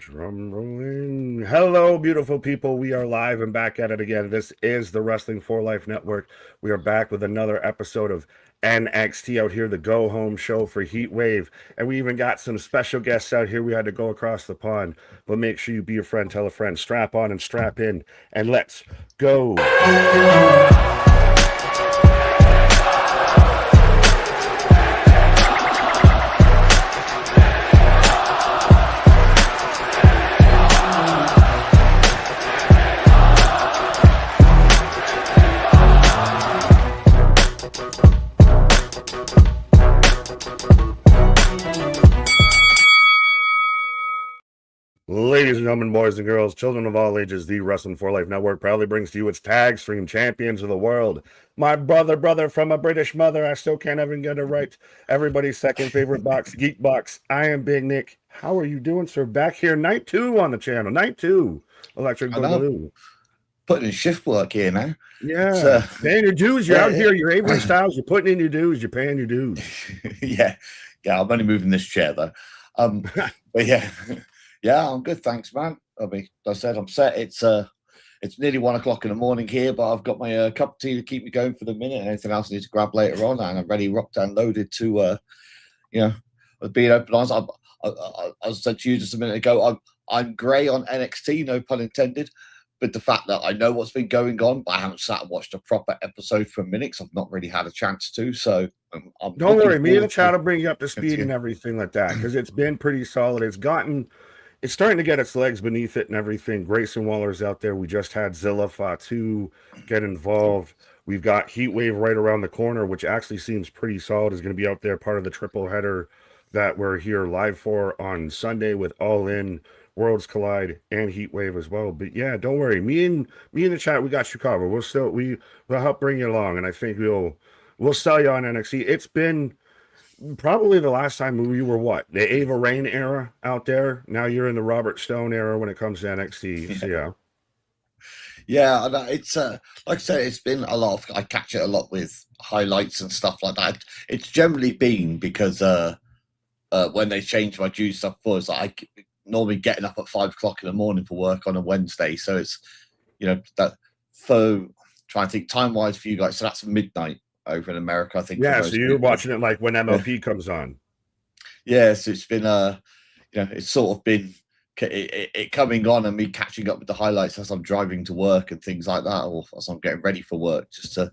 Drum rolling. Hello, beautiful people. We are live and back at it again. This is the Wrestling for Life Network. We are back with another episode of NXT out here, the go home show for Heat Wave. And we even got some special guests out here. We had to go across the pond. But make sure you be a friend, tell a friend, strap on and strap in, and let's go. Ladies and gentlemen, boys and girls, children of all ages, the Wrestling for Life Network proudly brings to you its tag stream champions of the world. My brother from a British mother, I still can't even get it right. Everybody's second favorite box, Geek Box. I am Big Nick. How are you doing, sir? Back here, night 2 on the channel. Night 2. Electric Boogaloo. Putting in shift work here now. Yeah. Paying your dues. You're out here. You're Avery Styles. You're putting in your dues. You're paying your dues. Yeah. I'm only moving this chair, though. But yeah. Yeah, I'm good, thanks, man. I mean, like I said, I'm set. It's nearly 1 o'clock in the morning here, but I've got my cup of tea to keep me going for the minute. Anything else I need to grab later on, and I'm ready, rocked and loaded to, being open eyes. I said to you just a minute ago, I'm grey on NXT, no pun intended, but the fact that I know what's been going on, but I haven't sat and watched a proper episode for a minute because I've not really had a chance to. So don't worry, me and the chat will bring you up to speed and everything like that because it's been pretty solid. It's starting to get its legs beneath it and everything. Grayson Waller's out there. We just had Zilla Fatu get involved. We've got Heat Wave right around the corner, which actually seems pretty solid. Is going to be out there, part of the triple header that we're here live for on Sunday with All In, Worlds Collide, and Heat Wave as well. But yeah, don't worry. Me and the chat, we got you covered. We'll help bring you along, and I think we'll sell you on NXT. It's been probably the last time we were the Ava Rain era out there. Now you're in the Robert Stone era when it comes to NXT. So yeah, it's like I said, it's been a lot of, I catch it a lot with highlights and stuff like that. It's generally been because when they changed my due stuff for us, I normally getting up at 5 o'clock in the morning for work on a Wednesday, so it's that for trying to think time wise for you guys, so that's midnight over in America, I think. Yeah, so you're watching it like when MLP comes on. Yeah, so it's been it's sort of been it coming on and me catching up with the highlights as I'm driving to work and things like that, or as I'm getting ready for work, just to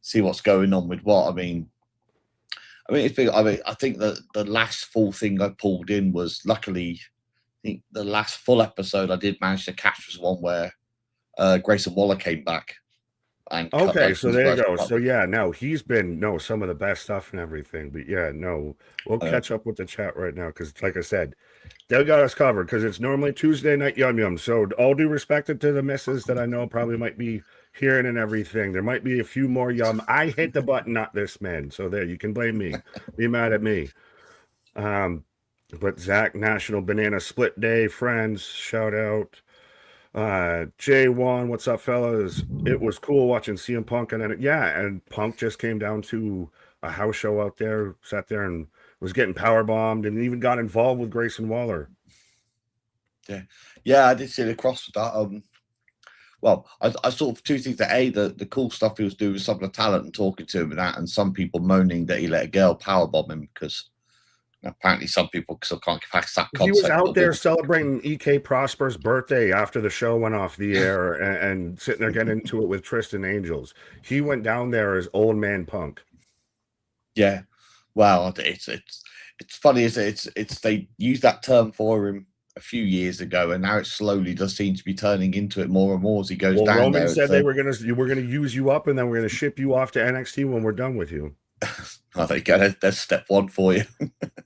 see what's going on with what. I mean, it's been. I think that the last full thing I pulled in was, luckily, I think the last full episode I did manage to catch was one where Grayson Waller came back. Okay, so there you go. So yeah, no, he's been some of the best stuff and everything. But yeah, no, we'll catch up with the chat right now because, like I said, they got us covered because it's normally Tuesday night yum yum. So all due respect to the misses that I know probably might be hearing and everything, there might be a few more yum. I hit the button, not this man. So there, you can blame me. Be mad at me. But Zach, National Banana Split Day, friends, shout out. J1, what's up, fellas? It was cool watching CM Punk, and Punk just came down to a house show out there, sat there and was getting power bombed, and even got involved with Grayson Waller. Yeah, I did see the cross with that. Well, I sort of two things: that the cool stuff he was doing with some of the talent and talking to him and that, and some people moaning that he let a girl power bomb him because. Apparently, some people still can't get past that concept. He was out there celebrating EK Prosper's birthday after the show went off the air and sitting there getting into it with Tristan Angels. He went down there as old man Punk. Yeah, well, it's funny, is it's they used that term for him a few years ago, and now it slowly does seem to be turning into it more and more as he goes down. Roman said they were gonna use you up, and then we're gonna ship you off to NXT when we're done with you. Oh, there you go. There's step one for you.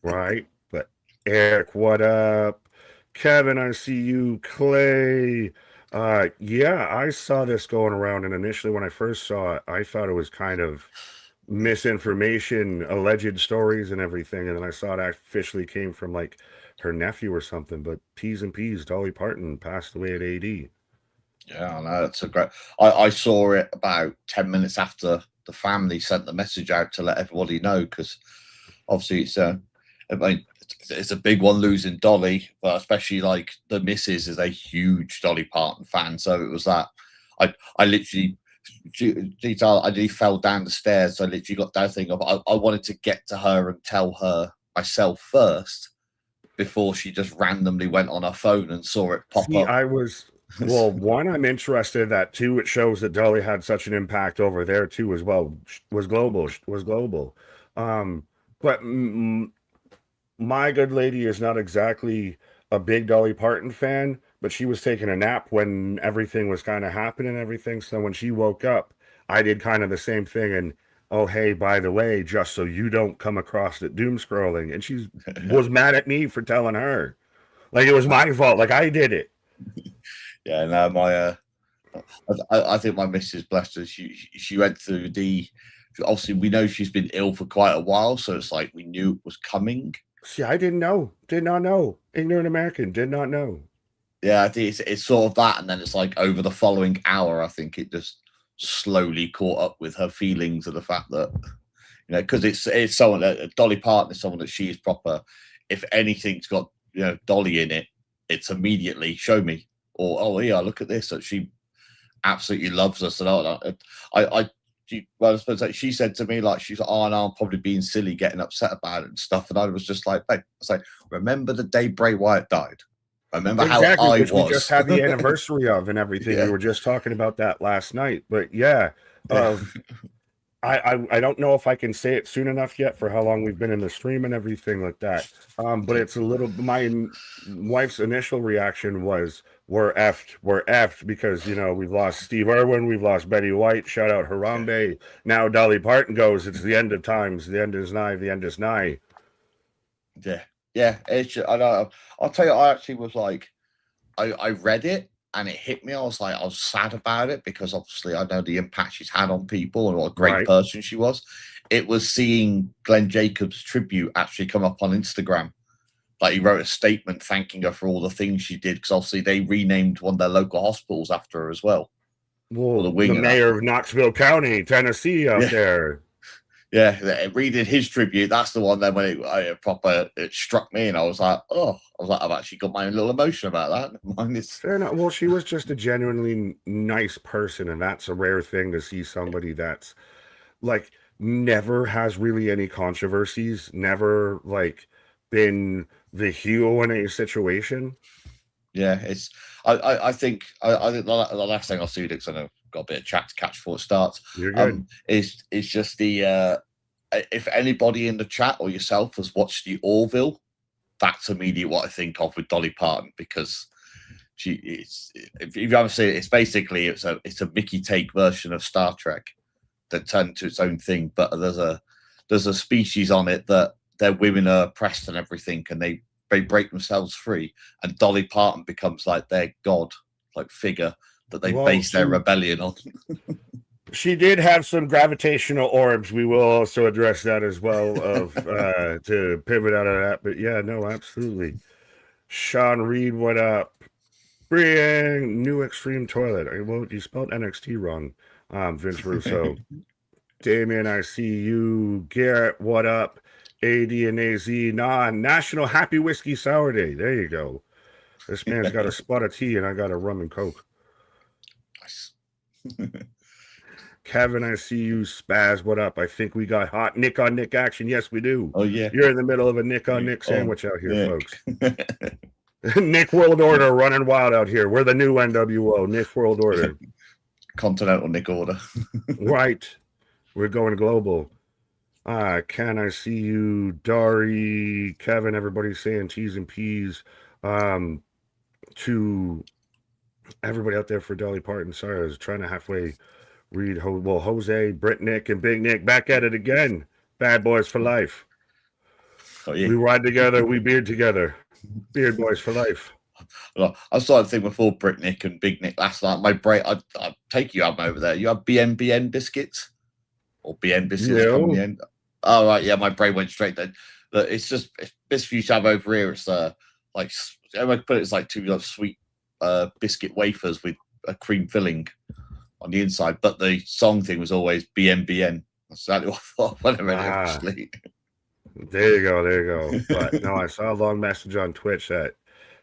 Right. But Eric, what up? Kevin, I see you. Clay. Yeah, I saw this going around, and initially when I first saw it, I thought it was kind of misinformation, alleged stories and everything, and then I saw it officially came from like her nephew or something. But T's and P's, Dolly Parton passed away at AD. Yeah, I know. It's a great. I saw it about 10 minutes after the family sent the message out to let everybody know, because obviously it's I mean, it's a big one losing Dolly, but especially like the missus is a huge Dolly Parton fan. So it was that I literally, I literally fell down the stairs. So I literally got that thing of I wanted to get to her and tell her myself first before she just randomly went on her phone and saw it pop up. I was well. One, I'm interested that two. It shows that Dolly had such an impact over there too, as well. Was global. But my good lady is not exactly a big Dolly Parton fan, but she was taking a nap when everything was kind of happening and everything. So when she woke up, I did kind of the same thing. And oh, hey, by the way, just so you don't come across it doom scrolling. And she was mad at me for telling her. Like it was my fault. Like I did it. Yeah, no, I think my missus, blessed her, she went through obviously we know she's been ill for quite a while, so it's like we knew it was coming. See, I did not know. Ignorant American, did not know. Yeah, I think it's sort of that, and then it's like over the following hour, I think it just slowly caught up with her feelings of the fact that, you know, because it's someone that Dolly Parton is someone that she is proper. If anything's got, you know, Dolly in it, it's immediately show me, or oh yeah, look at this. So she absolutely loves us, and I suppose like she said to me, like she's like, oh no, I'm probably being silly, getting upset about it and stuff, and I was just like, babe, I was like, remember the day Bray Wyatt died? Remember exactly, how I which was. we just had the anniversary of and everything. Yeah. We were just talking about that last night, but yeah, I don't know if I can say it soon enough yet for how long we've been in the stream and everything like that. But it's a little. My wife's initial reaction was, "We're effed," because you know we've lost Steve Irwin, we've lost Betty White. Shout out Harambe. Now Dolly Parton goes. It's the end of times. The end is nigh. The end is nigh. Yeah. I know. I'll tell you, I actually was like, I read it and it hit me. I was sad about it because obviously I know the impact she's had on people and what a great person she was. It was seeing Glenn Jacobs' tribute actually come up on Instagram. Like he wrote a statement thanking her for all the things she did, because obviously they renamed one of their local hospitals after her as well. Well, the mayor of Knoxville County, Tennessee, out there. Yeah, reading his tribute, that's the one. Then when it struck me, and I was like, I've actually got my own little emotion about that. Mine is fair enough. Well, she was just a genuinely nice person, and that's a rare thing to see somebody that's like never has really any controversies, never like been the hero in a situation. Yeah, it's. I think the last thing I'll see, because I know I've got a bit of chat to catch before it starts. You're good. Is just the if anybody in the chat or yourself has watched the Orville, that's immediately what I think of with Dolly Parton, because if you haven't seen it, it's basically it's a Mickey take version of Star Trek that turned into its own thing. But there's a species on it that their women are oppressed and everything, and they break themselves free, and Dolly Parton becomes like their god, like figure that they base their rebellion on. She did have some gravitational orbs. We will also address that as well of to pivot out of that. But yeah, no, absolutely. Sean Reed, what up? Bring new extreme toilet. Well, you spelled NXT wrong, Vince Russo. Damien, I see you. Garrett, what up? AD and AZ, National Happy Whiskey Sour Day. There you go. This man's got a spot of tea and I got a rum and coke. Nice. Kevin, I see you. Spaz, what up? I think we got hot Nick on Nick action. Yes, we do. Oh, yeah. You're in the middle of a Nick on Nick sandwich out here, folks. Nick World Order running wild out here. We're the new NWO, Nick World Order. Continental Nick Order. Right. We're going global. Can I see you? Dari, Kevin, everybody's saying T's and P's. To everybody out there for Dolly Parton. Sorry, I was trying to halfway read. Jose, Brit Nick, and Big Nick back at it again. Bad boys for life. Oh, yeah. We ride together, we beard together. Beard boys for life. Well, I started thinking before Brit Nick and Big Nick last night. My brain, I'd take you up over there. You have BNBN biscuits? Or BN biscuits coming in the end? Oh, right, yeah, my brain went straight then. But it's just this for you to have over here. It's like I might put it as like two sweet biscuit wafers with a cream filling on the inside. But the song thing was always BNBN. That's exactly what I thought when I read it actually. There you go. There you go. But no, I saw a long message on Twitch that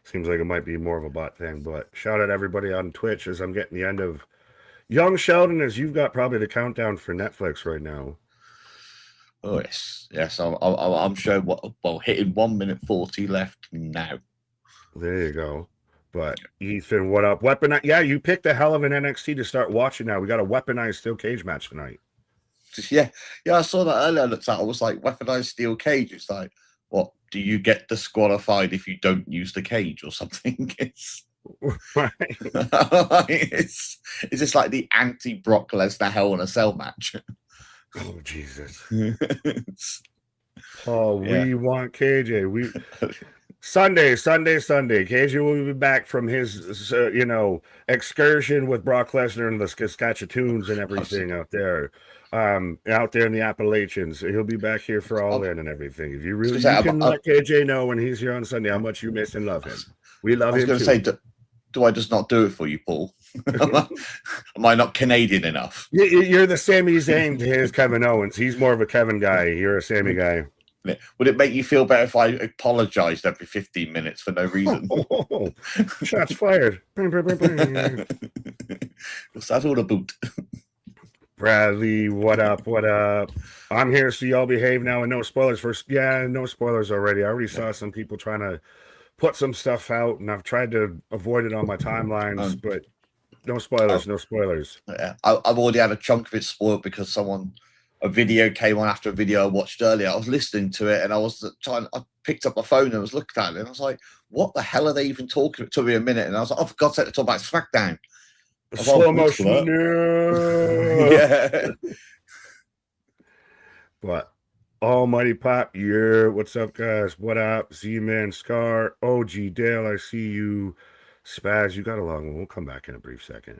seems like it might be more of a bot thing. But shout out everybody on Twitch as I'm getting the end of Young Sheldon, as you've got probably the countdown for Netflix right now. Oh yes, yes. I'm showing hitting 1 minute 40 left now. There you go. But Ethan, what up? Weaponize. Yeah, you picked a hell of an NXT to start watching now. We got a weaponized steel cage match tonight. Yeah, I saw that earlier. I looked at it, I was like, weaponized steel cage. It's like, what? Do you get disqualified if you don't use the cage or something? It's it's just like the anti Brock Lesnar Hell in a Cell match. Oh Jesus! We want KJ. We Sunday. KJ will be back from his excursion with Brock Lesnar and the Saskatchewans and everything out there in the Appalachians. He'll be back here for All In and everything. If you really can let KJ know when he's here on Sunday how much you miss and love him. We love him. I was going to say, do I just not do it for you, Paul? Am I not Canadian enough? You're the Sami Zayn to his Kevin Owens. He's more of a Kevin guy. You're a Sami guy. Would it make you feel better if I apologized every 15 minutes for no reason? Shots fired. That's all the boot. Bradley, what up? What up? I'm here, so y'all behave now. And no spoilers first. Yeah, no spoilers already. I already saw some people trying to put some stuff out, and I've tried to avoid it on my timelines, but no spoilers, no spoilers. Yeah, I've already had a chunk of it spoiled because a video came on after a video I watched earlier. I was listening to it, and I picked up my phone and was looking at it, and I was like, what the hell are they even talking? It took me a minute, and I was like, oh, for God's sake, they're talking about SmackDown. Slow motion. No. Yeah. But Almighty Pop, what's up, guys? What up? Z-Man, Scar, OG Dale, I see you. Spaz, you got a long one. We'll come back in a brief second.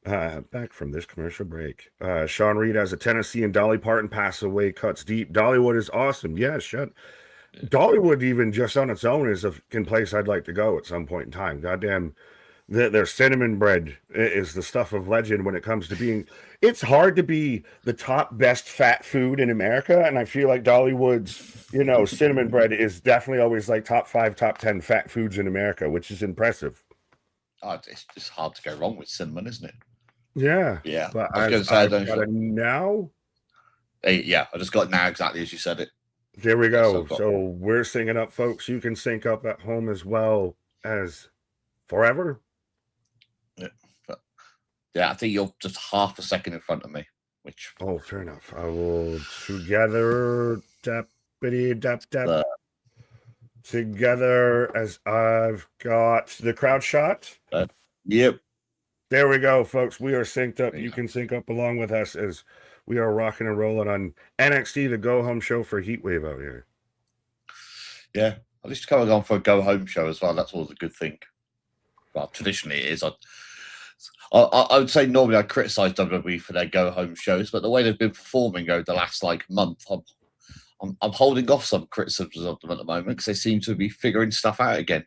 Back from this commercial break. Sean Reed has a Tennessee and Dolly Parton pass away, cuts deep. Dollywood is awesome. Yeah, Dollywood, even just on its own, is a place I'd like to go at some point in time. Goddamn. Their cinnamon bread is the stuff of legend when it comes to being. It's hard to be the top best fat food in America, and I feel like Dollywood's, cinnamon bread is definitely always like top 5, top 10 fat foods in America, which is impressive. Oh, it's just hard to go wrong with cinnamon, isn't it? Yeah. But I was going to say, I got it now. Yeah, I just got it now exactly as you said it. There we go. So we're syncing up, folks. You can sync up at home as well as forever. Yeah, I think you're just half a second in front of me. Fair enough. I will together together as I've got the crowd shot. Yep. There we go, folks. We are synced up. You can sync up along with us as we are rocking and rolling on NXT, the go home show for Heatwave out here. Yeah, at least coming on for a go home show as well. That's always a good thing. Well, traditionally it is. I would say normally I criticize WWE for their go home shows, but the way they've been performing over the last month, I'm holding off some criticisms of them at the moment because they seem to be figuring stuff out again.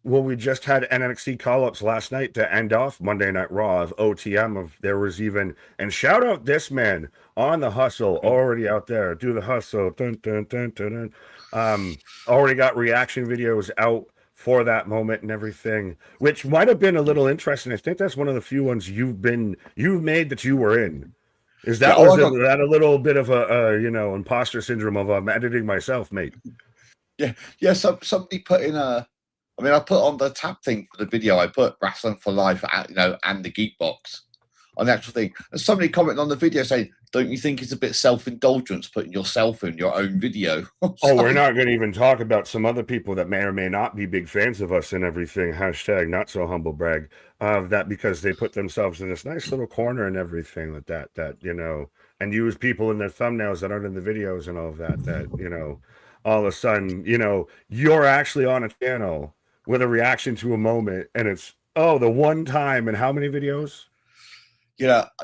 Well, we just had NXT call-ups last night to end off Monday Night Raw of OTM. There was even, and shout out this man on the hustle, already out there. Do the hustle. Dun, dun, dun, dun, dun. Already got reaction videos out for that moment and everything, which might have been a little interesting. I think that's one of the few ones you've made that you were in. Is that that a little bit of a imposter syndrome of I'm editing myself, mate? Yeah. Somebody put in I put on the tab thing for the video. I put Wrestling for Life, and the Geek Box on the actual thing. And somebody commented on the video saying, "Don't you think it's a bit self-indulgence putting yourself in your own video?" We're not going to even talk about some other people that may or may not be big fans of us and everything. Hashtag not so humble brag of that because they put themselves in this nice little corner and everything like that, and use people in their thumbnails that aren't in the videos and all of that, all of a sudden, you're actually on a channel with a reaction to a moment and it's, the one time and how many videos? I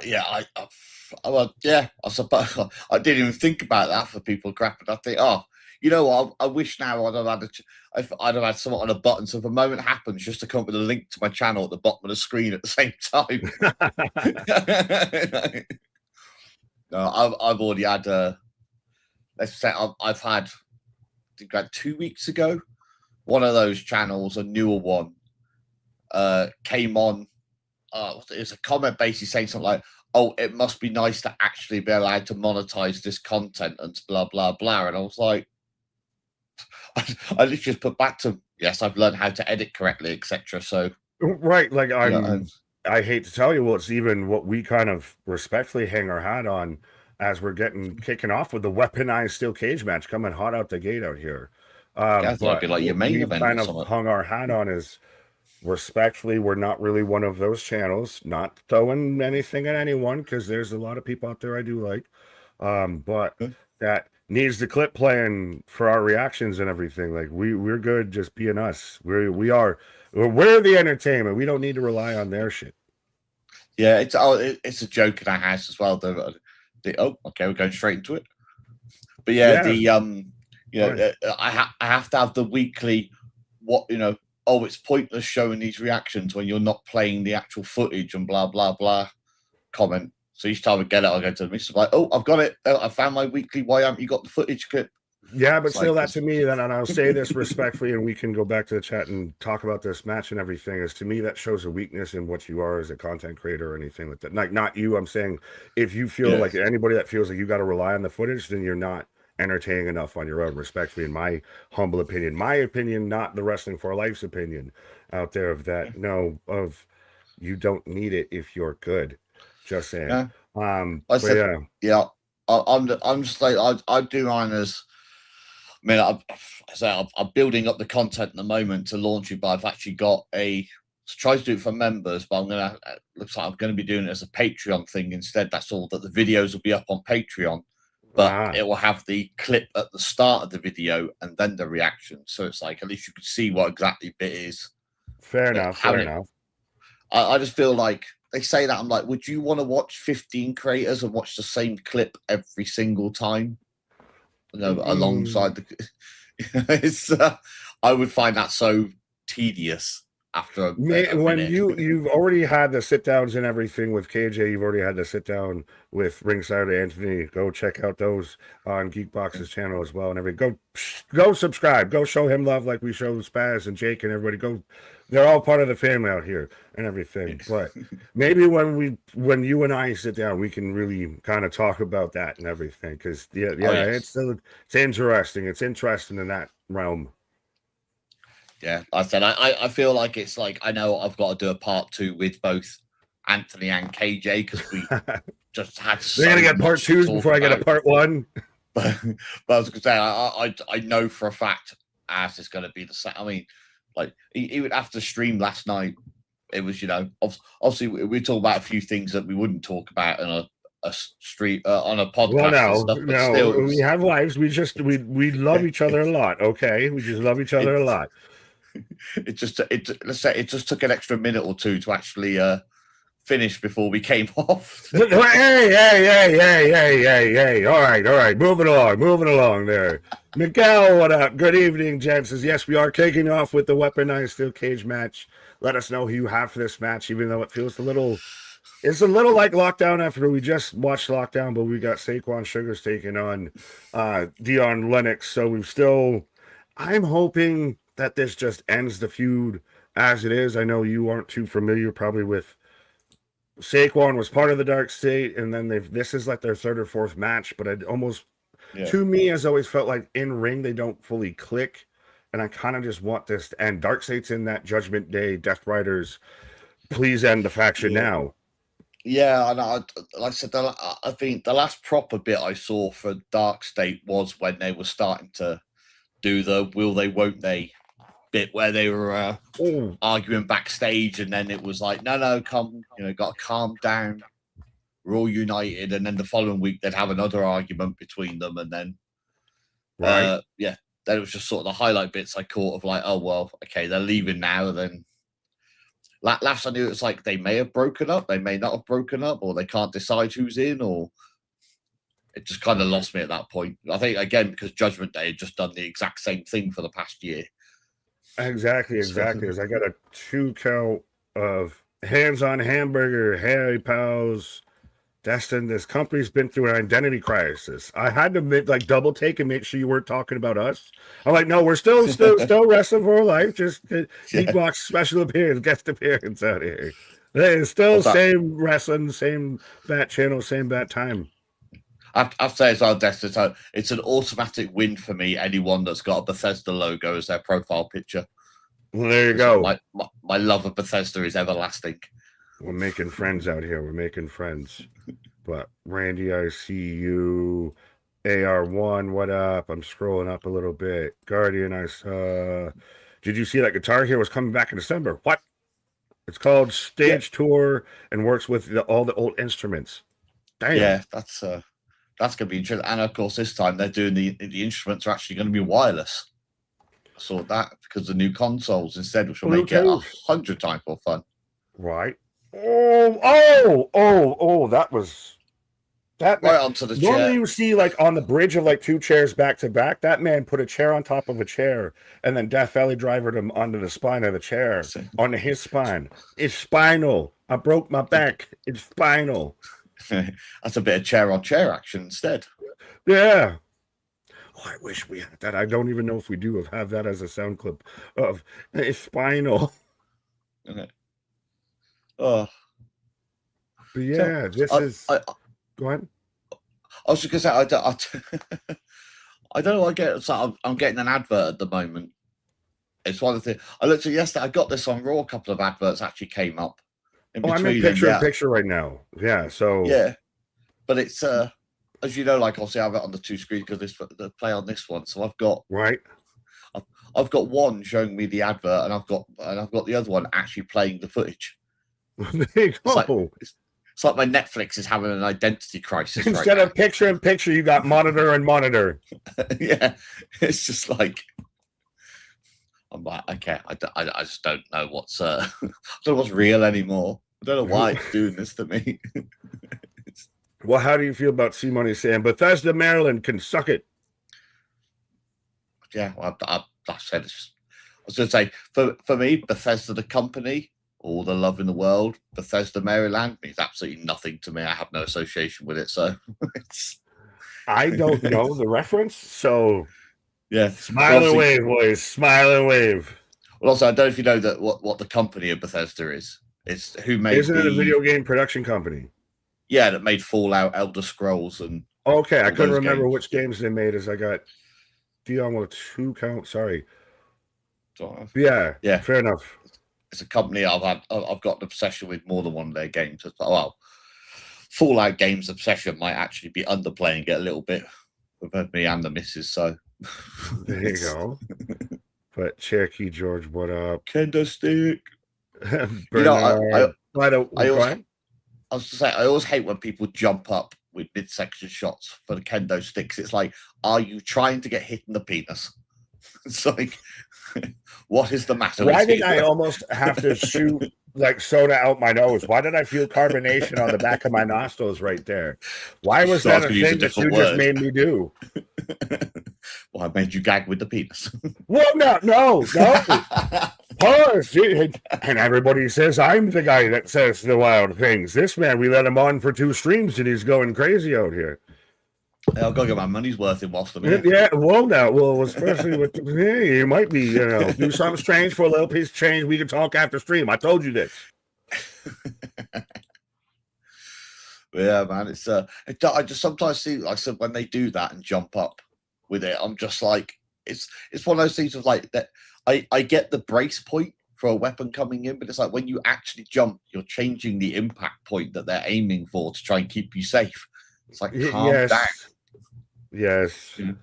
suppose I didn't even think about that for people crapping. I think, I wish now I'd have had something on a button. So if a moment happens, just to come up with a link to my channel at the bottom of the screen at the same time. No, I've already had let's say I've had, I think like 2 weeks ago, one of those channels, a newer one, came on. It was a comment basically saying something like, "Oh, it must be nice to actually be allowed to monetize this content and blah blah blah." And I was like, I literally just put back to, yes, I've learned how to edit correctly, etc. So right, like I hate to tell you, well, it's even what we kind of respectfully hang our hat on as we're kicking off with the weaponized steel cage match coming hot out the gate out here. yeah, But it'd be like your main we event kind or of something. hung our hat on is respectfully, we're not really one of those channels, not throwing anything at anyone because there's a lot of people out there I do like, but that needs the clip playing for our reactions and everything. Like we're good just being us. We're the entertainment. We don't need to rely on their shit. Yeah, it's a joke in our house as well. Okay, we're going straight into it. But yeah, I have to have the weekly, oh, it's pointless showing these reactions when you're not playing the actual footage and blah blah blah comment. So each time I get it, I'll go to the missus like, "Oh, I've got it. I found my weekly. Why haven't you got the footage clip?" Yeah, but still, that to me, then, and I'll say this respectfully, and we can go back to the chat and talk about this match and everything, is to me, that shows a weakness in what you are as a content creator or anything like that. Like, not you, I'm saying, if you feel like anybody that feels like you got to rely on the footage, then you're not entertaining enough on your own, respectfully, in my humble opinion. My opinion, not the Wrestling for Life's opinion out there of that. No, of you don't need it if you're good. Just saying. Yeah. I'm just like, I do mine as, I mean, I'm building up the content at the moment to launch it, but I've actually got try to do it for members, but looks like I'm going to be doing it as a Patreon thing instead. That's all, that the videos will be up on Patreon, but it will have the clip at the start of the video and then the reaction. So it's like, at least you can see what exactly bit is. Fair enough. I just feel like they say that, I'm like, would you want to watch 15 creators and watch the same clip every single time? Alongside the I would find that so tedious after when you've already had the sit downs and everything with KJ, you've already had the sit down with Ringside Anthony. Go check out those on Geekbox's channel as well and everything. Go subscribe, go show him love like we show Spaz and Jake and everybody. They're all part of the family out here and everything. But maybe when you and I sit down, we can really kind of talk about that and everything. Because it's interesting. It's interesting in that realm. Yeah, like I said, I feel like it's like, I know I've got to do a part 2 with both Anthony and KJ because we just had. They're gonna get part 2 before I get a part 1. But I was gonna say, I know for a fact as it's gonna be the same. I mean, like even after the stream last night, it was, obviously we talk about a few things that we wouldn't talk about in a street on a podcast. Well, no, we have lives. We love each other a lot. Okay, we just love each other a lot. Let's say it just took an extra minute or two to actually finish before we came off. Hey! All right. Moving along there. Miguel, what up? Good evening, gents. Yes, we are kicking off with the weaponized steel cage match. Let us know who you have for this match, even though it feels it's a little like Lockdown after we just watched Lockdown, but we got Saquon Sugars taking on Dion Lennox. So I'm hoping that this just ends the feud as it is. I know you aren't too familiar probably with Saquon was part of the Dark State, and then this is like their third or fourth match, but to me, has always felt like in ring they don't fully click, and I kind of just want this to end. Dark State's in that Judgment Day, Death Riders, please end the faction now. Yeah, and like I said, I think the last proper bit I saw for Dark State was when they were starting to do the will they, won't they bit where they were arguing backstage, and then it was like, no, come, got to calm down. We're all united, and then the following week they'd have another argument between them, and then then it was just sort of the highlight bits I caught of like, oh well, okay, they're leaving now. Then last I knew, it was like they may have broken up, they may not have broken up, or they can't decide who's in, or it just kind of lost me at that point. I think again because Judgment Day had just done the exact same thing for the past year. Exactly. As I got a 2 count of hands on hamburger, Harry Pals, Destin, this company's been through an identity crisis. I had to double take and make sure you weren't talking about us. I'm like, no, we're still wrestling for our life. Just Geek Box special appearance, guest appearance out here. It's still same wrestling, same bat channel, same bat time. I have to say as well, Destin, so it's an automatic win for me. Anyone that's got a Bethesda logo as their profile picture. Well, there you go. My love of Bethesda is everlasting. We're making friends out here. We're making friends. But Randy, I see you. AR1, what up? I'm scrolling up a little bit. Guardian, I saw. Did you see that Guitar Hero was coming back in December? What? It's called Stage Tour and works with all the old instruments. Damn. Yeah, that's going to be interesting. And of course, this time they're doing the instruments are actually going to be wireless. I saw that because the new consoles instead, which will make it 100 times more fun. Right. That was that right onto the chair. Normally you see on the bridge of two chairs back to back, that man put a chair on top of a chair and then Death Valley drivered him onto the spine of the chair, onto his spine. It's spinal. I broke my back. It's spinal. That's a bit of chair on chair action instead. Yeah. Oh, I wish we had that. I don't even know if we do have that as a sound clip of it's spinal. Okay. Oh, but yeah, go ahead. I was just gonna say I don't know. I'm getting an advert at the moment. It's one of the things I looked at yesterday. I got this on Raw. A couple of adverts actually came up. I'm in picture right now. Yeah. So yeah, but it's as you know, obviously I have it on the two screens because they play on this one. So I've got I've got one showing me the advert, and I've got the other one actually playing the footage. There you go. It's like my Netflix is having an identity crisis. Instead of picture in picture, you got monitor and monitor. Yeah, it's just I'm like, okay, I just don't know what's I don't know what's real anymore. I don't know why it's doing this to me. Well, how do you feel about C-Money saying Bethesda, Maryland can suck it? Yeah, well, I said this. I was going to say for me, Bethesda the company, all the love in the world. Bethesda, Maryland means absolutely nothing to me. I have no association with it, so I don't know the reference. So yeah, smile and wave, boys. Smile and wave. Well, also, I don't know if you know that what the company of Bethesda is. It's who made. Isn't it a video game production company? Yeah, that made Fallout, Elder Scrolls, and okay, I couldn't remember which games they made. As I got Dion with 2 count. Sorry. Yeah, fair enough. It's a company I've got an obsession with more than one of their games. Well, Fallout games obsession might actually be underplaying it a little bit with both me and the missus. So there you go. But Cherokee George, what up? Kendo stick. I was to say, I always hate when people jump up with midsection shots for the kendo sticks. It's like, are you trying to get hit in the penis? It's like, what is the matter? Why did I almost have to shoot soda out my nose? Why did I feel carbonation on the back of my nostrils right there? Why was that a thing that you just made me do? Well, I made you gag with the penis. Well, no. Pause. And everybody says I'm the guy that says the wild things. This man, we let him on for 2 streams and he's going crazy out here. I've got to get my money's worth in whilst I'm here. Yeah, well, especially with you might be, do something strange for a little piece of change. We can talk after stream. I told you this. Yeah, man. It's I just sometimes see, like I said, when they do that and jump up with it, I'm just like, it's one of those things of that. I get the brace point for a weapon coming in, but it's like when you actually jump, you're changing the impact point that they're aiming for to try and keep you safe. It's like calm down. Yes. Yeah.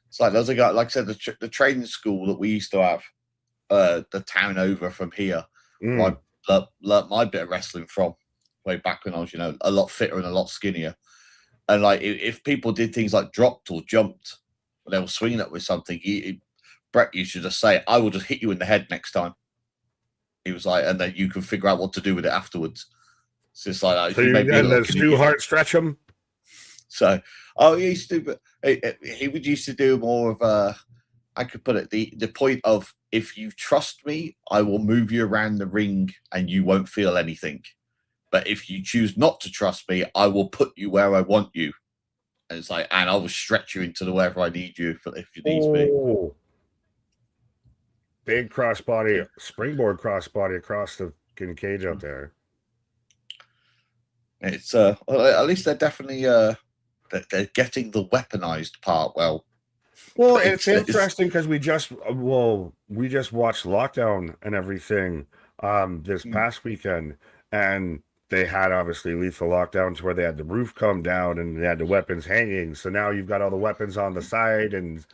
It's like there's a guy, like I said, the training school that we used to have, the town over from here. I learnt my bit of wrestling from way back when I was, a lot fitter and a lot skinnier. And if people did things like dropped or jumped, they were swinging it with something. Brett used to just say, "I will just hit you in the head next time." He was like, and then you can figure out what to do with it afterwards. So it's like, so you do hard stretch them. So, he used to, but he would used to do more of I could put it the point of, if you trust me, I will move you around the ring and you won't feel anything. but if you choose not to trust me, I will put you where I want you. And it's like, and I will stretch you into wherever I need you if you need me. Big crossbody, springboard crossbody across the cage out there. It's at least they're definitely they're getting the weaponized part well. Well, it's interesting because we just watched Lockdown and everything this past weekend, and they had obviously lethal lockdowns where they had the roof come down and they had the weapons hanging. So now you've got all the weapons on the side, and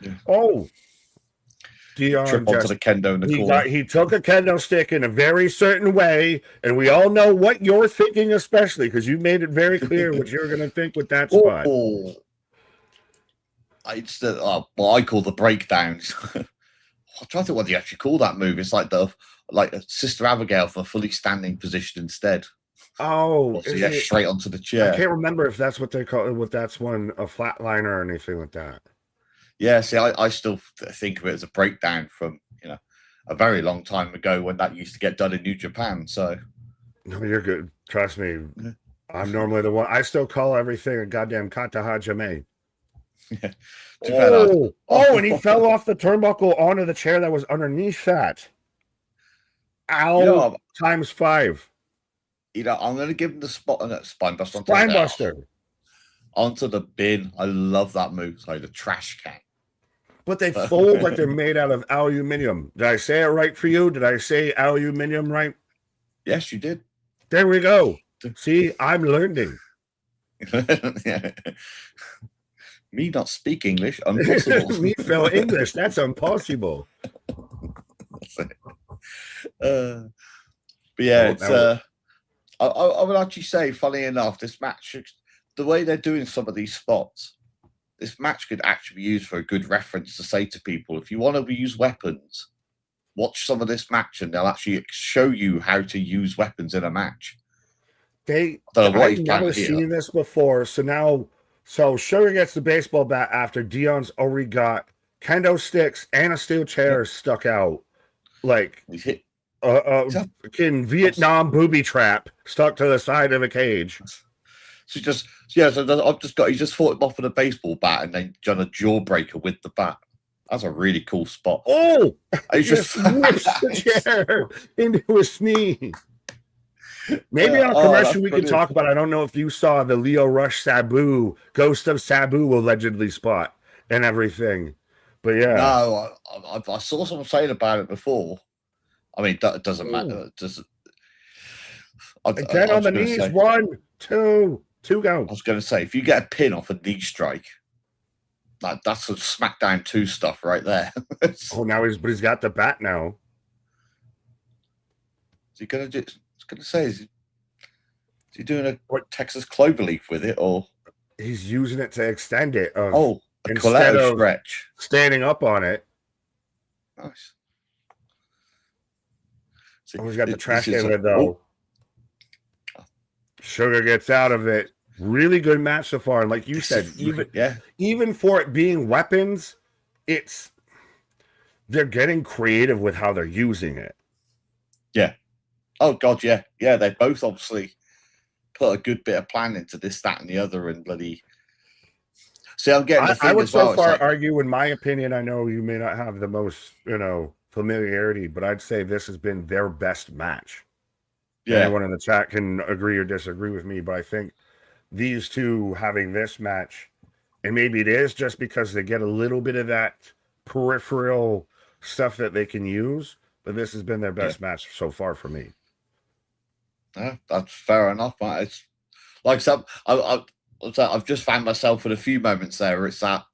Dion trip onto the kendo in the corner. He took a kendo stick in a very certain way, and we all know what you're thinking, especially because you made it very clear what you're going to think with that spot. It's what I call the breakdowns. I'm trying to think what they actually call that move. It's like a Sister Abigail for a fully standing position instead. Oh, so straight onto the chair. I can't remember if that's what they call it. What that's one a flatliner or anything like that. Yeah, see, I still think of it as a breakdown from a very long time ago when that used to get done in New Japan. So no, you're good. Trust me, I'm normally the one. I still call everything a goddamn kata hajime. Yeah. And he fell off the turnbuckle onto the chair that was underneath that. Ow! Times 5. I'm going to give him the spine buster. Spine buster onto the bin. I love that move. It's like the trash can. But they fold like they're made out of aluminium. Did I say it right for you? Did I say aluminium right? Yes, you did. There we go. See, I'm learning. Yeah. Me not speak English, impossible. Me feel English, that's impossible. But yeah, I would actually say, funny enough, this match, the way they're doing some of these spots, this match could actually be used for a good reference to say to people, if you want to use weapons, watch some of this match and they'll actually show you how to use weapons in a match. I've never seen this before, so Sugar gets the baseball bat after Dion's already got kendo sticks and a steel chair stuck out. Like Vietnam booby trap stuck to the side of a cage. So he just fought him off with a baseball bat and then done a jawbreaker with the bat. That's a really cool spot. Oh, he just whips the chair into his knee. Maybe on a commercial we can talk about. I don't know if you saw the Leo Rush Sabu, Ghost of Sabu allegedly spot and everything. But yeah. No, I saw someone saying about it before. I mean, that doesn't matter. Again on the knees. 1, 2, 2 go. I was going to say, if you get a pin off a knee strike, that's some SmackDown 2 stuff right there. Now he's got the bat now. Is he going to do? I was going to say, is he doing a Texas cloverleaf with it, or he's using it to extend it? A Coletto stretch, standing up on it. Nice. He's got the trash in it though. Sugar gets out of it. Really good match so far, and like you said, even for it being weapons, they're getting creative with how they're using it. Yeah. Oh God, yeah. They both obviously put a good bit of plan into this, that, and the other, and bloody. See, I'm getting. I would so far argue, in my opinion. I know you may not have the most, familiarity, but I'd say this has been their best match. Yeah. Anyone in the chat can agree or disagree with me, but I think these two having this match, and maybe it is just because they get a little bit of that peripheral stuff that they can use, but this has been their best match so far for me. Yeah, that's fair enough, mate. It's like I've just found myself in a few moments there where it's that.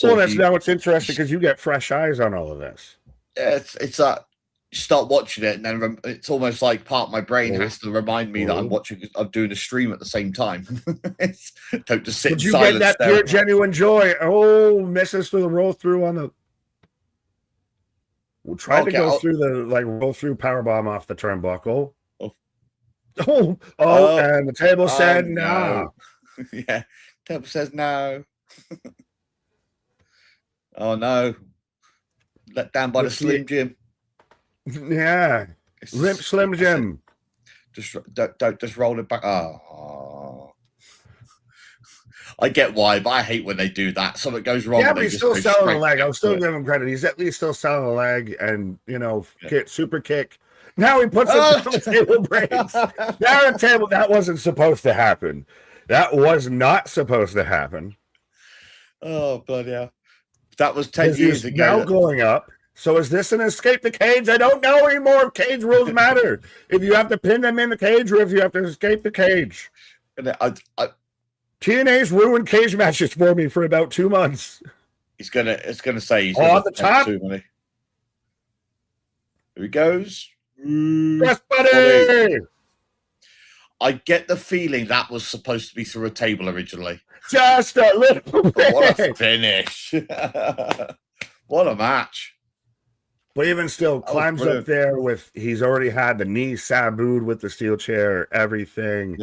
Now it's interesting because you get fresh eyes on all of this. Yeah, it's that you start watching it, and then it's almost like part of my brain has to remind me that I'm doing a stream at the same time. Don't just sit in silence. You get that pure genuine joy. Oh, misses for the roll through on the. We'll try to go through the roll through powerbomb off the turnbuckle. And the table said no. Yeah, table says no. Oh no. Let down by the Slim Jim. Yeah. Limp Slim Jim. Just don't just roll it back. Oh. I get why, but I hate when they do that. Something goes wrong. Yeah, and but they he's just still go selling the straight leg. back I'll still to give him credit. He's at least still selling the leg, and Yeah. super kick. Now he puts it on the table breaks. Now the table, that wasn't supposed to happen. That was not supposed to happen. Oh, but yeah. That was 10 Because years he's ago. now going up. So is this an escape the cage? I don't know anymore if cage rules matter. If you have to pin them in the cage or if you have to escape the cage. TNA's ruined cage matches for me for about 2 months. It's gonna say he's on the top. too many. Here he goes. Yes, buddy. I get the feeling that was supposed to be through a table originally. Just a little bit. What a finish. What a match. But even still, climbs up there with, he's already had the knee sabooed with the steel chair, everything.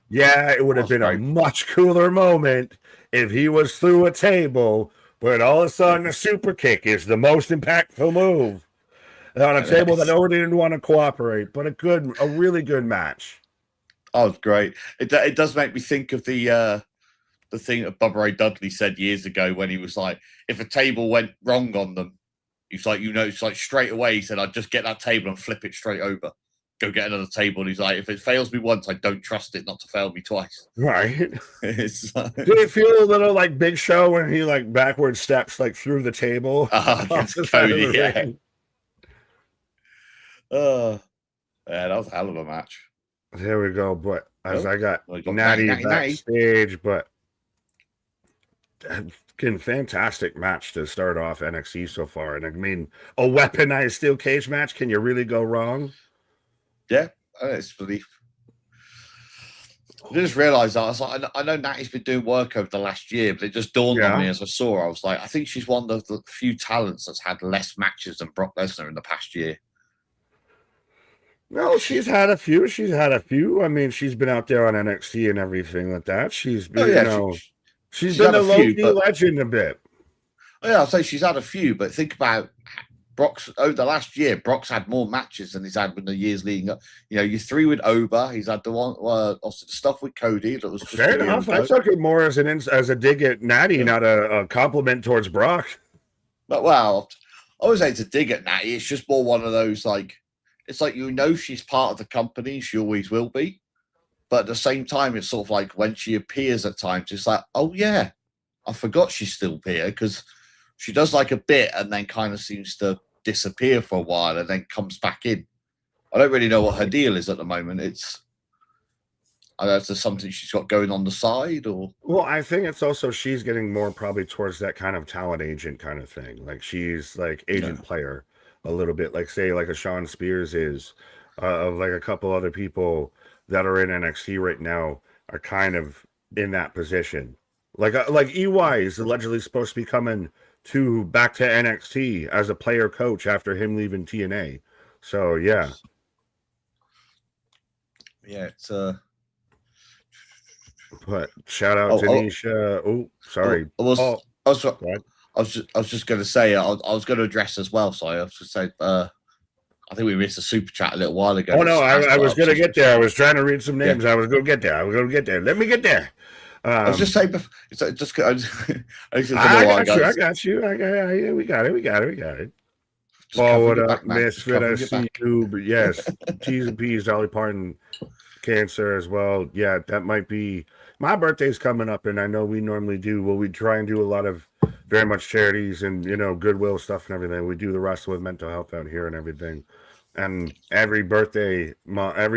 Yeah, it would have been a much cooler moment if he was through a table, but all of a sudden a super kick is the most impactful move on a table that already didn't want to cooperate. But a really good match. Oh, it's great. It does make me think of the thing that Bubba Ray Dudley said years ago when he was like, if a table went wrong on them, he's like, it's like straight away, he said, I'd just get that table and flip it straight over. Go get another table. And he's like, if it fails me once, I don't trust it not to fail me twice. Right. Did it feel a little like Big Show when he like backward steps like through the table? Against Cody, yeah. Yeah, that was a hell of a match. There we go. But as I got Natty backstage, but fantastic match to start off NXT so far. And I mean, a weaponized steel cage match. Can you really go wrong? Yeah, it's belief. I just realized that I was like, I know Natty's been doing work over the last year, but it just dawned on me as I saw her. I was like, I think she's one of the few talents that's had less matches than Brock Lesnar in the past year. No, she's had a few. I mean, she's been out there on NXT and everything like that. She's been, she's been a low-key legend a bit. Yeah, I'll say she's had a few, but think about Brock's over the last year. Brock's had more matches than he's had in the years leading up. You know, you three with Oba. He's had the one, also the stuff with Cody. That was just fair enough. I took it more as a dig at Natty, not a compliment towards Brock. But well, I always say it's a dig at Natty. It's just more one of those like. It's like, she's part of the company. She always will be. But at the same time, it's sort of like when she appears at times, it's like, oh, yeah, I forgot she's still here because she does like a bit and then kind of seems to disappear for a while and then comes back in. I don't really know what her deal is at the moment. I don't know if there's something she's got going on the side or. Well, I think it's also she's getting more probably towards that kind of talent agent kind of thing. Like she's like agent player. A little bit, like say, like a Sean Spears is, of like a couple other people that are in NXT right now are kind of in that position. Like EY is allegedly supposed to be coming back to NXT as a player coach after him leaving TNA. So yeah, it's But shout out to Nisha. Oh, sorry. I was just going to say, I was going to address as well. So I was just saying, I think we missed a super chat a little while ago. Oh, no, I was going to get there. I was trying to read some names. Yeah. I was going to get there. Let me get there. I was just saying, I got you. We got it. Oh, what up, Misfit? I see you. But yes, T's and P's, Dolly Parton, cancer as well. Yeah, that might be. My birthday's coming up, and I know we normally do. Well, we try and do a lot of very much charities and, goodwill stuff and everything. We do the wrestle with mental health out here and everything. And every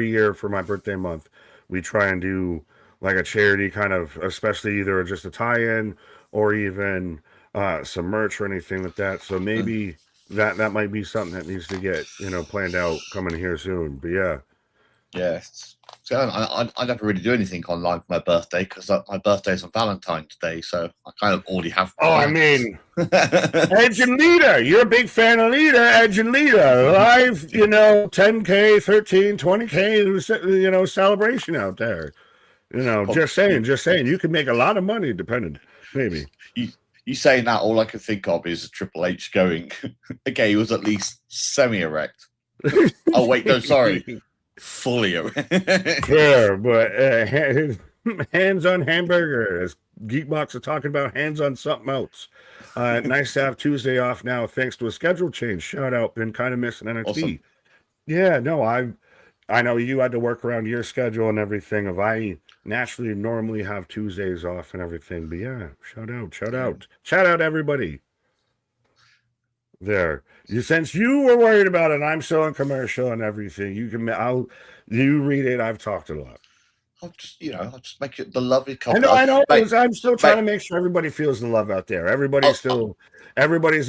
year for my birthday month, we try and do like a charity kind of, especially either just a tie-in or even some merch or anything like that. So maybe that might be something that needs to get, planned out coming here soon. But yeah. Yes. So I never really do anything online for my birthday because my birthday's on Valentine's Day, so I kind of already have. Oh, I mean, Edge and Lita, you're a big fan of Lita, Edge and Lita, live, 10K, 13, 20K, celebration out there. Just saying, you can make a lot of money depending, maybe. You saying that, all I can think of is Triple H going, okay, he was at least semi-erect. Oh, wait, no, sorry. fully. Sure, but hands on hamburger, as Geekbox are talking about, hands on something else. Nice to have Tuesday off now, thanks to a schedule change. Shout out, been kind of missing NXT. Awesome. Yeah, no, I know you had to work around your schedule and everything. If I naturally normally have Tuesdays off and everything, but yeah, shout out everybody. There, since you were worried about it, I'm still in commercial and everything. You read it. I've talked a lot. I'll just make it the lovely couple. I know. I'm still trying to make sure everybody feels the love out there. Everybody's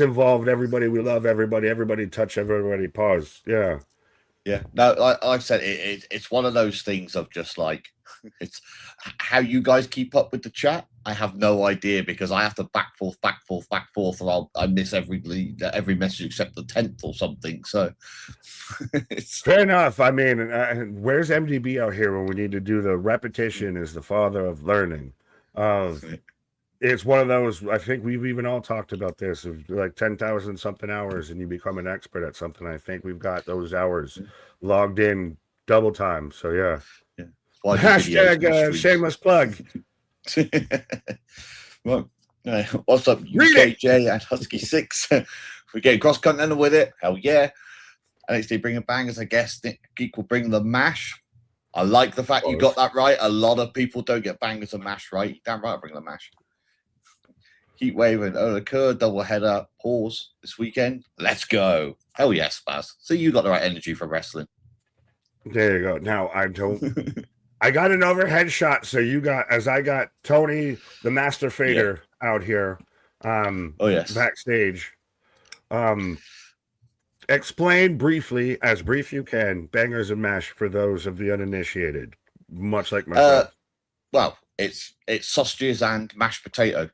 involved. Everybody, we love everybody. Everybody touch everybody. Pause. Yeah. Yeah. No, like I said, it's one of those things of just like, it's how you guys keep up with the chat. I have no idea because I have to back forth, or I miss every message except the 10th or something. So it's fair enough. I mean, where's MDB out here when we need to do the repetition is the father of learning? It's one of those, I think we've even all talked about this, of like 10,000 something hours and you become an expert at something. I think we've got those hours logged in double time. So yeah. Hashtag shameless plug. Well, what's up, UKJ and Husky 6? We get cross continental with it. Hell yeah. NXT bringing bangers. I guess Geek will bring the mash. I like the fact you got that right. A lot of people don't get bangers and mash right. Damn right, I bring the mash. Heatwave and Ola double header pause this weekend. Let's go. Hell yes, Spaz. So you got the right energy for wrestling. There you go. Now I don't. I got an overhead shot, so I got Tony the Master Fader out here. Backstage. Explain briefly, as brief you can, bangers and mash for those of the uninitiated, much like myself. Well, it's sausages and mashed potato.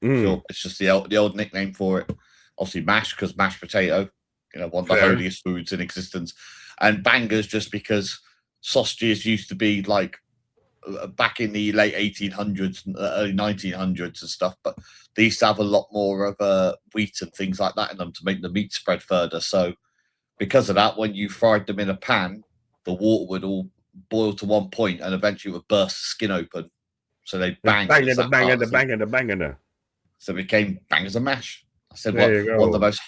Sure, it's just the old nickname for it. Obviously, mash because mashed potato, one of the holiest foods in existence, and bangers just because sausages used to be like back in the late 1800s, early 1900s and stuff, but they used to have a lot more of wheat and things like that in them to make the meat spread further. So because of that, when you fried them in a pan, the water would all boil to one point and eventually it would burst the skin open. So they bang. So it became bangers and mash. I said, one of the most.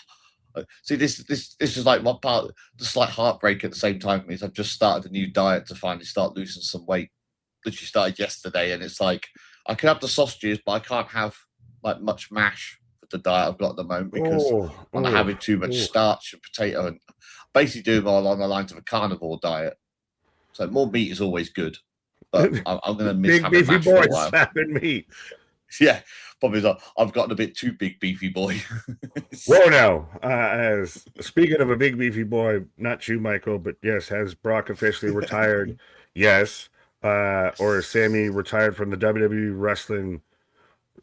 See, this is like one part, the slight heartbreak at the same time is I've just started a new diet to finally start losing some weight. Literally started yesterday, and it's like I can have the sausages, but I can't have like much mash with the diet I've got at the moment because I'm having too much starch and potato, and basically doing more along the lines of a carnivore diet. So more meat is always good, but I'm going to miss having mash for a while. Snapping meat. Yeah, probably not. I've gotten a bit too big, beefy boy. Whoa, now. As speaking of a big, beefy boy, not you, Michael, but yes, has Brock officially retired? Yes. Or Sammy retired from the WWE wrestling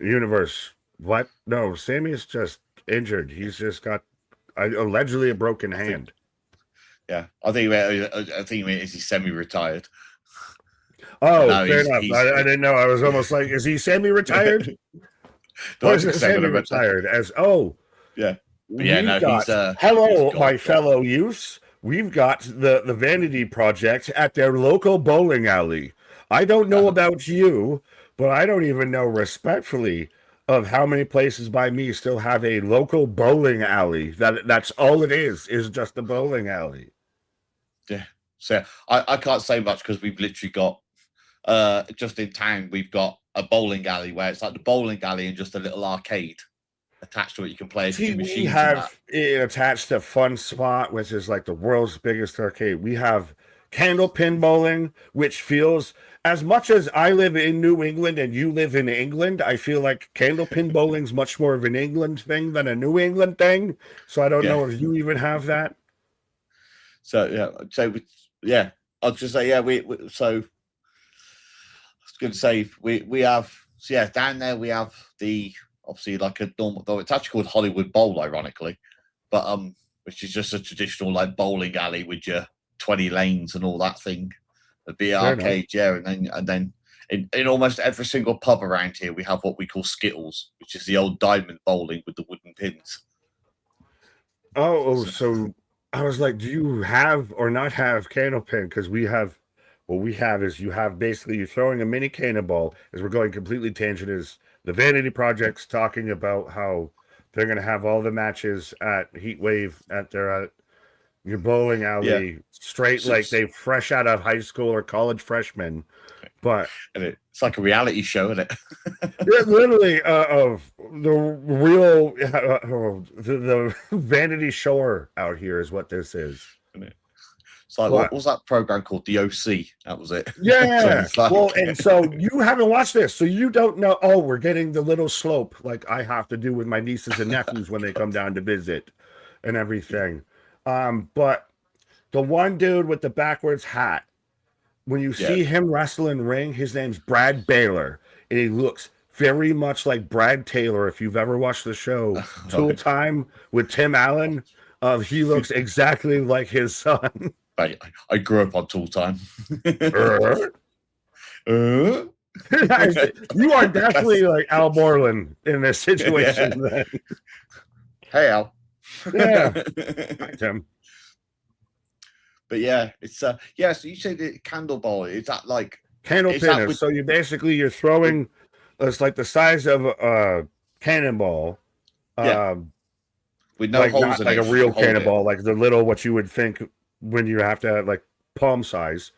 universe? What? No, Sammy's just injured. He's just got allegedly a broken hand. Yeah, I think is he semi-retired. Oh, fair enough. I didn't know. I was almost like, is he semi-retired? Or is it semi-retired? Hello, my fellow youths. We've got the Vanity Project at their local bowling alley. I don't know about you, but I don't even know respectfully of how many places by me still have a local bowling alley. That's all it is just a bowling alley. Yeah. So I can't say much because we've literally got just in town we've got a bowling alley where it's like the bowling alley and just a little arcade attached to it. You can play a few machines. We have it attached to Fun Spot, which is like the world's biggest arcade. We have Candlepin Bowling, which feels, as much as I live in New England and you live in England, I feel like Candlepin Bowling's much more of an England thing than a New England thing. So I don't know if you even have that. So I'll just say we so I was going to say we have down there we have the obviously like a normal, though it's actually called Hollywood Bowl ironically, but which is just a traditional like bowling alley with your 20 lanes and all that thing. There'd be arcade, and then in almost every single pub around here we have what we call Skittles, which is the old diamond bowling with the wooden pins. So I was like, do you have or not have Candlepin? Because we have, what we have is you have basically you're throwing a mini cannonball. As we're going completely tangent, is the Vanity Project's talking about how they're going to have all the matches at Heatwave at their your bowling alley, straight like they fresh out of high school or college freshmen. But and it's like a reality show, isn't it? It literally of the real the Vanity Shore out here is what this is. It's like what was that program called? The OC. That was it. Yeah. So like, well, and so you haven't watched this, so you don't know. Oh, we're getting the little slope like I have to do with my nieces and nephews when they come down to visit and everything. But the one dude with the backwards hat, when you see him wrestle in ring, his name's Brad Baylor, and he looks very much like Brad Taylor. If you've ever watched the show Tool Time with Tim Allen, he looks exactly like his son. I grew up on Tool Time. You are definitely like Al Borland in this situation. Yeah. Hey, Al. Yeah. Hi, Tim. But yeah, it's so you say the candle ball, is that like Candlepin? So you're throwing it's like the size of a cannonball. With no like holes not in like it, a real cannonball, like the little what you would think when you have to have, like palm size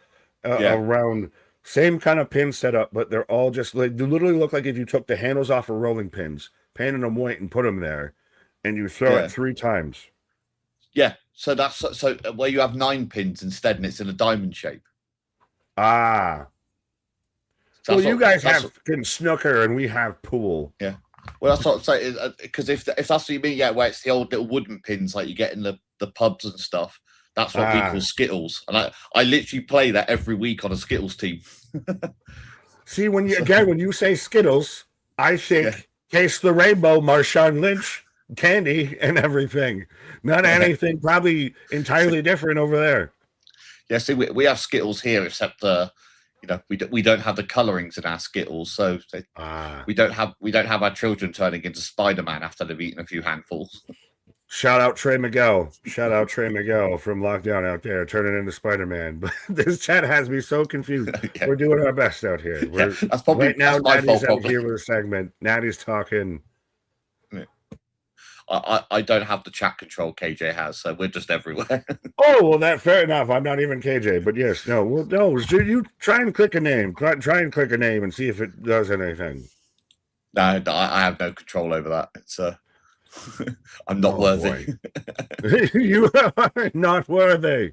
around, same kind of pin setup, but they're all just like they literally look like if you took the handles off of rolling pins, painted them white and put them there, and you throw it 3 times. Yeah, so that's so where you have 9 pins instead, and it's in a diamond shape. Ah, so well, you guys have snooker and we have pool. Yeah, well, that's what I'm saying. Because if that's what you mean, where it's the old little wooden pins like you get in the pubs and stuff. That's what we call Skittles, and I literally play that every week on a Skittles team. See, when you say Skittles, I think Taste the Rainbow, Marshawn Lynch candy and everything. Not anything probably entirely different over there. Yeah, see, we have Skittles here, except we don't have the colorings in our Skittles, so we don't have our children turning into Spider-Man after they've eaten a few handfuls. Shout out Trey Miguel. Shout out Trey Miguel from Lockdown out there, turning into Spider-Man. But this chat has me so confused. We're doing our best out here. That's probably right now. Natty's out probably here with a segment. Natty's talking. I don't have the chat control KJ has, so we're just everywhere. Oh, well, fair enough. I'm not even KJ, but yes, you try and click a name. Try and click a name and see if it does anything. No, I have no control over that. It's I'm not worthy. You are not worthy.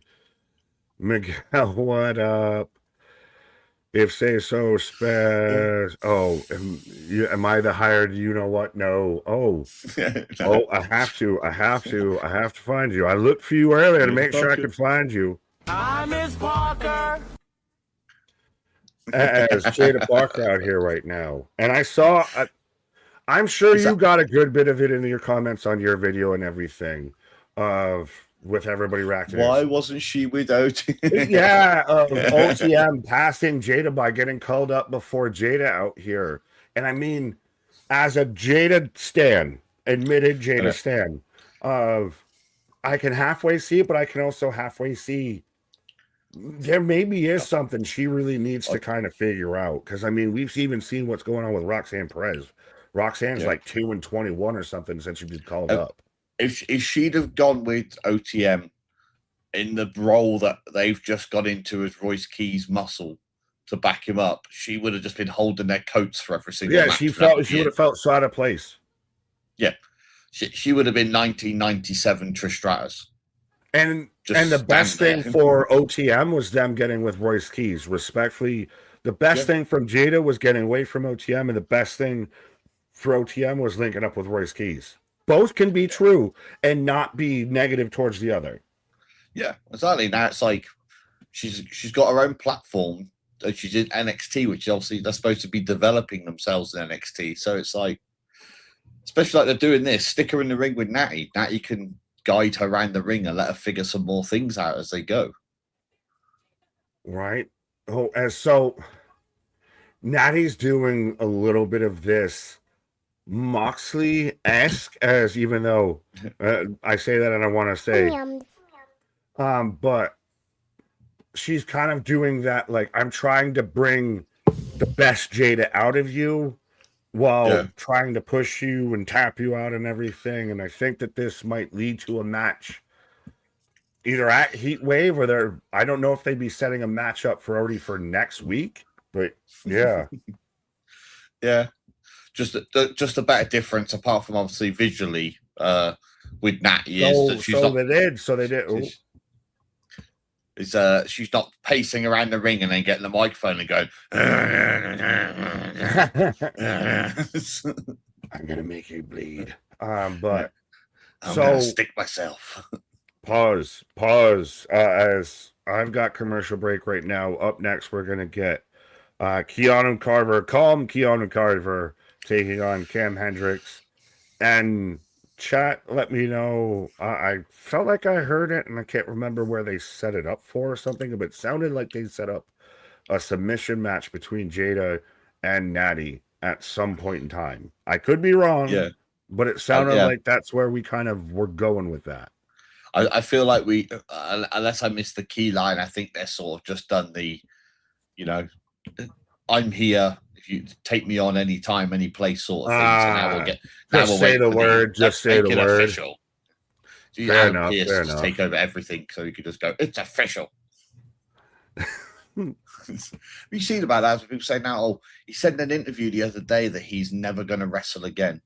Miguel, what up? If say so, oh, am I the hired? You know what? No. Oh, no. I have to find you. I looked for you earlier to make sure I could find you. I'm Miss Parker. As Jada Parker out here right now, and I saw. I'm sure you got a good bit of it in your comments on your video and everything, with everybody reacting. Why wasn't she with OTM? Yeah, OTM passing Jada by getting called up before Jada out here. And I mean, as a Jada stan, admitted Jada stan, I can halfway see it, but I can also halfway see there maybe is something she really needs to kind of figure out. Because I mean, we've even seen what's going on with Roxanne Perez. Roxanne's like 2-21 or something since she's been called up. If she'd have gone with OTM in the role that they've just got into as Royce Key's muscle to back him up, she would have just been holding their coats for every single match. She would have felt so out of place. Yeah. She would have been 1997 Trish Stratus. And the best thing for OTM was them getting with Royce Keys. Respectfully, the best thing from Jada was getting away from OTM, and the best thing for OTM was linking up with Royce Keys. Both can be true and not be negative towards the other. Yeah, exactly. Now it's like she's got her own platform. She's in NXT, which obviously they're supposed to be developing themselves in NXT. So it's like, especially like they're doing this, stick her in the ring with Natty. Natty can guide her around the ring and let her figure some more things out as they go. Right. Oh, and so Natty's doing a little bit of this Moxley-esque, as even though I say that and I want to say But she's kind of doing that, like, I'm trying to bring the best Jada out of you while trying to push you and tap you out and everything. And I think that this might lead to a match either at Heat Wave or I don't know if they'd be setting a match up for next week, but yeah. Yeah. Just a better difference apart from obviously visually with Natty is that she's not. They did. She's not pacing around the ring and then getting the microphone and going. I'm gonna make you bleed. But I'm gonna stick myself. Pause. As I've got commercial break right now. Up next, we're gonna get Keanu Carver taking on Cam Hendricks. And chat, let me know. I felt like I heard it, and I can't remember where they set it up for or something, but it sounded like they set up a submission match between Jada and Natty at some point in time. I could be wrong, but it sounded like that's where we kind of were going with that. I feel like we, unless I missed the key line, I think they're sort of just done the, I'm here. If you take me on any time, any place sort of thing. So now we'll get. Just say the word. Just say the word. Official. So fair enough. Just take over everything, so you could just go. It's official. You seen about that? People say now, oh, he said in an interview the other day that he's never going to wrestle again,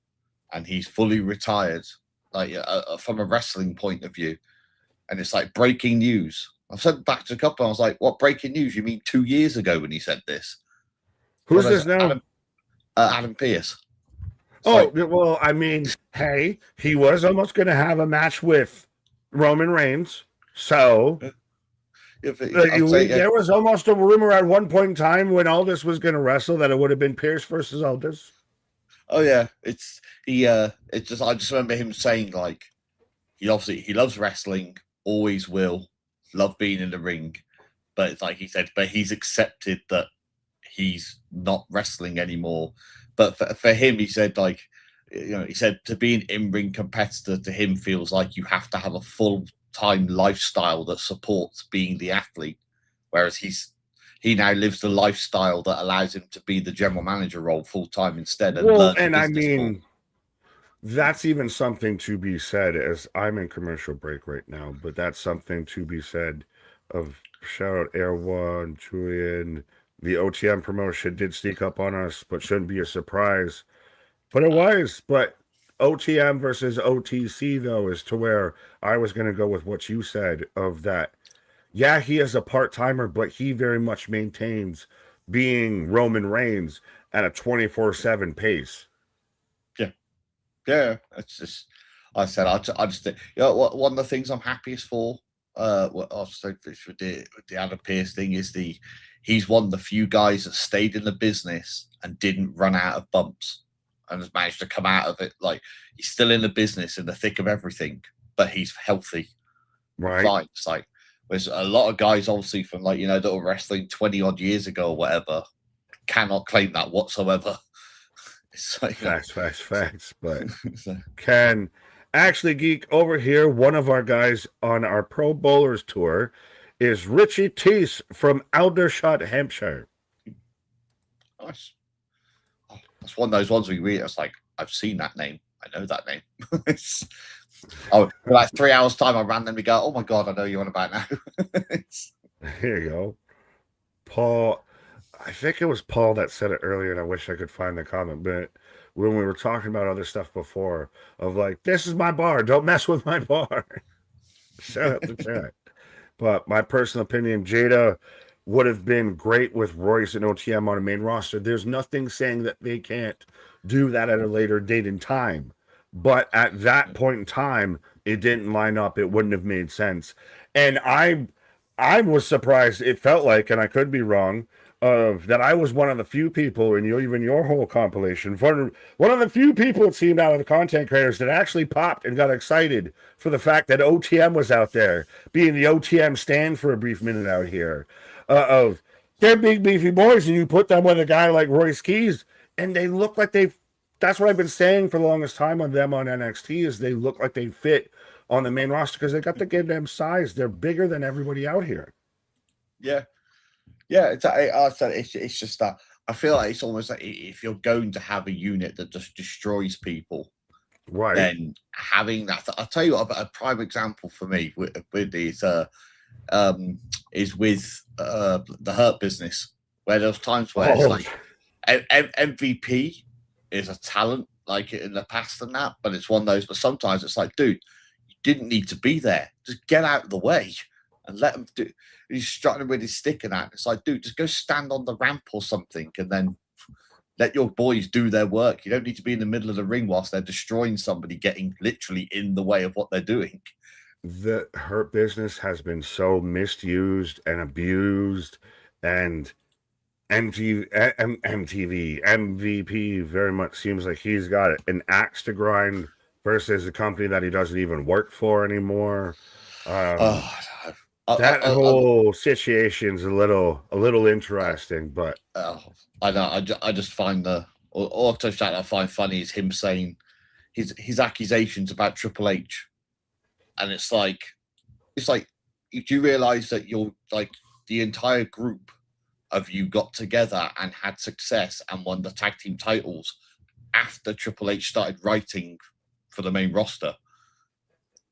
and he's fully retired, like from a wrestling point of view. And it's like breaking news. I've said back to a couple. I was like, "What breaking news? You mean 2 years ago when he said this?" Who's this now? Adam Pearce. Well, I mean, hey, he was almost going to have a match with Roman Reigns, so. There was almost a rumor at one point in time when Aldis was going to wrestle that it would have been Pierce versus Aldis. Oh yeah, I just remember him saying like he loves wrestling, always will, love being in the ring, but it's like he said, but he's accepted that he's not wrestling anymore. But for him, he said like, he said to be an in-ring competitor to him feels like you have to have a full-time lifestyle that supports being the athlete, whereas he now lives the lifestyle that allows him to be the general manager role full-time instead. And I mean, that's even something to be said, as I'm in commercial break right now, but that's something to be said of shout out Air One, Julian. The OTM promotion did sneak up on us, but shouldn't be a surprise. But it was. But OTM versus OTC, though, is to where I was going to go with what you said of that. Yeah, he is a part-timer, but he very much maintains being Roman Reigns at a 24/7 pace. Yeah. It's just, I said, I just, one of the things I'm happiest for, with the Adam Pearce thing is he's one of the few guys that stayed in the business and didn't run out of bumps and has managed to come out of it. Like, he's still in the business in the thick of everything, but he's healthy. Right. Fine. It's like, there's a lot of guys, obviously, from like, that were wrestling 20 odd years ago or whatever, cannot claim that whatsoever. It's like, facts. But can actually geek over here, one of our guys on our Pro Bowlers tour is Richie Teese from Aldershot, Hampshire. Nice. Oh, that's one of those ones we read. It's like, I've seen that name. I know that name. For like 3 hours time, I randomly go, oh my God, I know you're on about now. Here you go. Paul, I think it was Paul that said it earlier, and I wish I could find the comment, but when we were talking about other stuff before, of like, this is my bar, don't mess with my bar. Shout out to chat. But my personal opinion, Jada would have been great with Royce and OTM on a main roster. There's nothing saying that they can't do that at a later date and time. But at that point in time, it didn't line up. It wouldn't have made sense. And I was surprised. It felt like, and I could be wrong, that I was one of the few people in even your whole compilation, one of the few people, it seemed, out of the content creators that actually popped and got excited for the fact that OTM was out there, being the OTM stand for a brief minute out here. They're big beefy boys, and you put them with a guy like Royce Keys, and they look like that's what I've been saying for the longest time on them on NXT, is they look like they fit on the main roster because they got the goddamn size. They're bigger than everybody out here. Yeah. It's just that I feel like it's almost like if you're going to have a unit that just destroys people, Right. then having that. I'll tell you what, a prime example for me with these is with the Hurt Business, where there's times where it's like MVP is a talent like in the past and that, but it's one of those. But sometimes it's like, dude, you didn't need to be there. Just get out of the way and let him do. He's strutting with his stick and that. It's like, dude, just go stand on the ramp or something, and then let your boys do their work. You don't need to be in the middle of the ring whilst they're destroying somebody, getting literally in the way of what they're doing. The Hurt Business has been so misused and abused, and MTV, MVP very much seems like he's got an axe to grind versus a company that he doesn't even work for anymore. That whole situation's a little interesting, but I know. I just find the auto chat I find funny is him saying his accusations about Triple H, and it's like, do you realize that you're like the entire group of you got together and had success and won the tag team titles after Triple H started writing for the main roster?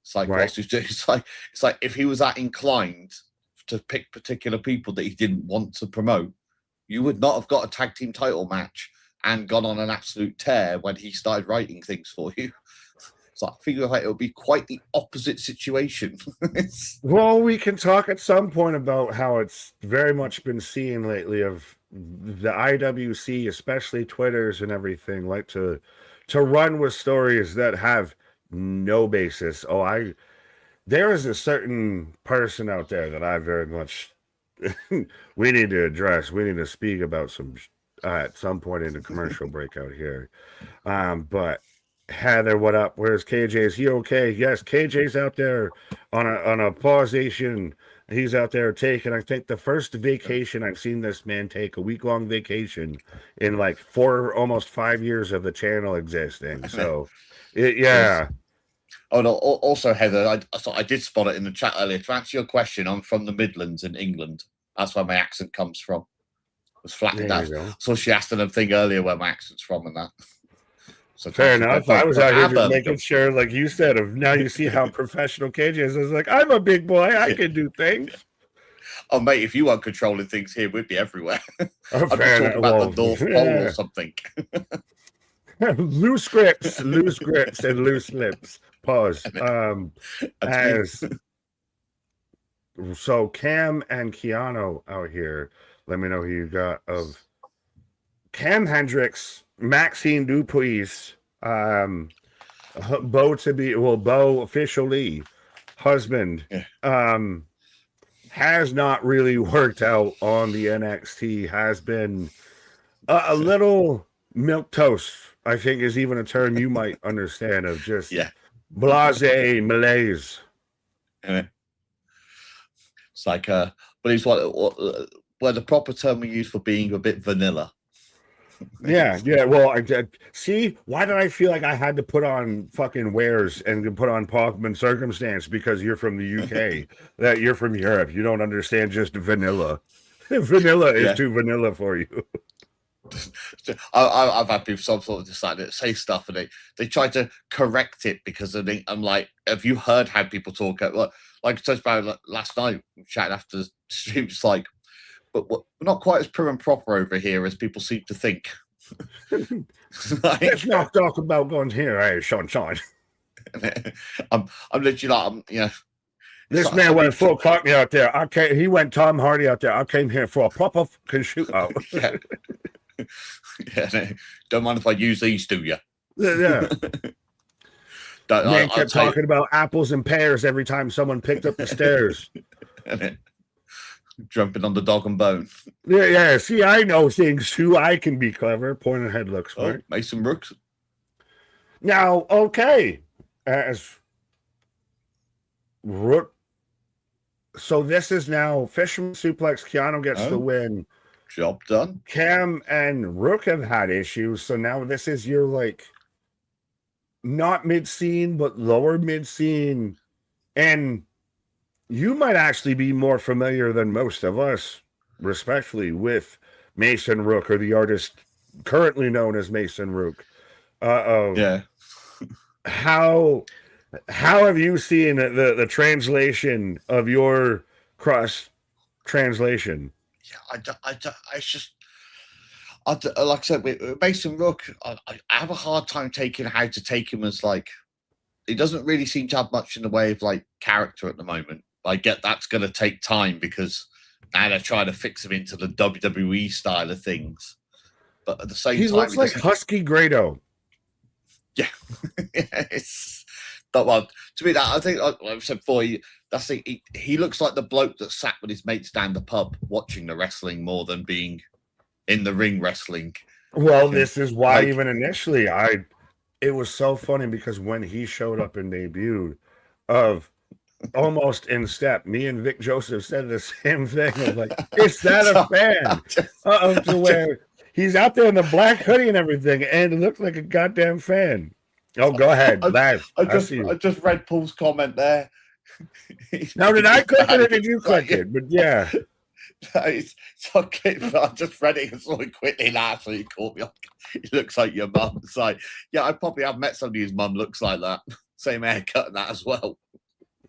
It's like, right. It's like if he was that inclined to pick particular people that he didn't want to promote, you would not have got a tag team title match and gone on an absolute tear when he started writing things for you. So I figure like it would be quite the opposite situation. Well, we can talk at some point about how it's very much been seen lately of the IWC, especially Twitters and everything, like to run with stories that have no basis. There is a certain person out there that I very much we need to address. We need to speak about some at some point in the commercial breakout here. But Heather, what up? Where's KJ? Is he okay? Yes, KJ's out there on a pausation. He's out there taking, I think, the first vacation I've seen this man take, a week-long vacation in like almost 5 years of the channel existing. So, yeah. Oh no! Also, Heather, I did spot it in the chat earlier. To answer your question, I'm from the Midlands in England. That's where my accent comes from. It was flattened out. So she asked another thing earlier where my accent's from and that. So fair enough. I was out here just making sure, like you said, of now you see how professional KJ is. I was like, I'm a big boy. I can do things. Oh, mate, if you weren't controlling things here, we'd be everywhere. Oh, I'd be talking about the North Pole or something. Loose grips, and loose lips. Pause. So Cam and Keanu out here. Let me know who you got of Cam Hendricks, Maxine Dupuis, Bo officially husband, has not really worked out on the NXT. Has been a little milquetoast, I think, is even a term you might understand, of just blase malaise. It's like, but it's what the proper term we use for being a bit vanilla. Yeah. Well, see, why did I feel like I had to put on fucking wares and put on pomp and circumstance because you're from the UK, that you're from Europe. You don't understand just vanilla. Vanilla is too vanilla for you. I've had people some sort of decided to say stuff and they try to correct it because I'm like, have you heard how people talk? Like I talked about last night, chatting after the stream, it's like, but we're not quite as prim and proper over here as people seem to think. Let's not talk about guns here, hey, Sean. I'm literally like, this man went full Cockney out there. He went Tom Hardy out there. I came here for a proper shootout. Don't mind if I use these, do you? Yeah. Man kept talking about apples and pears every time someone picked up the stairs. Jumping on the dog and bone. Yeah. See, I know things too. I can be clever. Pointed head looks smart. Mason Brooks. Now, okay. As Rook. So this is now Fisherman Suplex. Keanu gets the win. Job done. Cam and Rook have had issues. So now this is your, like, not mid-scene, but lower mid-scene And you might actually be more familiar than most of us, respectfully, with Mason Rook, or the artist currently known as Mason Rook. Yeah. How have you seen the translation of your cross translation? Yeah, it's just, like I said, with Mason Rook, I have a hard time taking how to take him as, like, he doesn't really seem to have much in the way of, like, character at the moment. I get that's going to take time because now they're trying to fix him into the WWE style of things. But at the same time, he looks like Husky Grado. Yeah, it's but well, to me, that I think, like I've said before, he looks like the bloke that sat with his mates down the pub watching the wrestling more than being in the ring wrestling. Well, this is why, like, even initially, it was so funny because when he showed up and debuted, of almost in step, me and Vic Joseph said the same thing. I was like, is that a fan? To where he's out there in the black hoodie and everything, and it looks like a goddamn fan. Oh, go ahead. I just read Paul's comment there. Now, did I click it or did you click it? But yeah. It's okay, but I just read it and saw it quickly now, so you caught me off. It looks like your mum. It's like, yeah, I probably have met somebody whose mum looks like that. Same haircut and that as well.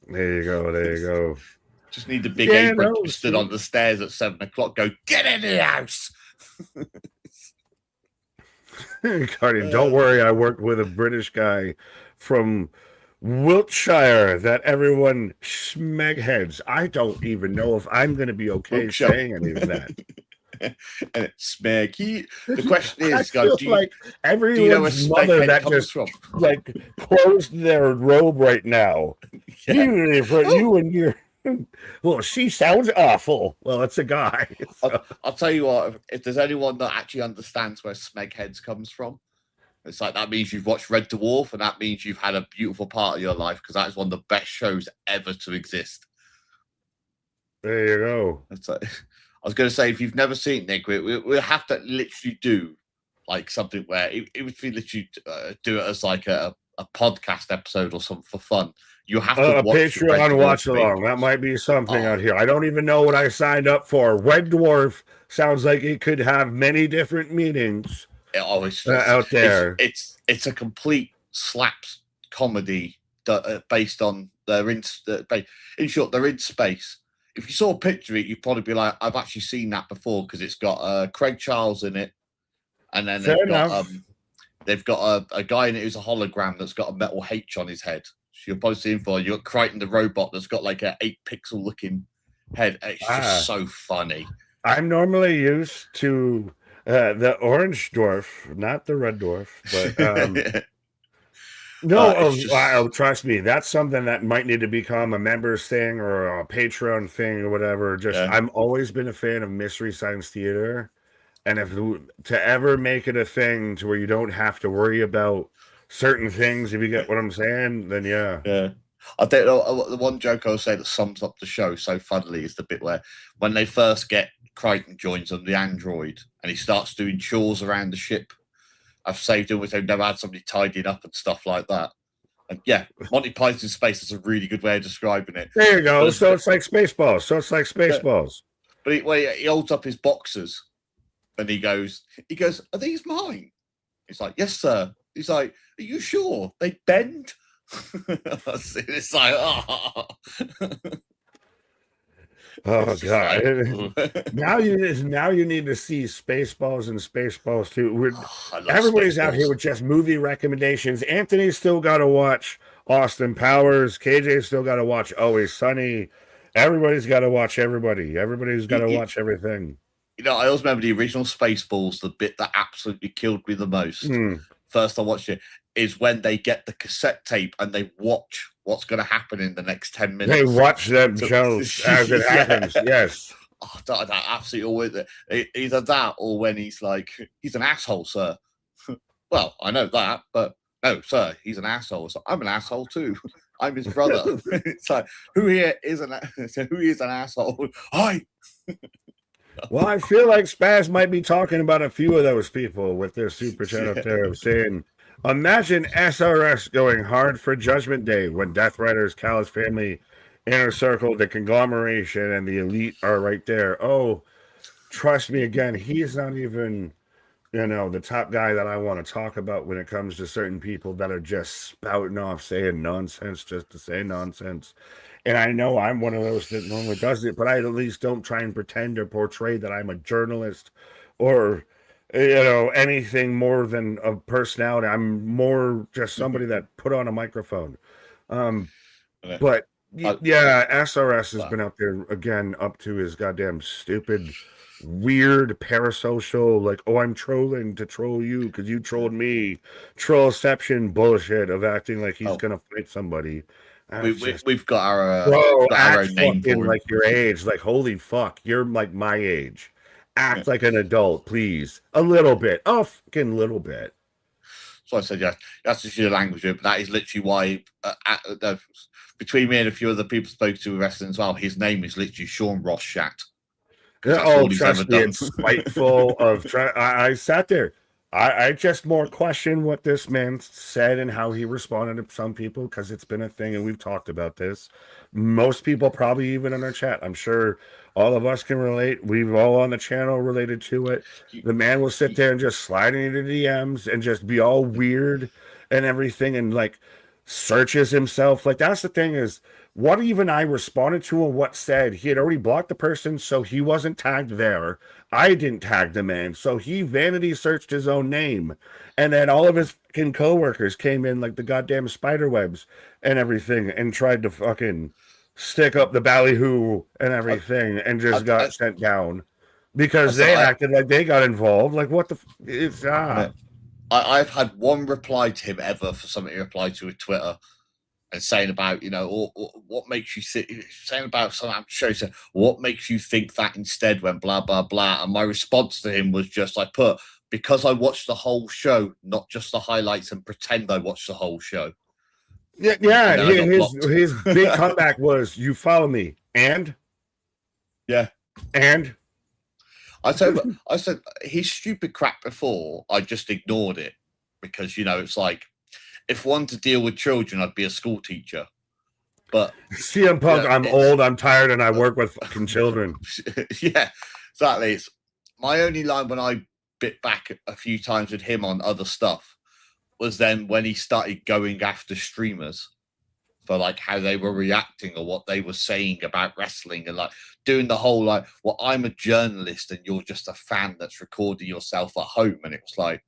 There you go. Just need the big apron stood on the stairs at 7 o'clock. Go, get in the house. Cardi, don't worry. I worked with a British guy from Wiltshire that everyone smegheads. I don't even know if I'm going to be okay saying any of that. And smeggy. The question is, do you know a mother that just from? Like closed their robe right now? Yeah. You and your. Well, she sounds awful. Well, it's a guy. So. I'll tell you what. If there's anyone that actually understands where smegheads comes from, it's like that means you've watched Red Dwarf, and that means you've had a beautiful part of your life because that is one of the best shows ever to exist. There you go. It's like, I was going to say, if you've never seen it, Nick, we'll have to literally do like something where it would be literally do it as like a podcast episode or something for fun. You have to watch a Patreon watch along. That might be something out here. I don't even know what I signed up for. Red Dwarf sounds like it could have many different meanings. Out there. It's a complete slaps comedy based on in short, they're in space. If you saw a picture of it, you'd probably be like, I've actually seen that before because it's got Craig Charles in it, and then they've got a guy in it who's a hologram that's got a metal H on his head. So you're probably seeing for you got Crichton the robot that's got like a 8-pixel looking head. It's just so funny. I'm normally used to the orange dwarf, not the red dwarf, but no, trust me, that's something that might need to become a members thing or a Patreon thing or whatever. I'm always been a fan of Mystery Science Theater, and if to ever make it a thing to where you don't have to worry about certain things, if you get what I'm saying, then yeah. I think the one joke I'll say that sums up the show so funnily is the bit where when they first get Crichton joins on the android and he starts doing chores around the ship. I've saved him with him, never had somebody tidying up and stuff like that. And yeah, Monty Python in Space is a really good way of describing it. There you go. So it's like Spaceballs. But he holds up his boxers and he goes, are these mine? He's like, yes, sir. He's like, are you sure? They bend? It's like, oh. Oh God! Now you need to see Spaceballs and Spaceballs 2. Everybody's out here with just movie recommendations. Anthony's still got to watch Austin Powers. KJ's still got to watch Always Sunny. Everybody's got to watch everybody. Everybody's got to watch everything. You know, I always remember the original Spaceballs. The bit that absolutely killed me the most. First I watched it is when they get the cassette tape and they watch what's going to happen in the next 10 minutes. They watch them shows as it happens. Yes. Oh, that absolutely always. Either that or when he's like, he's an asshole, sir. Well, I know that, but no, sir, he's an asshole. So I'm an asshole too. I'm his brother. It's like, who here is an asshole? Hi. Well, I feel like Spaz might be talking about a few of those people with their super chat up there saying, Imagine SRS going hard for Judgment Day when Death Rider's Callis family, Inner Circle, the conglomeration, and the elite are right there. Oh, trust me again, he's not even, the top guy that I want to talk about when it comes to certain people that are just spouting off saying nonsense just to say nonsense. And I know I'm one of those that normally does it, but I at least don't try and pretend or portray that I'm a journalist or anything more than a personality. I'm more just somebody that put on a microphone. Yeah. But I- yeah, SRS has Wow. been out there again, up to his goddamn stupid, weird parasocial, like, oh, I'm trolling to troll you because you trolled me, trollception bullshit of acting like he's Oh. gonna fight somebody. And it's just, We've got our bro, we've got our act own name fucking for him. like your age. Like, holy fuck, you're like my age. Act like an adult, please. A little bit, a fucking little bit. So I said, yeah, that's just your language, but that is literally why. Between me and a few other people spoke to wrestling as well, his name is literally Sean Ross Shat. Yeah, oh, trust me, it's spiteful of. I sat there. I just more question what this man said and how he responded to some people because it's been a thing and we've talked about this. Most people probably even in our chat. I'm sure all of us can relate. We've all on the channel related to it. The man will sit there and just slide into DMs and just be all weird and everything and like searches himself. Like that's the thing is what even I responded to and what said. He had already blocked the person, so he wasn't tagged there. I didn't tag the man, so he vanity searched his own name, and then all of his fucking coworkers came in like the goddamn spider webs and everything, and tried to fucking stick up the ballyhoo and everything, and just got sent down because they acted like they got involved. Like what the? It's I've had one reply to him ever for something he replied to with Twitter. And saying about, or what makes you saying about some show, said, what makes you think that instead when blah, blah, blah. And my response to him was just, because I watched the whole show, not just the highlights, and pretend I watched the whole show. Yeah. His big comeback was, you follow me. And? Yeah. And? I said, his stupid crap before, I just ignored it because, it's like, if one to deal with children, I'd be a school teacher. But CM Punk, I'm old, I'm tired, and I work with fucking children. Yeah, exactly. It's my only line when I bit back a few times with him on other stuff was then when he started going after streamers for like how they were reacting or what they were saying about wrestling and like doing the whole like, well, I'm a journalist and you're just a fan that's recording yourself at home. And it was like,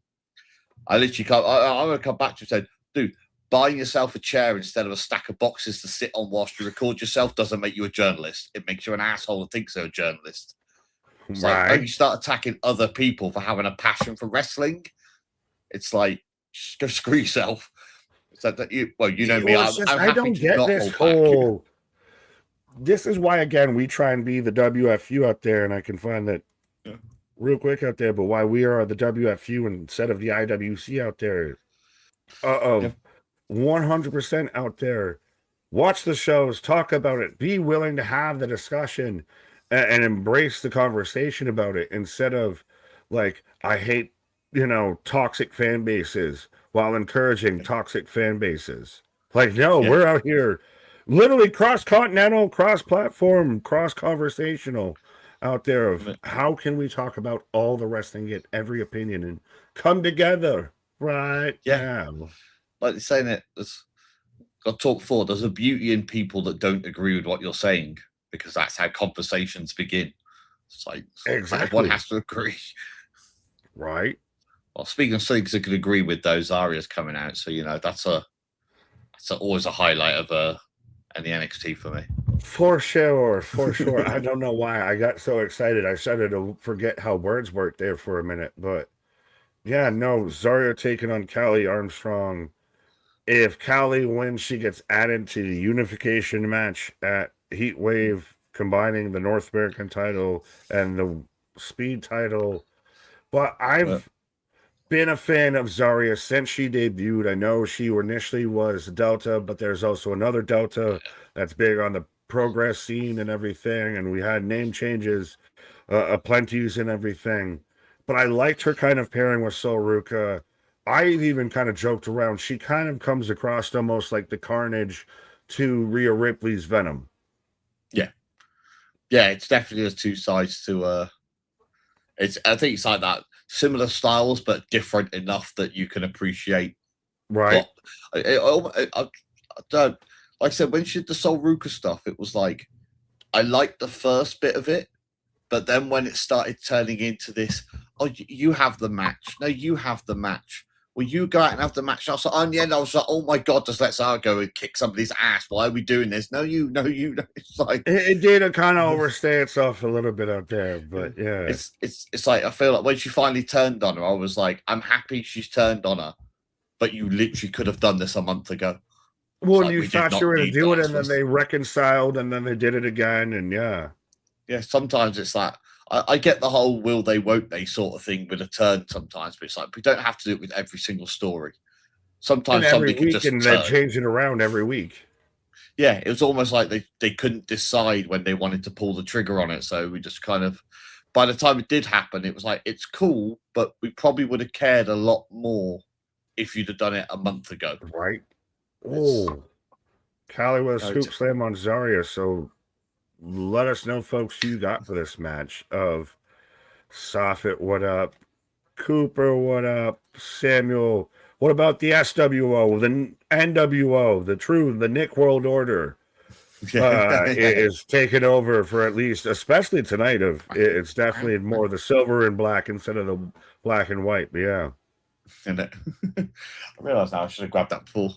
I literally I'm gonna come back to and said, dude, buying yourself a chair instead of a stack of boxes to sit on whilst you record yourself doesn't make you a journalist. It makes you an asshole that thinks they're a journalist. It's like when you start attacking other people for having a passion for wrestling, it's like, just go screw yourself. It's like that me. I don't get this whole. This is why, again, we try and be the WFU out there, and I can find that real quick out there, but why we are the WFU instead of the IWC out there. 100% out there. Watch the shows, talk about it, be willing to have the discussion and embrace the conversation about it instead of like, I hate, toxic fan bases while encouraging toxic fan bases. Like, no, we're out here literally cross-continental, cross-platform, cross-conversational out there of how can we talk about all the wrestling, get every opinion and come together right now. Like they're saying it, got talk for. There's a beauty in people that don't agree with what you're saying because that's how conversations begin. It's like everyone has to agree, right? Well, speaking of things I could agree with, those Arias coming out, so that's always a highlight of the NXT for me. For sure. I don't know why I got so excited. I started to forget how words work there for a minute, but yeah, no, Zarya taking on Callie Armstrong. If Callie wins, she gets added to the unification match at Heat Wave, combining the North American title and the Speed title. But I've been a fan of Zarya since she debuted. I know she initially was Delta, but there's also another Delta that's big on the progress scene and everything. And we had name changes, plenties and everything. But I liked her kind of pairing with Sol Ruka. I've even kind of joked around. She kind of comes across almost like the Carnage to Rhea Ripley's Venom. Yeah. Yeah, it's definitely there's two sides to I think it's like that. Similar styles, but different enough that you can appreciate. Right. I don't, like I said, when she did the Sol Ruka stuff, it was like, I liked the first bit of it, but then when it started turning into this, oh, you have the match. No, you have the match. Well, you go out and have the match. And I was like, in the end, I was like, oh my God, just let's go and kick somebody's ass. Why are we doing this? No, you. It's like it did kind of overstay itself a little bit out there, but yeah. It's like, I feel like when she finally turned on her, I was like, I'm happy she's turned on her, but you literally could have done this a month ago. Well, like, you thought you were going to do it, and then they reconciled, and then they did it again, and yeah. Yeah, sometimes it's like, I get the whole will they, won't they sort of thing with a turn sometimes, but it's like, we don't have to do it with every single story. Sometimes somebody can just and they change it around every week. Yeah, it was almost like they couldn't decide when they wanted to pull the trigger on it. So we just kind of, by the time it did happen, it was like, it's cool, but we probably would have cared a lot more if you'd have done it a month ago. Right. Oh, Callie with a scoop slam on Zarya. So let us know, folks, who you got for this match of Soffit, what up? Cooper, what up? Samuel, what about the SWO, the NWO, the Nick World Order? Is taken over for at least, especially tonight. It's definitely more the silver and black instead of the black and white. But yeah. And I realize now I should have grabbed that before.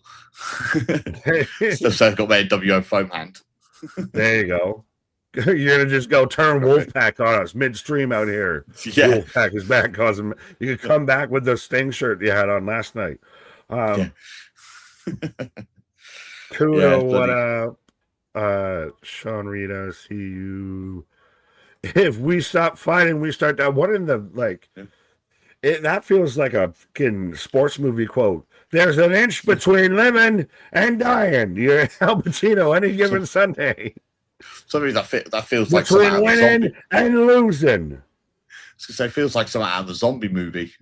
Still said got my NWO foam hand. There you go. You're gonna just go turn Wolfpack on us midstream out here. Yeah, Wolfpack is back, causing you could come back with the Sting shirt you had on last night. Kudo, what up? Sean Reed, I see you. If we stop fighting, we start down. What in the like? That feels like a fucking sports movie quote. There's an inch between living and dying. You're Al Pacino any given Sunday. Something that feels like between winning and losing. I was gonna say, feels like something out of a zombie movie.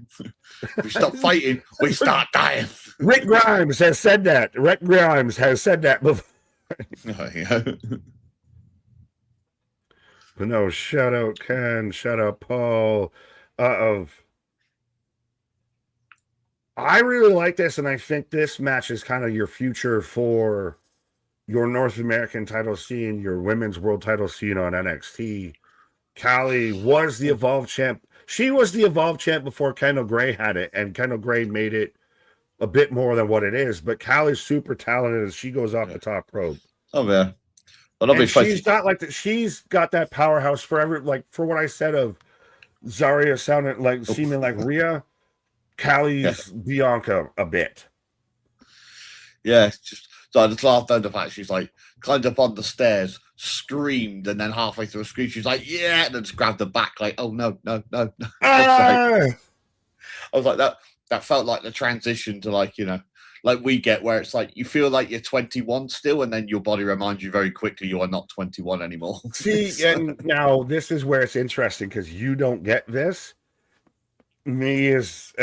If we stop fighting, we start dying. Rick Grimes has said that. Rick Grimes has said that before. But no, shout out Ken, shout out Paul. I really like this, and I think this match is kind of your future for your North American title scene, your women's world title scene on NXT. Callie was the Evolve champ. She was the Evolve champ before Kendall Gray had it, and Kendall Gray made it a bit more than what it is. But Callie's super talented as she goes off the top rope. Oh yeah, she's got she's got that powerhouse for for what I said of Zarya seeming like Rhea. Callie's Bianca a bit. Yeah, it's just so I just laughed at the fact she's like climbed up on the stairs, screamed, and then halfway through a scream, she's like, yeah, and then just grabbed her back, like, oh no. I was like, that felt like the transition to like we get where it's like you feel like you're 21 still, and then your body reminds you very quickly you are not 21 anymore. See, and now this is where it's interesting because you don't get this. Me as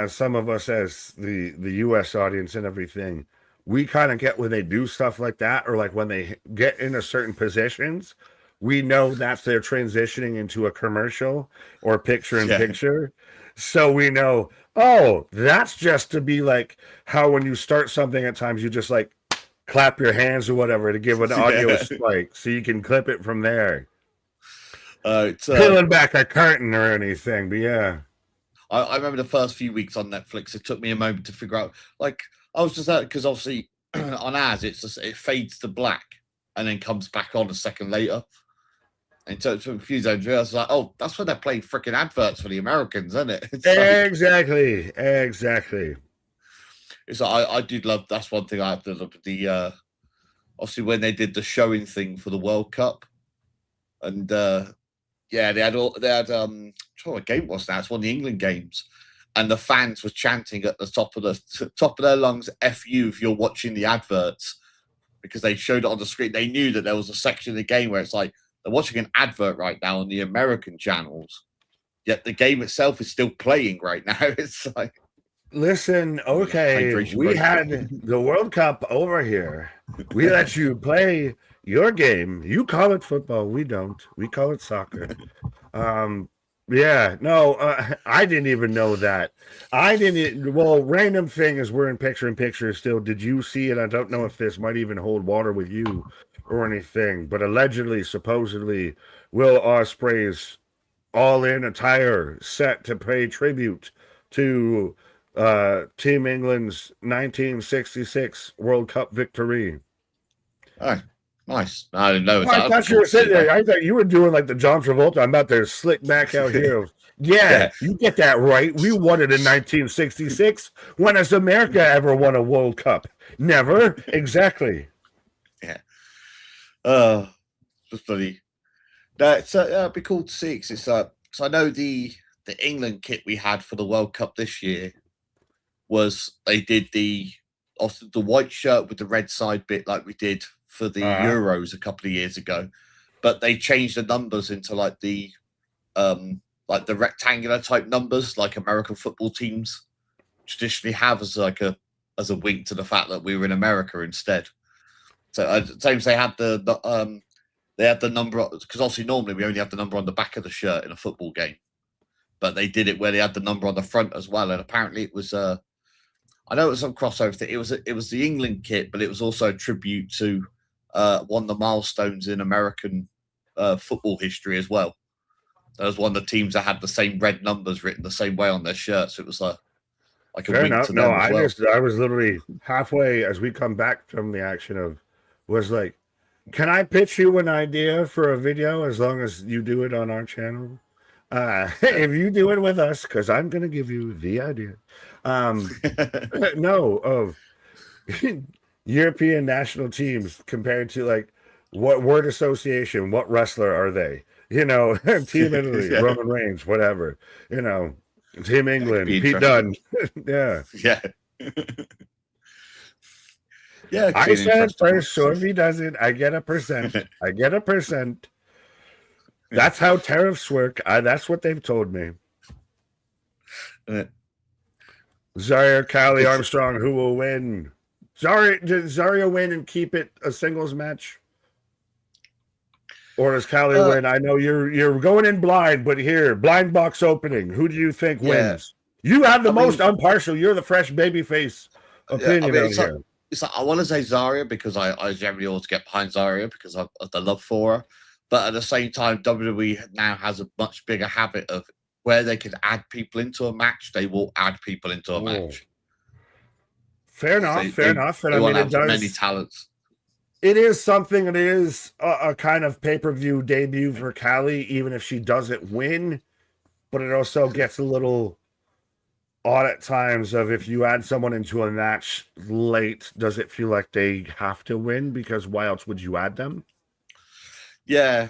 some of us as the US audience and everything, we kind of get when they do stuff like that, or like when they get into certain positions, we know that's they're transitioning into a commercial or picture in picture. So we know, oh, that's just to be like how when you start something at times you just like clap your hands or whatever to give an audio spike so you can clip it from there. Peeling back a curtain or anything, but yeah. I remember the first few weeks on Netflix, it took me a moment to figure out, like, I was just because obviously on ours, it fades to black and then comes back on a second later. And so it's confused. I was like, oh, that's when they're playing freaking adverts for the Americans, isn't it? Exactly. It's like, I did love, that's one thing I have to look at obviously when they did the showing thing for the World Cup. And, yeah, they had I'm trying what game it was now. It's one of the England games, and the fans were chanting at the top of their lungs, "F you" if you're watching the adverts, because they showed it on the screen. They knew that there was a section of the game where it's like they're watching an advert right now on the American channels, yet the game itself is still playing right now. It's like Listen, okay, Hydration we break. had the World Cup over here. We let you play your game. You call it football. We don't. We call it soccer. Yeah, no, I didn't even know that. I didn't. Well, random thing is we're in picture still. Did you see it? I don't know if this might even hold water with you or anything, but allegedly, supposedly, Will Ospreay's all-in attire set to pay tribute to Team England's 1966 World Cup victory. Oh, nice. I didn't know. Oh, I thought you were sitting there. I thought you were doing like the John Travolta. I'm about to slick back out here. Yeah, you get that right. We won it in 1966. When has America ever won a World Cup? Never. Exactly. Yeah. Just funny. No, it'd be cool to see because it's so I know the England kit we had for the World Cup this year was they did the white shirt with the red side bit like we did for the Euros a couple of years ago, but they changed the numbers into like the rectangular type numbers like American football teams traditionally have as a wink to the fact that we were in America instead. So same as they had they had the number because obviously normally we only have the number on the back of the shirt in a football game, but they did it where they had the number on the front as well. And apparently it was I know it was some crossover thing. It was the England kit, but it was also a tribute to one of the milestones in American football history as well. That was one of the teams that had the same red numbers written the same way on their shirts. So it was like a fair wink enough. to them as well. I was literally halfway as we come back from the action of was like, can I pitch you an idea for a video as long as you do it on our channel? If you do it with us, because I'm going to give you the idea. No, of European national teams compared to like what word association, what wrestler are they? You know, Team Italy, Yeah. Roman Reigns, whatever. You know, Team England, be Pete Dunne. Yeah. Yeah. Yeah, I said first, so if he doesn't, I get a percent. I get a percent. That's how tariffs work. That's what they've told me. Zarya, Callie, Armstrong, who will win? Did Zarya win and keep it a singles match? Or does Callie win? I know you're going in blind, but here, blind box opening. Who do you think wins? You have the most impartial. You're the fresh babyface opinion out here. It's like, I want to say Zarya because I generally always get behind Zarya because of the love for her. But at the same time, WWE now has a much bigger habit of where they can add people into a match, they will add people into a match. Fair enough, fair enough. And I mean, it does many talents. It is something. It is a kind of pay-per-view debut for Callie, even if she doesn't win. But it also gets a little odd at times of if you add someone into a match late, does it feel like they have to win? Because why else would you add them? Yeah.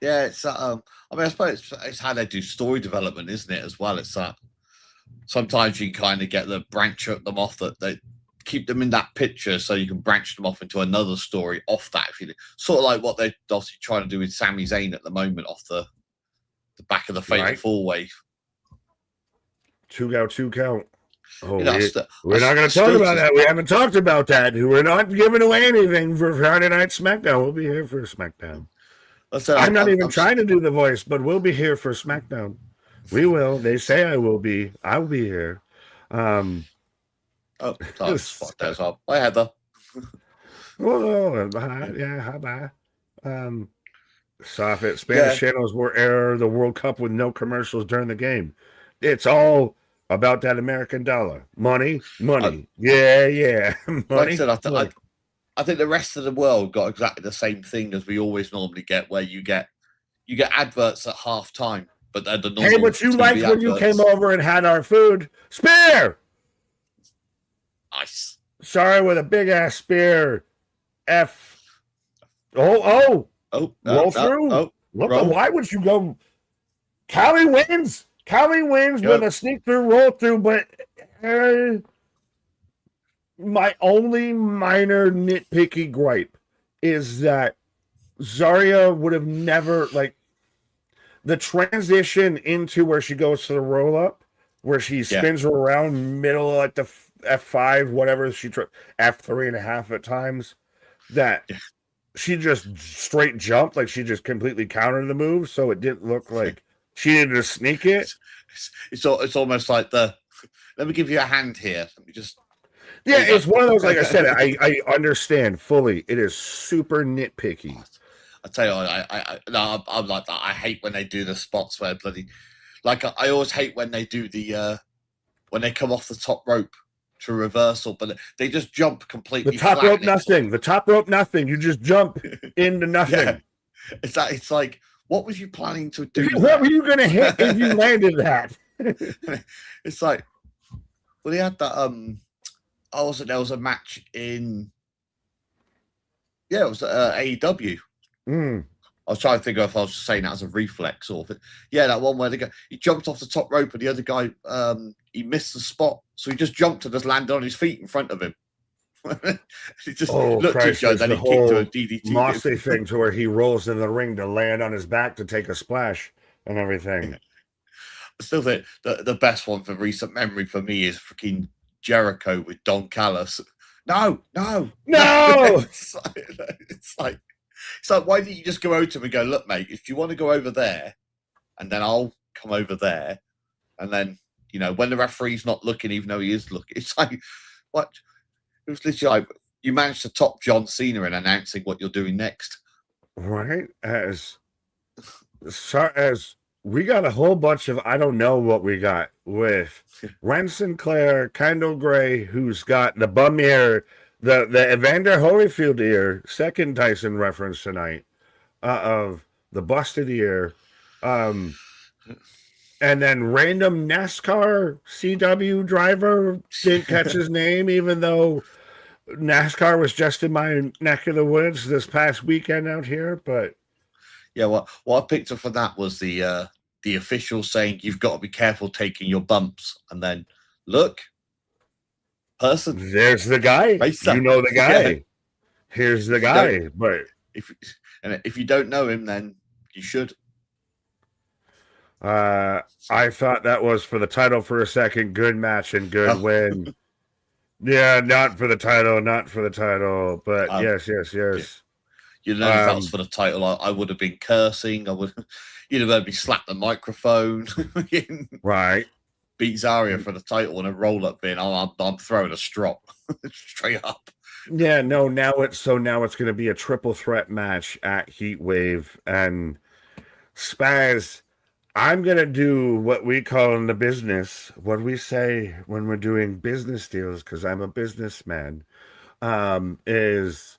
It's I mean, I suppose it's how they do story development, isn't it? As well, it's that sometimes you can kind of get the branch them off that they keep them in that picture, so you can branch them off into another story off that. If you sort of like what they're obviously trying to do with Sami Zayn at the moment, off the back of the Fatal Four Way. Two count. Oh, you know, we're not going to talk about that. We haven't talked about that. We're not giving away anything for Friday Night SmackDown. We'll be here for SmackDown. I'm not even trying to do the voice, but we'll be here for SmackDown. We will. They say I will be. I will be here. That's fucked as well. Hi, Heather. Oh, yeah, hi, bye. Soffit. Spanish channels will air the World Cup with no commercials during the game. It's all about that American dollar. Money. Money. Like I said, I think the rest of the world got exactly the same thing as we always normally get, where you get adverts at half time, but they're the normal. Hey, but you liked when you came over and had our food. Spear! Nice. Sorry, with a big ass spear. F. Roll through. Why would you go? Callie wins. Callie wins with a sneak through, roll through, but my only minor nitpicky gripe is that Zarya would have never, like, the transition into where she goes to the roll up where she spins her around middle at the F5, whatever she F3.5 at times, that she just straight jumped, like she just completely countered the move, so it didn't look like she needed to sneak it. It's almost like let me give you a hand here. Let me just. Yeah, it's one of those, like I said, I understand fully. It is super nitpicky. I tell you, I'm like that. I hate when they do the spots where bloody, like I always hate when they do the when they come off the top rope to reversal, but they just jump completely. The top rope, nothing. The top rope, nothing. You just jump into nothing. Yeah. It's like, what was you planning to do? What were you going to hit if you landed that? It's like, well, he had that. There was a match in. Yeah, it was AEW. I was trying to think if I was saying that as a reflex or that one where he jumped off the top rope and the other guy he missed the spot, so he just jumped and just landed on his feet in front of him. He just looked at each other, then he kicked to a DDT. Mossy thing to where he rolls in the ring to land on his back to take a splash and everything. I still think the best one for recent memory for me is freaking Jericho with Don Callis. No. It's like, why didn't you just go over to him and go, look, mate, if you want to go over there, and then I'll come over there, and then, when the referee's not looking, even though he is looking, it's like, what? It was literally like, you managed to top John Cena in announcing what you're doing next. Right? As we got a whole bunch of, I don't know what we got with Ren Sinclair, Kendall Gray, who's got the bum ear, the Evander Holyfield ear, second Tyson reference tonight, of the busted ear, and then random NASCAR CW driver didn't catch his name, even though NASCAR was just in my neck of the woods this past weekend out here. But yeah, what I picked up for that was the official saying you've got to be careful taking your bumps, and then look. Person, there's the guy. You know the guy. Yeah. Here's the guy. But if you don't know him, then you should. I thought that was for the title for a second. Good match and good win. Yeah, not for the title, but yes. You know, if that was for the title, I would have been cursing. You'd have heard me slap the microphone. Right. Beat Zarya for the title and a roll-up bin. I'm throwing a strop straight up. Yeah, no. Now it's going to be a triple threat match at Heat Wave, and Spaz. I'm going to do what we call in the business, what we say when we're doing business deals, because I'm a businessman, is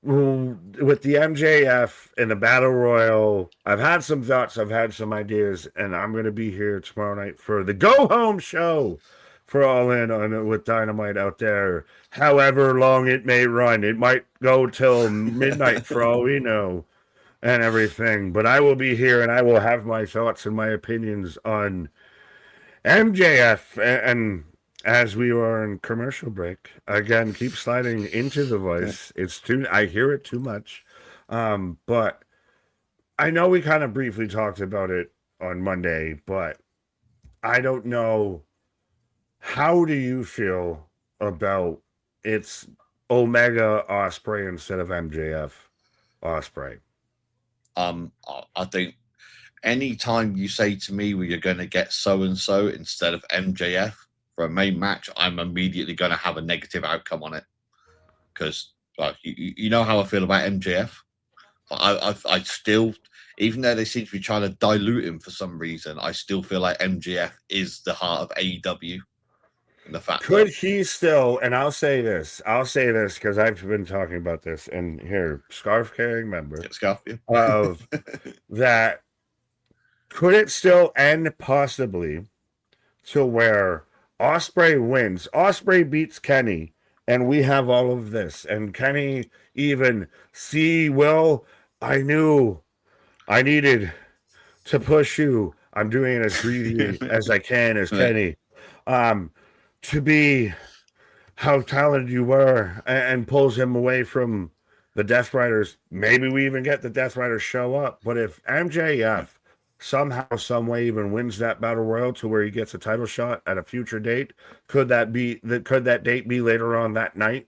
with the MJF and the Battle Royal. I've had some thoughts, I've had some ideas, and I'm going to be here tomorrow night for the go-home show for All In on with Dynamite out there. However long it may run. It might go till midnight for all we know. And everything, but I will be here and I will have my thoughts and my opinions on MJF. And as we are in commercial break, again, keep sliding into the voice. I hear it too much. But I know we kind of briefly talked about it on Monday, but I don't know. How do you feel about it's Omega Ospreay instead of MJF Ospreay? I think anytime you say to me you're going to get so-and-so instead of MJF for a main match, I'm immediately going to have a negative outcome on it. Because you know how I feel about MJF. I still, even though they seem to be trying to dilute him for some reason, I still feel like MJF is the heart of AEW. And the fact could he still, and I'll say this because I've been talking about this, and here, scarf carrying member of that, could it still end possibly to where Ospreay wins, Ospreay beats Kenny, and we have all of this, and Kenny even I knew I needed to push you. I'm doing it as greedy as I can as Kenny. To be how talented you were, and pulls him away from the Death Riders. Maybe we even get the Death Riders show up. But if MJF somehow, some way, even wins that battle royal to where he gets a title shot at a future date. Could that date be later on that night?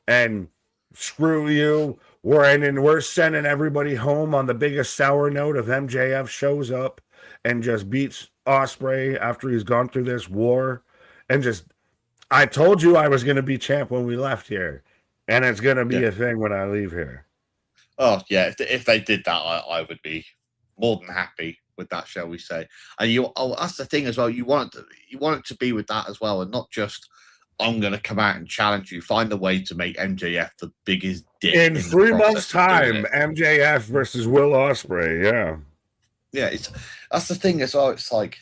And screw you. We're sending everybody home on the biggest sour note of MJF shows up and just beats Ospreay after he's gone through this war, and just, I told you I was going to be champ when we left here, and it's going to be a thing when I leave here. Oh yeah, if they did that, I would be more than happy with that, shall we say? And that's the thing as well. You want it to be with that as well, and not just I'm going to come out and challenge you. Find a way to make MJF the biggest dick in 3 months' time. MJF versus Will Ospreay. Yeah, that's the thing as well. It's like,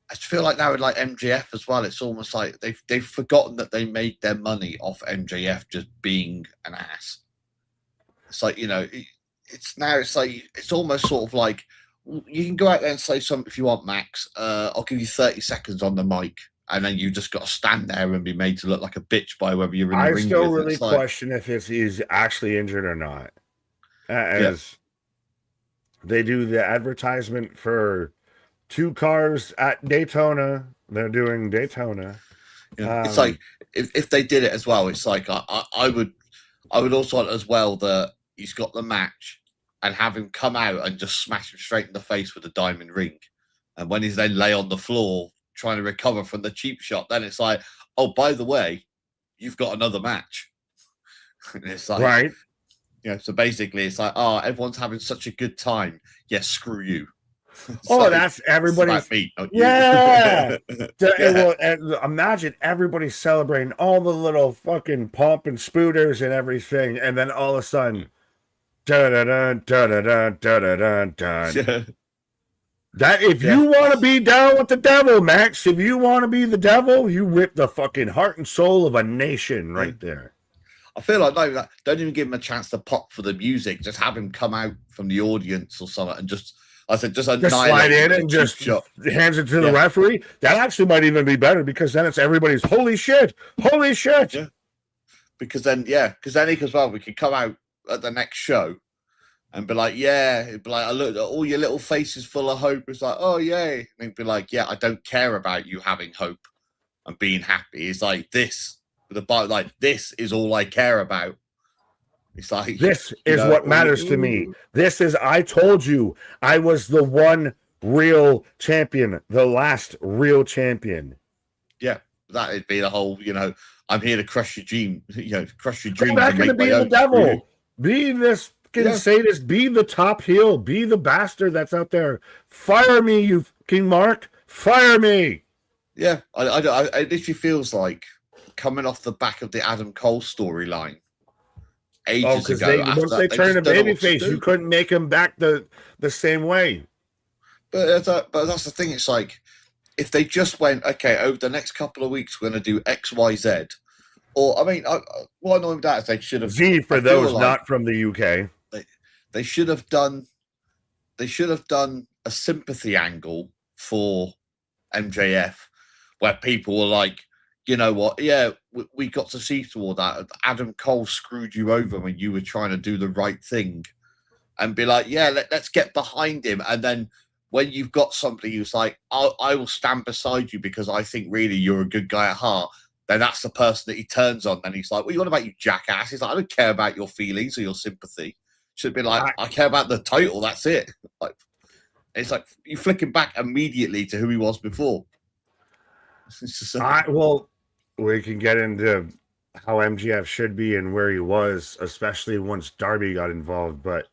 I feel like now with like MJF as well, it's almost like they've forgotten that they made their money off MJF just being an ass. It's like, it's almost sort of like, you can go out there and say something if you want, Max. I'll give you 30 seconds on the mic, and then you just got to stand there and be made to look like a bitch by whoever you're in the ring with. I still really question if he's actually injured or not. They do the advertisement for 2 cars at Daytona. They're doing Daytona. It's like, if they did it as well, it's like I would also want as well that he's got the match and have him come out and just smash him straight in the face with a diamond ring. And when he's then lay on the floor trying to recover from the cheap shot, then it's like, oh, by the way, you've got another match. And it's like, right. So basically it's like, oh, everyone's having such a good time. Yeah, screw you. That's everybody's. Yeah. Well, imagine everybody celebrating, all the little fucking pomp and spooters and everything, and then all of a sudden, dun. That if you want to be down with the devil, Max, if you want to be the devil, you rip the fucking heart and soul of a nation right there. I feel like don't even give him a chance to pop for the music. Just have him come out from the audience or something and just slide in and just hands it to the referee. That actually might even be better, because then it's everybody's holy shit. Yeah. Because then he goes, well, we can come out at the next show and be like, it'd be like, I look at all your little faces full of hope. It's like, oh yay. And he'd be like, yeah, I don't care about you having hope and being happy. It's like this. This is all I care about. It's like, this is what matters to me. This is, I told you I was the one real champion, the last real champion. Yeah, that'd be the whole, I'm here to crush your dream, crush your dreams. I'm not going to be the devil. Be this sadist, be the top heel, be the bastard that's out there. Fire me, you King Mark. Fire me. Yeah, it literally feels like coming off the back of the Adam Cole storyline ages ago. Once they turned a babyface, you couldn't make him back the same way. But that's the thing. It's like, if they just went, okay, over the next couple of weeks, we're going to do X, Y, Z. Or, I mean, what annoying with that is they should have... Z for those not from the UK. They should have done a sympathy angle for MJF, where people were like, you know what? Yeah, we got to see through all that. Adam Cole screwed you over when you were trying to do the right thing, and be like, yeah, let's get behind him. And then when you've got somebody who's like, I will stand beside you because I think really you're a good guy at heart, then that's the person that he turns on. Then he's like, what are you on about, you jackass? He's like, I don't care about your feelings or your sympathy. Should be like, I care about the title. That's it. Like, it's like you flick him back immediately to who he was before. Well, we can get into how MJF should be and where he was, especially once Darby got involved. But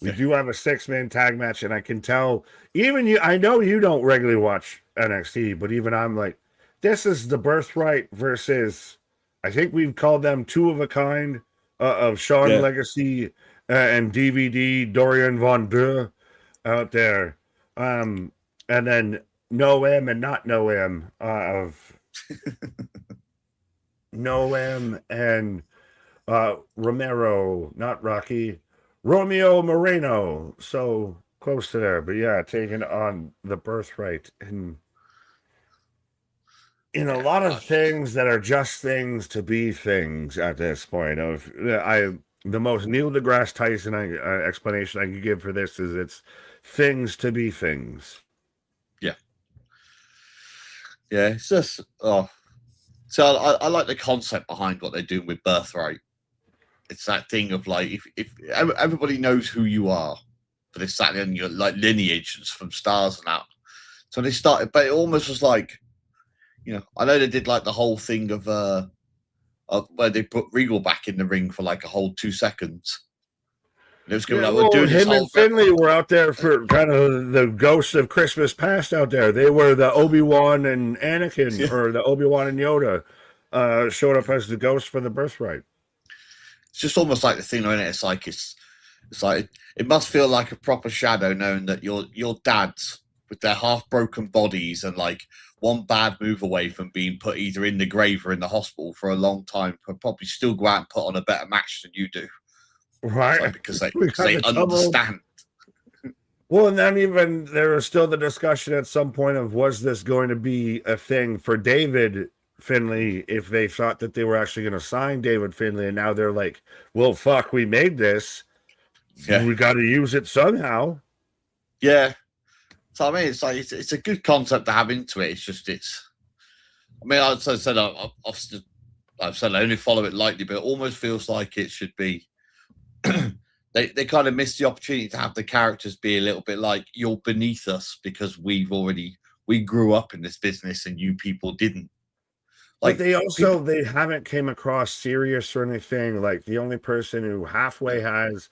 we do have a 6-man tag match, and I can tell, even you, I know you don't regularly watch NXT, but even I'm like, this is the Birthright versus, I think we've called them two of a kind of Sean Legacy and DVD Dorian Von Deux out there. And then Noam and not Noam of Noam and Romero, not Rocky, Romeo Moreno. So close to there, but yeah, taking on the Birthright and in a lot of things that are just things to be things at this point. The most Neil deGrasse Tyson explanation I can give for this is it's things to be things. Yeah, it's just so I like the concept behind what they're doing with Birthright. It's that thing of like if everybody knows who you are for this, that, and your like lineage from stars and that. So they started, but it almost was like, I know they did like the whole thing of where they put Regal back in the ring for like a whole 2 seconds. It was going we're doing this him whole and Finley were out there for kind of the ghosts of Christmas past out there. They were the Obi-Wan and Anakin, or the Obi-Wan and Yoda, showed up as the ghosts for the Birthright. It's just almost like the thing, isn't it? It's like it must feel like a proper shadow, knowing that your dads with their half-broken bodies and like one bad move away from being put either in the grave or in the hospital for a long time, could probably still go out and put on a better match than you do. Right, like because they understand. Well, and then even there was still the discussion at some point of, was this going to be a thing for David Finley if they thought that they were actually going to sign David Finley, and now they're like, well, fuck, we made this, we got to use it somehow. Yeah, so I mean, it's like it's a good concept to have into it. I mean, I've said I only follow it lightly, but it almost feels like it should be. They kind of missed the opportunity to have the characters be a little bit like, you're beneath us because we grew up in this business and you people didn't. Like, but they haven't came across serious or anything. Like, the only person who halfway has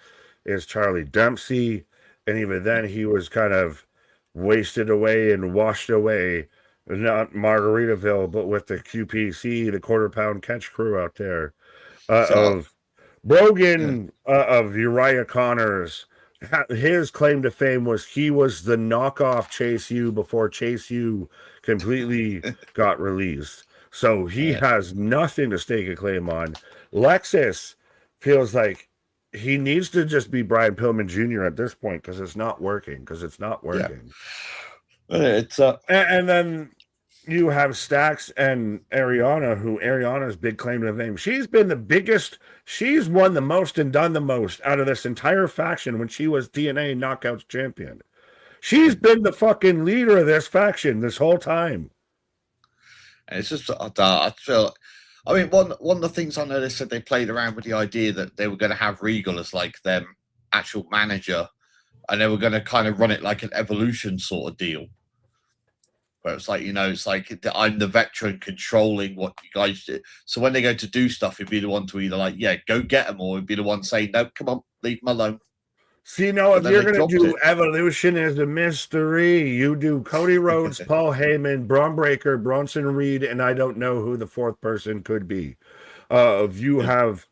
is Charlie Dempsey, and even then he was kind of wasted away and washed away. Not Margaritaville, but with the QPC, the Quarter Pound Catch crew out there of Brogan, of Uriah Connors. His claim to fame was he was the knockoff Chase U before Chase U completely got released. So he has nothing to stake a claim on. Lexus feels like he needs to just be Brian Pillman Jr. at this point because it's not working. And then you have Stax and Ariana, who Ariana's big claim to fame. She's been the biggest. She's won the most and done the most out of this entire faction when she was TNA Knockouts champion. She's been the fucking leader of this faction this whole time. And it's just, I feel, I mean, one of the things I know, they said they played around with the idea that they were going to have Regal as like their actual manager, and they were going to kind of run it like an Evolution sort of deal. Where it's like, it's like I'm the veteran controlling what you guys do. So when they go to do stuff, he'd be the one to either like, go get them, or he'd be the one saying, no, come on, leave them alone. See, no, if you're going to do Evolution as a mystery, you do Cody Rhodes, Paul Heyman, Braun Breaker, Bronson Reed, and I don't know who the fourth person could be. If you have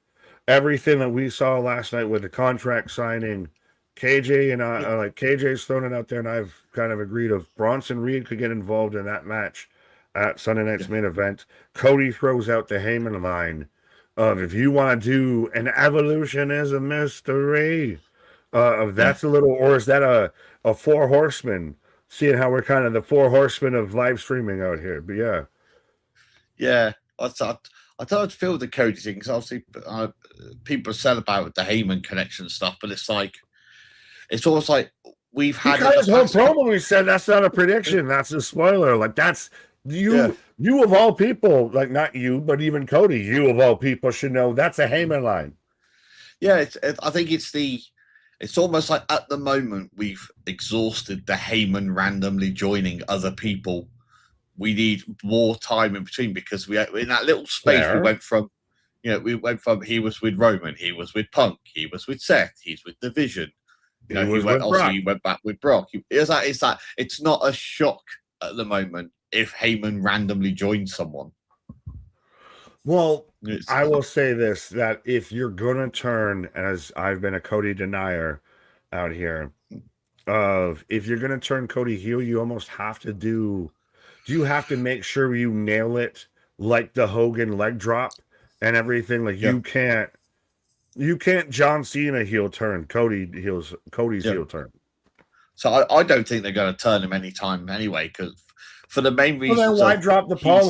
everything that we saw last night with the contract signing, KJ and I, like KJ's thrown it out there, and I've kind of agreed if Bronson Reed could get involved in that match at Sunday night's main event. Cody throws out the Heyman line of, if you want to do an Evolution as a mystery, that's a little, or is that a Four Horsemen? Seeing how we're kind of the Four Horsemen of live streaming out here, but I don't feel the Cody thing, because obviously people said about the Heyman connection stuff, but it's like, it's almost like we've had his whole promo. We said that's not a prediction, that's a spoiler. Like, that's you of all people, like not you, but even Cody, you of all people should know that's a Heyman line. Yeah, I think it's almost like at the moment we've exhausted the Heyman randomly joining other people. We need more time in between, because we in that little space we went from, he was with Roman, he was with Punk, he was with Seth, he's with Division. He went back with Brock. It's not a shock at the moment if Heyman randomly joins someone. Well, I will say this, that if you're going to turn, as I've been a Cody denier out here, if you're going to turn Cody heel, you almost have to you have to make sure you nail it, like the Hogan leg drop and everything. Like, you can't John Cena heel turn Cody's heel turn. So I don't think they're going to turn him anytime anyway, because for the main reason. So then why drop the Paul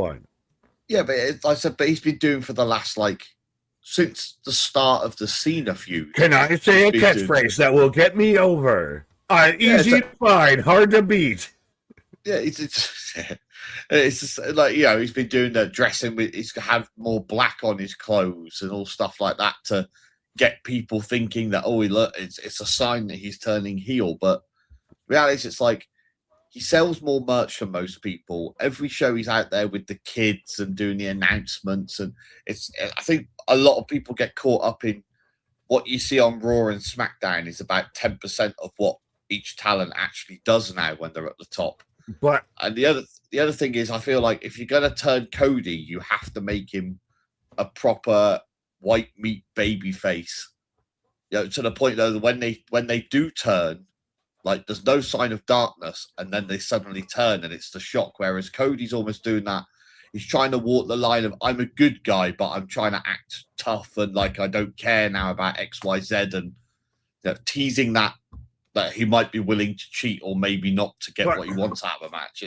line? Yeah, but I said, but he's been doing for the last since the start of the Cena feud. Can I say a catchphrase that will get me over? Easy to find, hard to beat. Yeah, it's just like, he's been doing the dressing with, he's had more black on his clothes and all stuff like that to get people thinking that, look, it's a sign that he's turning heel. But reality, it's like he sells more merch than most people. Every show he's out there with the kids and doing the announcements, and I think a lot of people get caught up in what you see on Raw and SmackDown is about 10% of what each talent actually does now when they're at the top. And the other thing is, I feel like if you're going to turn Cody, you have to make him a proper white meat baby face. To the point though, that when they do turn, like there's no sign of darkness, and then they suddenly turn, and it's the shock. Whereas Cody's almost doing that. He's trying to walk the line of I'm a good guy, but I'm trying to act tough and like I don't care now about X, Y, Z, and teasing that he might be willing to cheat or maybe not to get what he wants out of a match.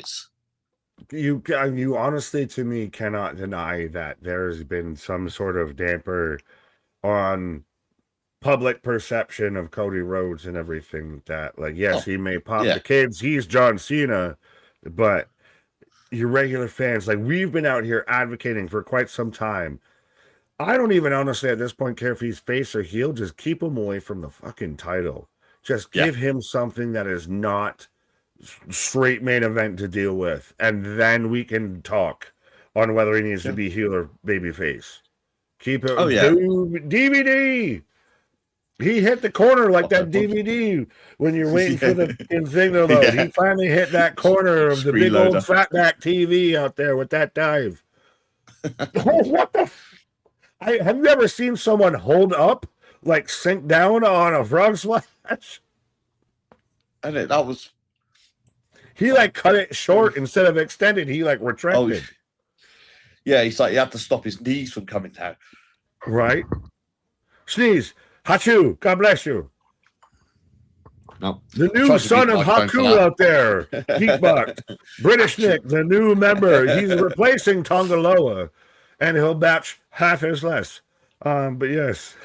You honestly, to me, cannot deny that there's been some sort of damper on public perception of Cody Rhodes and everything. That, like, yes, he may pop the kids, he's John Cena, but your regular fans, like, we've been out here advocating for quite some time. I don't even honestly at this point care if he's face or heel. Just keep him away from the fucking title. Just give him something that is not straight main event to deal with, and then we can talk on whether he needs to be heel or babyface. Keep it. DVD. He hit the corner like that DVD when you're waiting for the thing to load. He finally hit that corner of the big old fatback TV out there with that dive. What the? Have you ever seen someone hold up, like sink down on a frog splash? And that was... He like cut it short instead of extended. He like retracted. Yeah, he's like, he had to stop his knees from coming down. Right. Sneeze. Hachu. God bless you. No. The new son of Haku out there. Geekbuck. British Nick, the new member. He's replacing Tongaloa. And he'll batch half as less. But yes.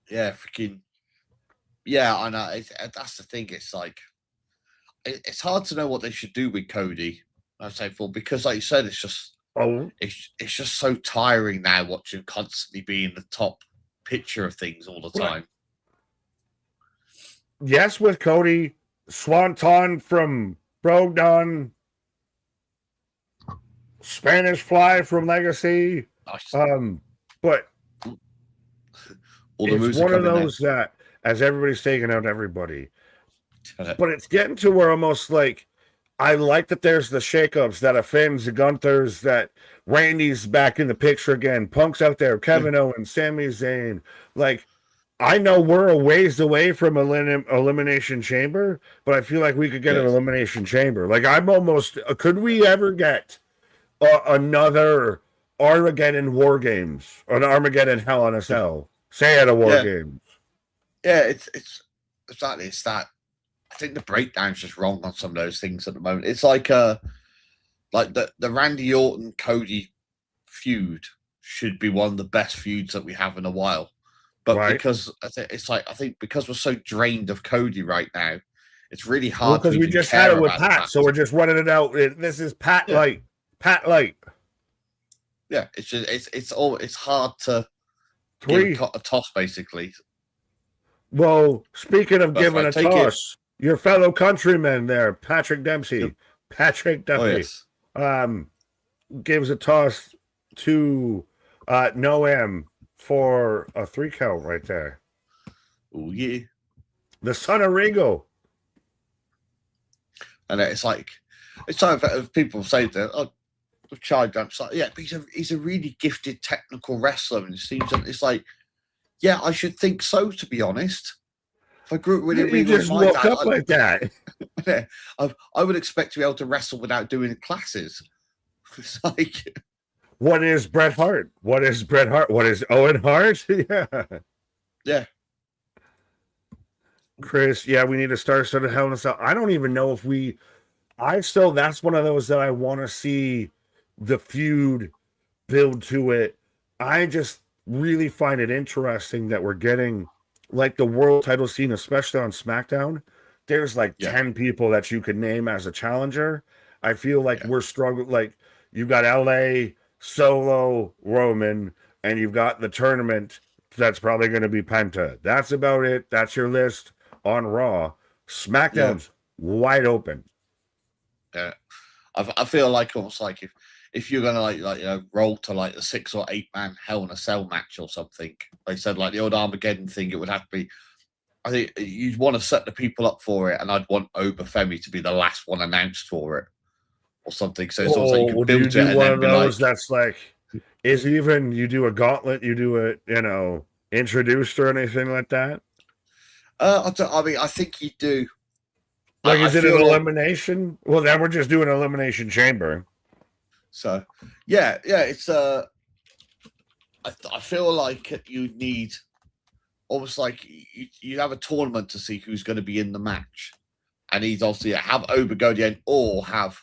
Yeah, freaking. Yeah, I know. That's the thing. It's like, it's hard to know what they should do with Cody. I'd say because, like you said, it's just it's just so tiring now watching constantly be in the top picture of things all the time. Yes, with Cody, Swanton from Brogdon, Spanish Fly from Legacy, but all the it's one of those that, as everybody's taking out everybody, but it's getting to where almost like, I like that there's the shakeups, that offends the Gunthers, that Randy's back in the picture again, Punk's out there, Kevin Owens, Sami Zayn. Like, I know we're a ways away from Elimination Chamber, but I feel like we could get an Elimination Chamber. Like, I'm almost, could we ever get another Armageddon War Games, or an Armageddon Hell in a Cell? Say at a War Games. Yeah, it's exactly, it's that. I think the breakdown's just wrong on some of those things at the moment. It's like the Randy Orton Cody feud should be one of the best feuds that we have in a while, but because I think because we're so drained of Cody right now, it's really hard. Because we just had it with Pat, so we're just running it out. This is Pat Light. Pat Light. Yeah, it's just it's hard to give a toss basically. Well, speaking of giving a toss. Your fellow countryman there, Patrick Dempsey. Yep. Patrick Duffy gives a toss to Noam for a 3 count right there. Oh, yeah. The son of Ringo. And it's like people say that, Child Dumps, like, yeah, but he's a really gifted technical wrestler. And it seems that it's like, yeah, I should think so, to be honest. If I grew up with it, you just woke up like that. I would expect to be able to wrestle without doing classes. It's like, what is Bret Hart? What is Bret Hart? What is Owen Hart? Yeah. Chris, we need to start sort of Hell in a Cell. I don't even know if that's one of those that I want to see the feud, build to it. I just really find it interesting that we're getting like the world title scene, especially on SmackDown. There's like 10 people that you could name as a challenger. I feel like we're struggling. Like you've got LA, Solo, Roman, and you've got the tournament that's probably going to be Penta. That's about it. That's your list on Raw. SmackDown's wide open. Yeah, I feel like almost like if you're gonna like roll to like the 6 or 8 man Hell in a Cell match or something, they said like the old Armageddon thing, it would have to be. I think you'd want to set the people up for it, and I'd want Obafemi to be the last one announced for it or something. So it's also you can build do it and one then of be those like, that's like is even you do a gauntlet, you do it, introduced or anything like that. I mean, I think you do. Like, is it an like, elimination? Well, then we're just doing an elimination chamber. So, yeah, it's I feel like you need almost like you have a tournament to see who's going to be in the match, and he's obviously have Oba go to the end or have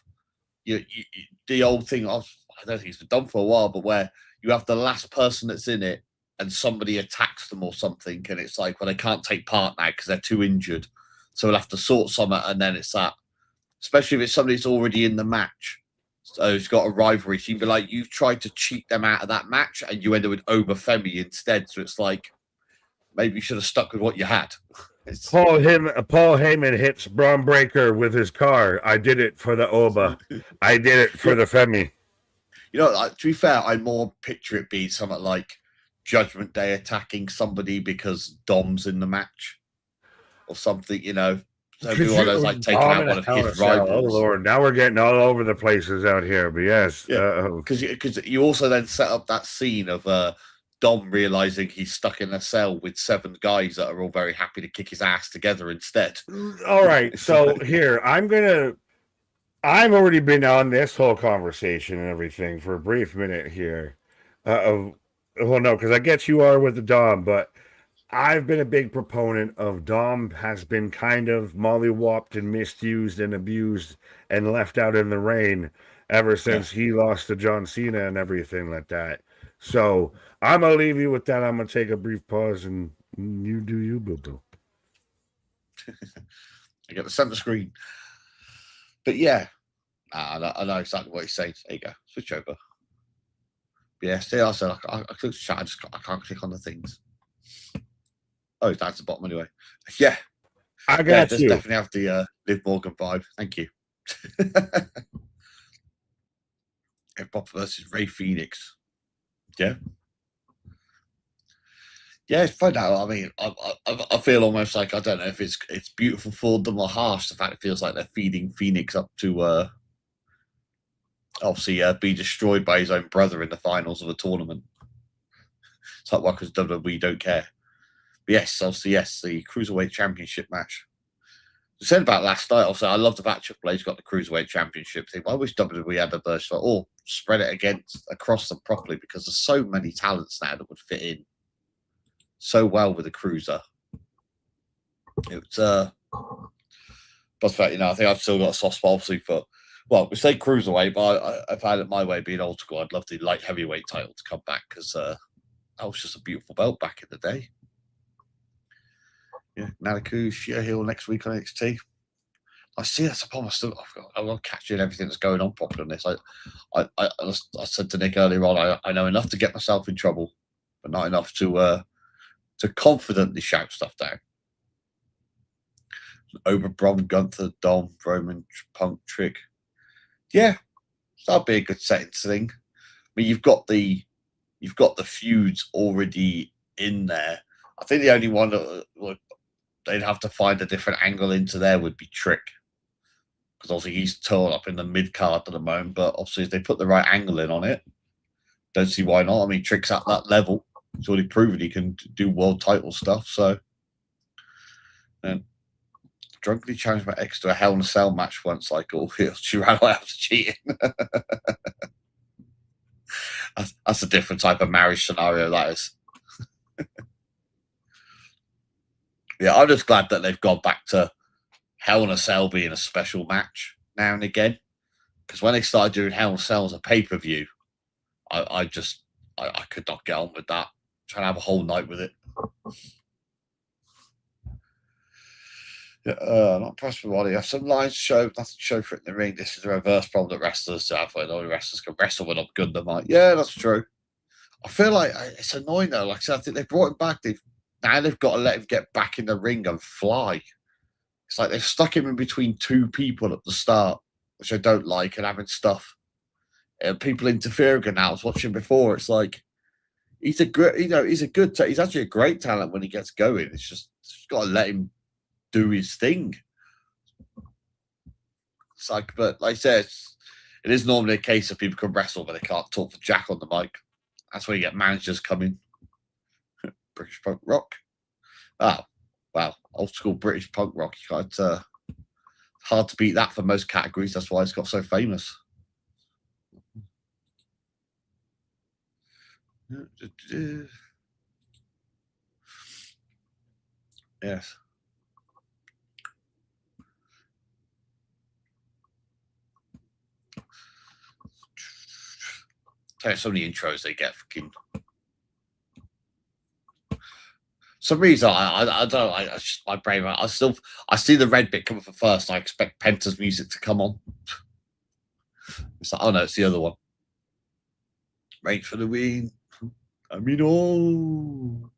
the old thing of I don't think it's been done for a while, but where you have the last person that's in it and somebody attacks them or something, and it's like, well, they can't take part now because they're too injured, so we'll have to sort something, and then it's that. Especially if it's somebody that's already in the match. So it's got a rivalry. So you'd be like, you've tried to cheat them out of that match and you end up with Obafemi instead. So it's like, maybe you should have stuck with what you had. Paul Heyman hits Braun Breaker with his car. I did it for the Oba. I did it for the Femi. To be fair, I more picture it being something like Judgment Day attacking somebody because Dom's in the match or something, So everyone is like taking out one of his rivals. Oh Lord! Now we're getting all over the places out here. But yes, because you also then set up that scene of Dom realizing he's stuck in a cell with 7 guys that are all very happy to kick his ass together instead. All right, so here I've already been on this whole conversation and everything for a brief minute here. Well, no, because I guess you are with the Dom, but I've been a big proponent of Dom has been kind of mollywopped and misused and abused and left out in the rain ever since he lost to John Cena and everything like that. So I'm going to leave you with that. I'm going to take a brief pause and you do you, boo-boo. I got the center screen. But yeah, I know exactly what he's saying. There you go. Switch over. But yeah, see, I said I clicked chat. I can't click on the things. Oh, it's down to the bottom anyway. Yeah. I got you. Definitely have the Liv Morgan vibe. Thank you. Bob versus Ray Phoenix. Yeah. Yeah, it's fun now. I mean, I feel almost like, I don't know if it's beautiful for them or harsh. The fact it feels like they're feeding Phoenix up to obviously be destroyed by his own brother in the finals of a tournament. It's like, why? Because WWE don't care. But yes, obviously, the Cruiserweight Championship match. I said about last night, also, I love the fact Triple H's got the Cruiserweight Championship thing. I wish WWE had a version or spread it across them properly, because there's so many talents now that would fit in so well with a cruiser. It's but the fact, I think I've still got a soft spot obviously for, well, we say Cruiserweight, but if I had it my way, being old school, I'd love the light heavyweight title to come back, because that was just a beautiful belt back in the day. Yeah, Nanaku, Shia Hill next week on NXT. I see that's a problem. I'm not catching everything that's going on properly on this. I said to Nick earlier on, I know enough to get myself in trouble, but not enough to confidently shout stuff down. Over Brom, Gunther, Dom, Roman, Punk, Trick. Yeah, that'd be a good setting thing. I mean, you've got the feuds already in there. I think the only one that they'd have to find a different angle into there would be Trick, because obviously he's torn up in the mid card at the moment. But obviously, if they put the right angle in on it, don't see why not. I mean, Trick's at that level. He's already proven he can do world title stuff. So, and drunkenly challenged my ex to a Hell in a Cell match once. Like, she ran away after cheating. That's a different type of marriage scenario. That is. Yeah, I'm just glad that they've gone back to Hell in a Cell being a special match now and again, Because when they started doing Hell in a Cell as a pay-per-view, I could not get on with that. Trying to have a whole night with it. Not impressed with what you have. Some lines show, nothing to show for it in the ring. This is the reverse problem that wrestlers have. When all the wrestlers can wrestle when I'm good. I'm like, yeah, that's true. I feel like it's annoying though. Like I said, I think they brought him back. Now they've got to let him get back in the ring and fly. It's like they've stuck him in between two people at the start, which I don't like, and having stuff. People interfering now. I was watching before. It's like he's a good, he's actually a great talent when he gets going. It's just got to let him do his thing. It's like, but like I said, it is normally a case of people can wrestle, but they can't talk to Jack on the mic. That's where you get managers coming. British punk rock. Oh, wow. Old school British punk rock. You can't, hard to beat that for most categories. That's why it's got so famous. Yes. Tell you, so many intros they get fucking. Some reason I don't know. I just my brain. I see the red bit coming for first. I expect Penta's music to come on. It's like, oh no, it's the other one. Range for the win. I mean, oh.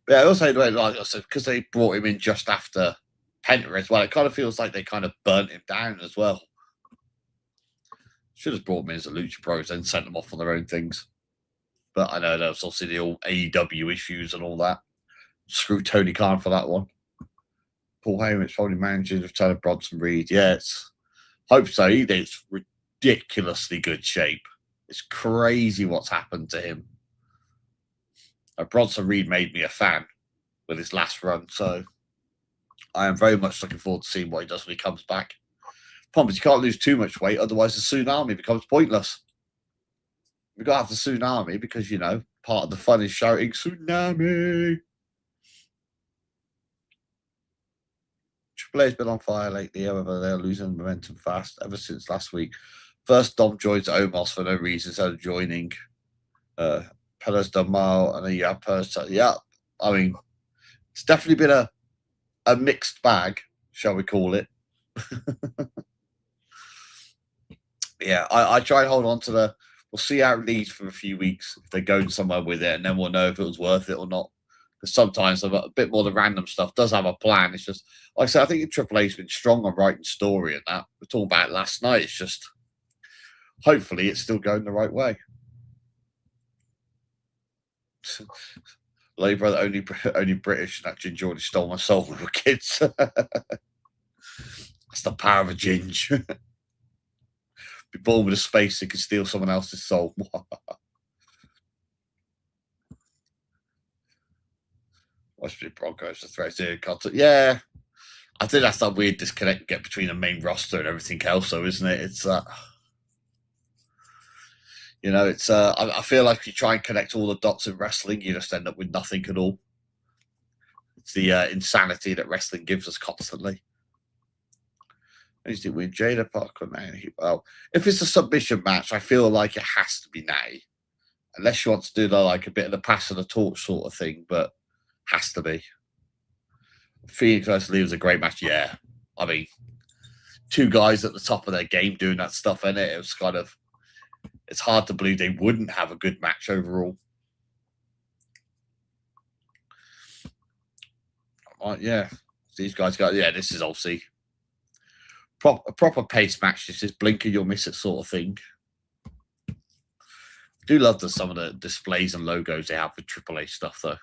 But I also like because they brought him in just after Penta as well. It kind of feels like they kind of burnt him down as well. Should have brought him in as a Lucha Bros and sent them off on their own things. But I know there's obviously the all AEW issues and all that. Screw Tony Khan for that one. Paul Heyman's probably managing the return of Bronson Reed. Yeah, hope so. He's ridiculously good shape. It's crazy what's happened to him. Bronson Reed made me a fan with his last run, so I am very much looking forward to seeing what he does when he comes back. Problem is, you can't lose too much weight, otherwise the tsunami becomes pointless. We've got to have the tsunami because, part of the fun is shouting tsunami. Triple H's been on fire lately, however, they're losing momentum fast ever since last week. First, Dom joins Omos for no reason, instead of joining Perez Del Mal, and then you have Perez. Yeah, I mean, it's definitely been a mixed bag, shall we call it. Yeah, I try and hold on to we'll see how it leads for a few weeks if they're going somewhere with it, and then we'll know if it was worth it or not. Because sometimes a bit more of the random stuff does have a plan. It's just, like I said, I think Triple H's been strong on writing story and that. We talked about it last night. It's just, hopefully it's still going the right way. Lay brother, only British, and that Ginger already stole my soul when we were kids. That's the power of a ginger. Be born with a space that can steal someone else's soul. Watch the Broncos, the threats here. Yeah, I think that's that weird disconnect you get between the main roster and everything else, though, isn't it? It's it's I feel like if you try and connect all the dots in wrestling, you just end up with nothing at all. It's the insanity that wrestling gives us constantly. Who's it with? Jada Parker now. Well, if it's a submission match, I feel like it has to be now. Unless you want to do like a bit of the pass of the torch sort of thing, but has to be. Phoenix versus Lee was a great match. Yeah. I mean, two guys at the top of their game doing that stuff, innit? It was kind of, it's hard to believe they wouldn't have a good match overall. Yeah. These guys this is obviously a proper pace match. This is blinker, you'll miss it sort of thing. I do love some of the displays and logos they have with Triple H stuff, though.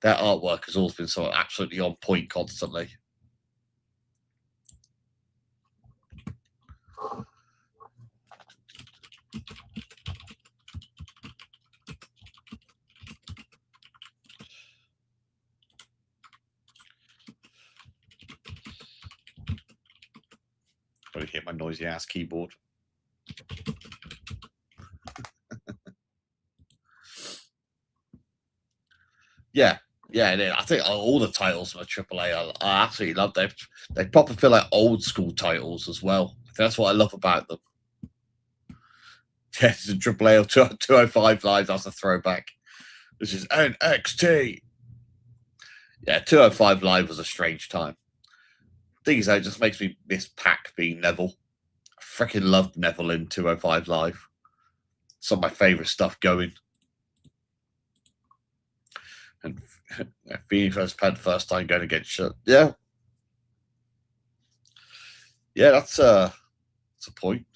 Their artwork has always been sort of absolutely on point constantly. Probably hit my noisy ass keyboard. Yeah, I think all the titles from AAA I absolutely love. They proper feel like old school titles as well. That's what I love about them. Yes, it's a AAA or 205 Live. That's a throwback. This is NXT. Yeah, 205 Live was a strange time. Thing is, though, it just makes me miss Pac being Neville. I freaking loved Neville in 205 Live. Some of my favorite stuff going. And being first time going against shit. Yeah. Yeah, that's a point.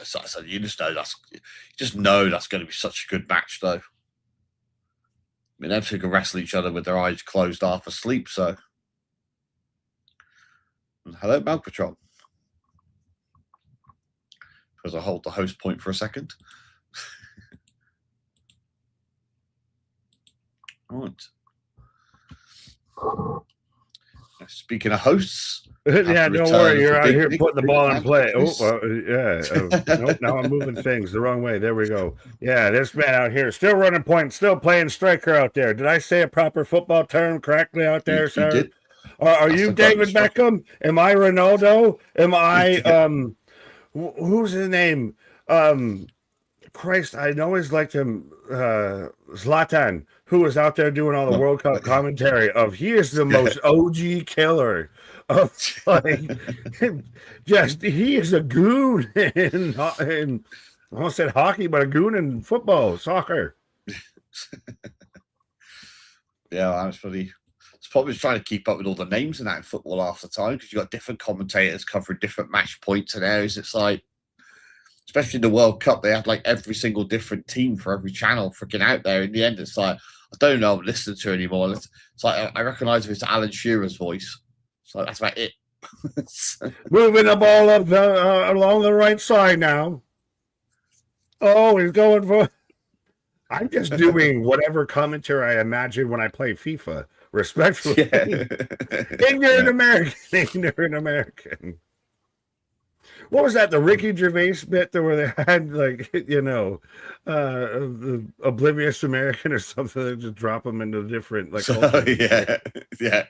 So you just know that's going to be such a good match, though. I mean, everyone can wrestle each other with their eyes closed, half asleep. So, and hello, Malpatron. Because I hold the host point for a second. Right. Speaking of hosts, yeah, don't worry. You're out here putting the ball in play. Nope, now I'm moving things the wrong way. There we go. Yeah, this man out here still running point, still playing striker out there. Did I say a proper football term correctly out there, sir? You did. Are you David Beckham? Am I Ronaldo? Am I who's his name? Christ, I always liked him. Zlatan, who was out there doing all the World Cup commentary of he is the most OG killer of like just he is a goon in I almost said hockey, but a goon in football, soccer. Yeah, honestly, it's probably trying to keep up with all the names in that in football half the time because you've got different commentators covering different match points and areas. It's like, especially in the World Cup, they had like every single different team for every channel freaking out there. In the end, it's like, I don't know what I'm listening to anymore. It's like, I recognize if it's Alan Shearer's voice. So that's about it. Moving the ball up along the right side now. Oh, he's going for... I'm just doing whatever commentary I imagine when I play FIFA. Respectfully. Yeah. Ignorant American. What was that? The Ricky Gervais bit there where they had like, the oblivious American or something that just drop them into different like. Yeah.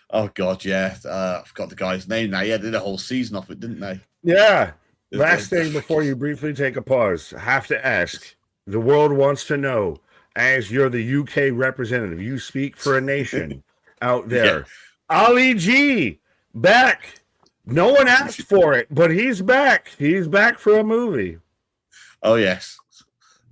Oh God, yeah. I forgot the guy's name now. Yeah, they did a whole season off it, didn't they? Yeah. Last thing before you briefly take a pause, I have to ask. The world wants to know, as you're the UK representative, you speak for a nation out there. Yeah. Ali G back. No one asked for it, but he's back. He's back for a movie. Oh yes,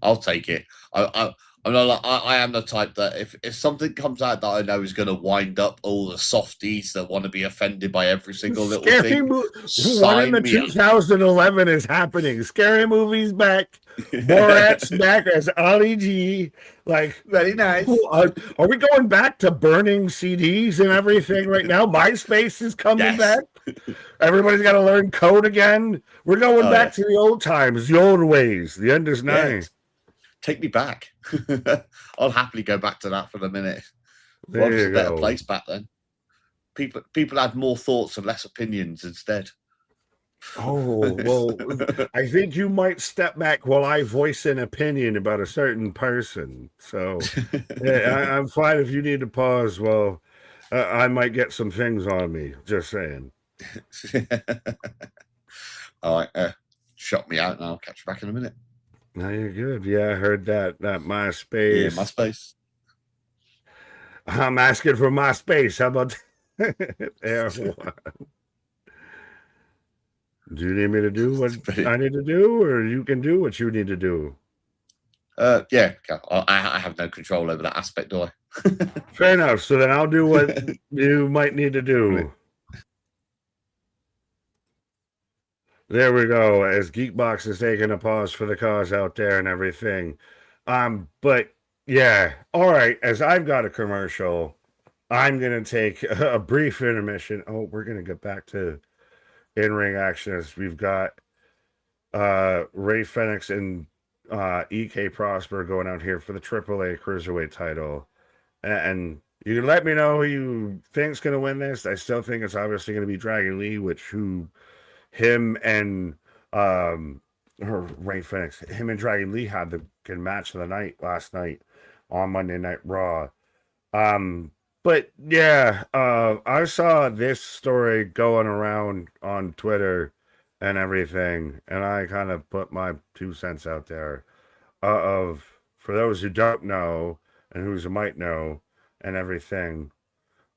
I'll take it. I'm not. I am the type that if something comes out that I know is going to wind up all the softies that want to be offended by every single little thing. One in the 2011 is happening. Scary Movie's back. Borat's back as Ali G. Like, very nice. Are we going back to burning CDs and everything right now? MySpace is coming back. Everybody's got to learn code again. We're going back to the old times, the old ways. The end is nigh. Take me back. I'll happily go back to that for the minute. There you a better place back then. People had more thoughts and less opinions instead. Oh, well, I think you might step back while I voice an opinion about a certain person. So I'm fine if you need to pause. Well, I might get some things on me. Just saying. All right. Shut me out and I'll catch you back in a minute. No, you're good. Yeah, I heard that MySpace. Yeah, MySpace. I'm asking for MySpace. How about that? Do you need me to do what I need to do, or you can do what you need to do? Yeah, I have no control over that aspect, do I? Fair enough. So then I'll do what you might need to do. There we go. As Geekbox is taking a pause for the cause out there and everything. But yeah, all right. As I've got a commercial, I'm gonna take a brief intermission. Oh, we're gonna get back to in-ring action as we've got Ray Fenix and EK Prosper going out here for the AAA Cruiserweight title. And you can let me know who you think's going to win this. I still think it's obviously going to be Dragon Lee, him and Ray Fenix, him and Dragon Lee had the good match of the night last night. on Monday Night Raw. But yeah, I saw this story going around on Twitter and everything, and I kind of put my 2 cents out there. For those who don't know and who might know and everything,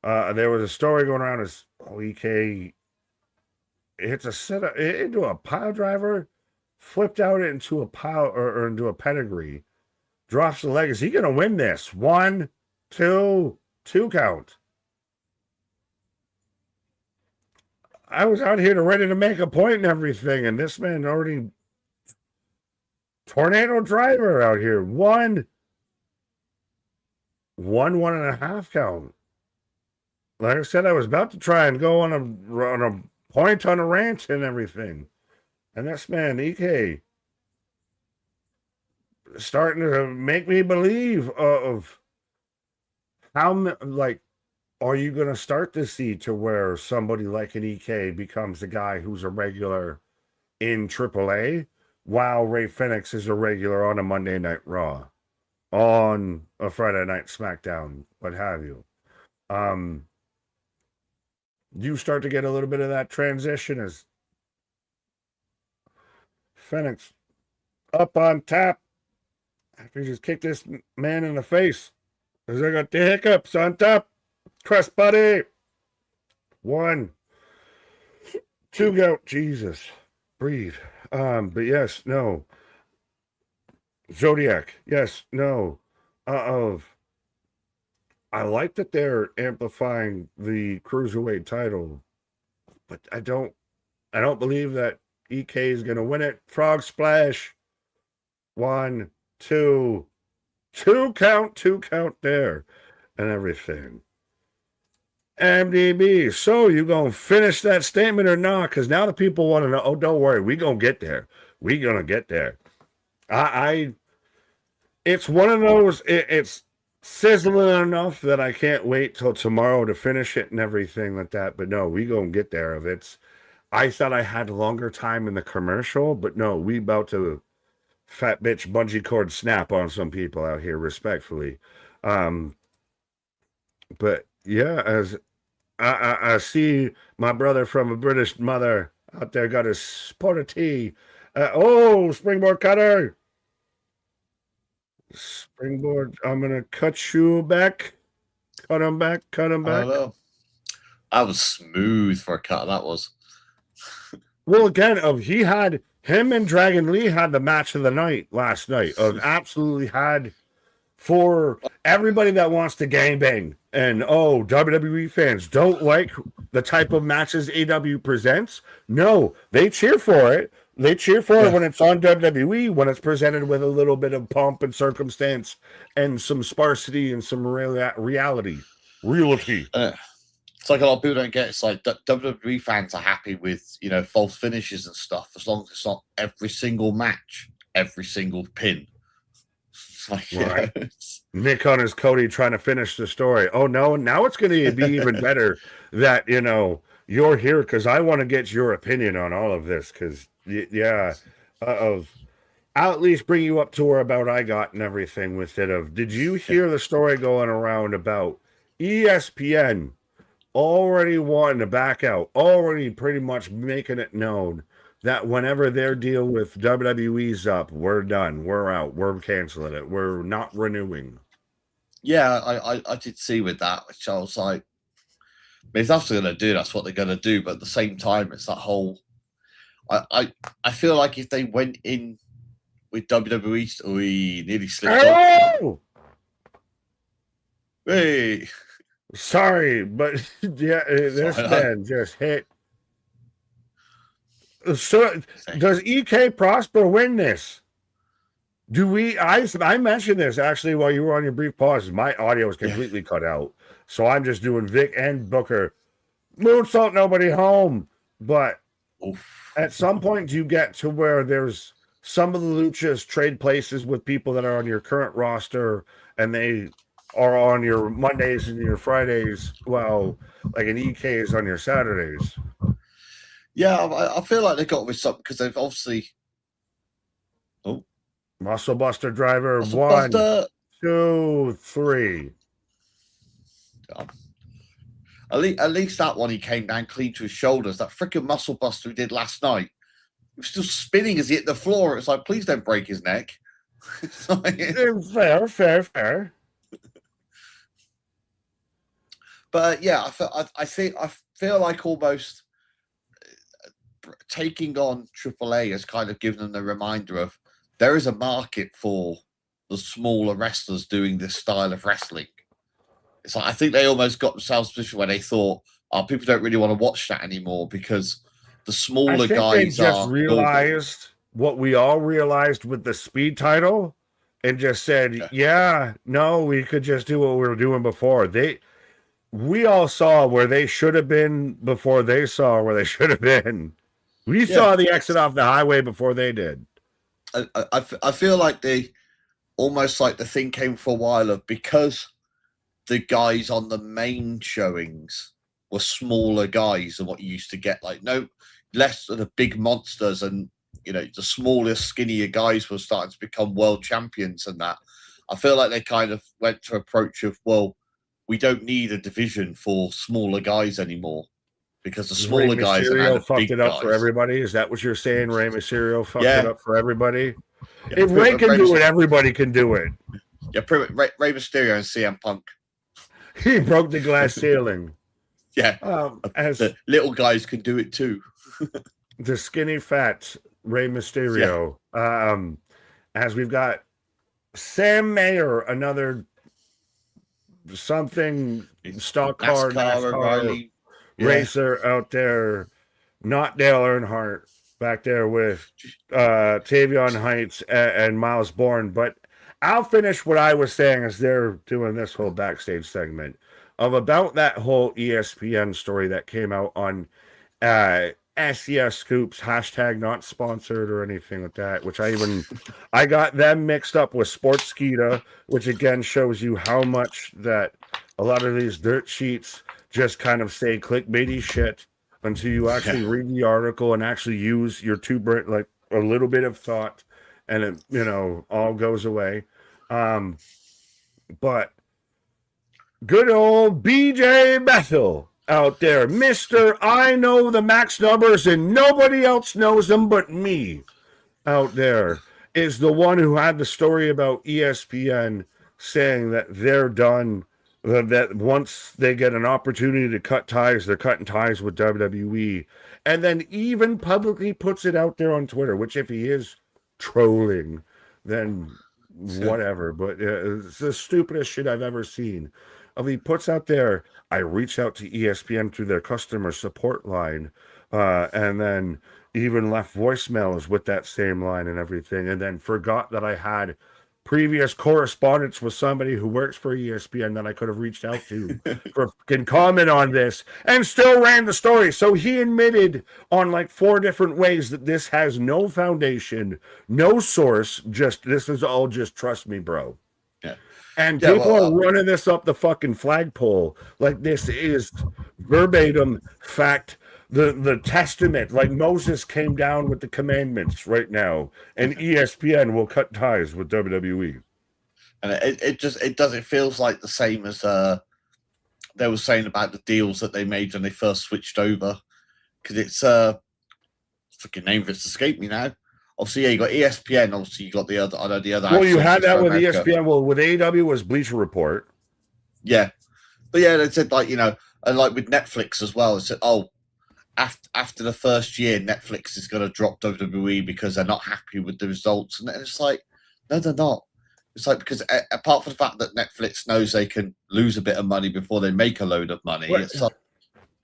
there was a story going around as EK hits a set into a pile driver, flipped out into a pile or into a pedigree, drops the leg. Is he gonna win this? 1, 2, 2 count. I was out here ready to make a point and everything, and this man already tornado driver out here. 1, 1.5 count. Like I said, I was about to try and go on a point on a ranch and everything. And this man, EK, starting to make me believe of how, like, are you going to start to see to where somebody like an EK becomes the guy who's a regular in AAA while Ray Phoenix is a regular on a Monday Night Raw, on a Friday Night SmackDown, what have you. You start to get a little bit of that transition as Phoenix up on top after he just kicked this man in the face. As I got the hiccups on top. Crust buddy. 1, 2 go. Jesus. Breathe. But yes, no. Zodiac. Yes, no. I like that they're amplifying the cruiserweight title, but I don't believe that EK is gonna win it. Frog splash. 1, 2, 2 count, 2 count there, and everything. MDB, so you gonna finish that statement or not? Because now the people want to know. Oh, don't worry, we gonna get there. We gonna get there. It's one of those. It's sizzling enough that I can't wait till tomorrow to finish it and everything like that. But no, we gonna get there. If it's, I thought I had longer time in the commercial, but no, we about to fat bitch bungee cord snap on some people out here, respectfully. But yeah, as I see my brother from a British mother out there got his sport of tea. Springboard cutter. Springboard. I'm going to cut you back. Cut him back. Cut him back. I don't know. That was smooth for a cut. That was. Well, again, him and Dragon Lee had the match of the night last night. Absolutely had, for everybody that wants to gangbang. And WWE fans don't like the type of matches AW presents. No, they cheer for it. They cheer for it when it's on WWE, when it's presented with a little bit of pomp and circumstance and some sparsity and some reality. It's like a lot of people don't get. It's like WWE fans are happy with, false finishes and stuff, as long as it's not every single match, every single pin. Like, right. Nick Hunter's Cody trying to finish the story. Oh no, now it's going to be even better that you're here because I want to get your opinion on all of this. Because I'll at least bring you up to where about I got and everything with it. Did you hear the story going around about ESPN already wanting to back out, already pretty much making it known that whenever their deal with WWE's up, we're done, we're out, we're canceling it, we're not renewing? Yeah, I did see with that, which I was like, if that's what they're going to do, that's what they're going to do. But at the same time, it's that whole, I feel like if they went in with WWE, we nearly slipped up. Hey. Sorry, but yeah, this man just hit. So, does EK Prosper win this? Do we? I mentioned this actually while you were on your brief pauses. My audio was completely cut out, so I'm just doing Vic and Booker. Moonsault, nobody home. But at some point, do you get to where there's some of the luchas trade places with people that are on your current roster, and they are on your Mondays and your Fridays, well, like an EK is on your Saturdays? Yeah, I feel like they got with something because they've obviously. Muscle Buster Driver Muscle 1, Buster. 2, 3. At least that one he came down clean to his shoulders. That freaking muscle buster he did last night, he was still spinning as he hit the floor. It's like, please don't break his neck. Fair. But yeah, I feel like almost taking on AAA has kind of given them the reminder of there is a market for the smaller wrestlers doing this style of wrestling. It's like I think they almost got themselves in a position where they thought, "Oh, people don't really want to watch that anymore because the smaller guys they just realized what we all realized with the speed title, and just said, "Yeah, no, we could just do what we were doing before." We all saw where they should have been before they saw where they should have been. We saw the exit off the highway before they did. I feel like they almost like the thing came for a while of because the guys on the main showings were smaller guys than what you used to get. Like no less of the big monsters, and the smaller, skinnier guys were starting to become world champions. And that I feel like they kind of went to approach of, well, we don't need a division for smaller guys anymore because the smaller guys are now the fucked big it up guys. For everybody. Is that what you're saying? Rey Mysterio fucked it up for everybody. Yeah, if Rey can do it, everybody can do it. Yeah, Rey Mysterio and CM Punk. He broke the glass ceiling. Yeah, as the little guys can do it too. The skinny fat Rey Mysterio. Yeah. As we've got Sam Mayer, another something stock car NASCAR racer out there, not Dale Earnhardt back there with Tavion Heights and Miles Bourne. But I'll finish what I was saying as they're doing this whole backstage segment about that whole ESPN story that came out on SES Scoops, hashtag not sponsored or anything like that, which I got them mixed up with Sportskeeda, which again shows you how much that a lot of these dirt sheets just kind of say clickbaity shit until you actually read the article and actually use your like a little bit of thought, and it all goes away. But good old BJ Bethel out there, Mr. I know the max numbers and nobody else knows them but me out there, is the one who had the story about ESPN saying that they're done, that once they get an opportunity to cut ties, they're cutting ties with WWE, and then even publicly puts it out there on Twitter, which if he is trolling, then whatever, but it's the stupidest shit I've ever seen. He puts out there, I reached out to ESPN through their customer support line, and then even left voicemails with that same line and everything, and then forgot that I had previous correspondence with somebody who works for ESPN that I could have reached out to can comment on this, and still ran the story. So he admitted on like 4 different ways that this has no foundation, no source, just this is all just trust me, bro. And people are running this up the fucking flagpole like this is verbatim fact, the testament, like Moses came down with the commandments right now, and ESPN will cut ties with WWE. And it feels like the same as they were saying about the deals that they made when they first switched over, because it's freaking name of it's escaped me now. Obviously, yeah, you got ESPN. Obviously, you got the other. Well, you had that with ESPN. Well, with AEW was Bleacher Report. Yeah, but yeah, they said like and like with Netflix as well. It said, oh, after the first year, Netflix is going to drop WWE because they're not happy with the results, and it's like, no, they're not. It's like because apart from the fact that Netflix knows they can lose a bit of money before they make a load of money, it's like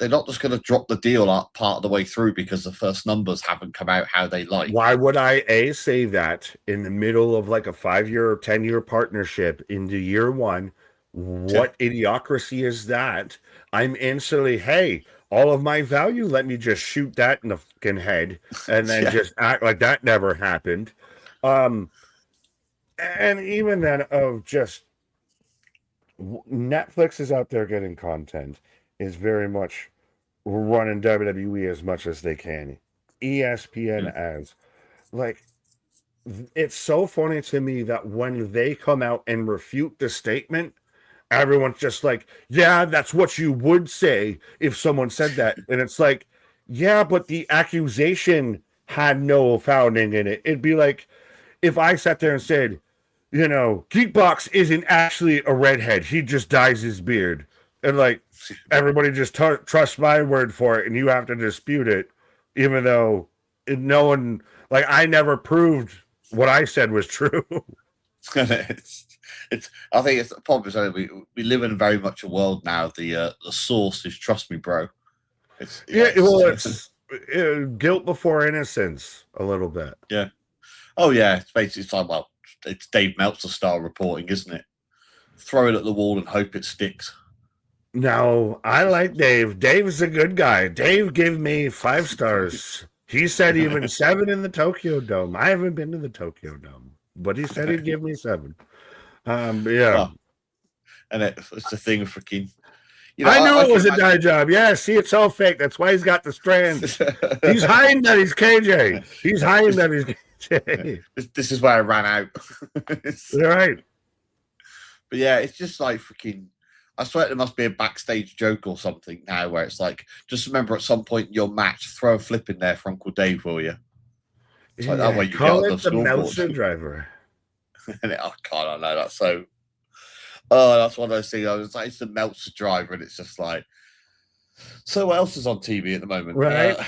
they're not just going to drop the deal out part of the way through because the first numbers haven't come out how they like. Why would I say that in the middle of like a 5-year or 10-year partnership into year 1? What idiocracy is that? I'm instantly, hey, all of my value, let me just shoot that in the fucking head and then just act like that never happened. And even then of just Netflix is out there getting content, is very much running WWE as much as they can. ESPN as like it's so funny to me that when they come out and refute the statement, everyone's just like, yeah, that's what you would say if someone said that. And it's like, yeah, but the accusation had no founding in it. It'd be like if I sat there and said, Geekbox isn't actually a redhead. He just dyes his beard. And like everybody just trusts my word for it, and you have to dispute it, even though no one, like, I never proved what I said was true. I think it's probably we live in very much a world now. The source is trust me, bro. It's guilt before innocence a little bit. Yeah. Oh yeah. It's basically like, well, it's Dave Meltzer style reporting, isn't it? Throw it at the wall and hope it sticks. No, I like Dave. Dave's a good guy. Dave gave me 5 stars. He said even 7 in the Tokyo Dome. I haven't been to the Tokyo Dome, but he said he'd give me 7. Yeah. Well, and it's the thing of freaking. I knew it was a dye job. Yeah, see, it's all fake. That's why he's got the strands. He's hiding that he's KJ. He's hiding that he's KJ. This is where I ran out. You're right. But yeah, it's just like freaking. I swear there must be a backstage joke or something now where it's like, just remember at some point in your match, throw a flip in there for Uncle Dave, will you? It's like that way you call get it the Meltzer driver. And I can't know. That's so. Oh, that's one of those things. I was like, it's the Meltzer driver, and it's just like. So what else is on TV at the moment? Right.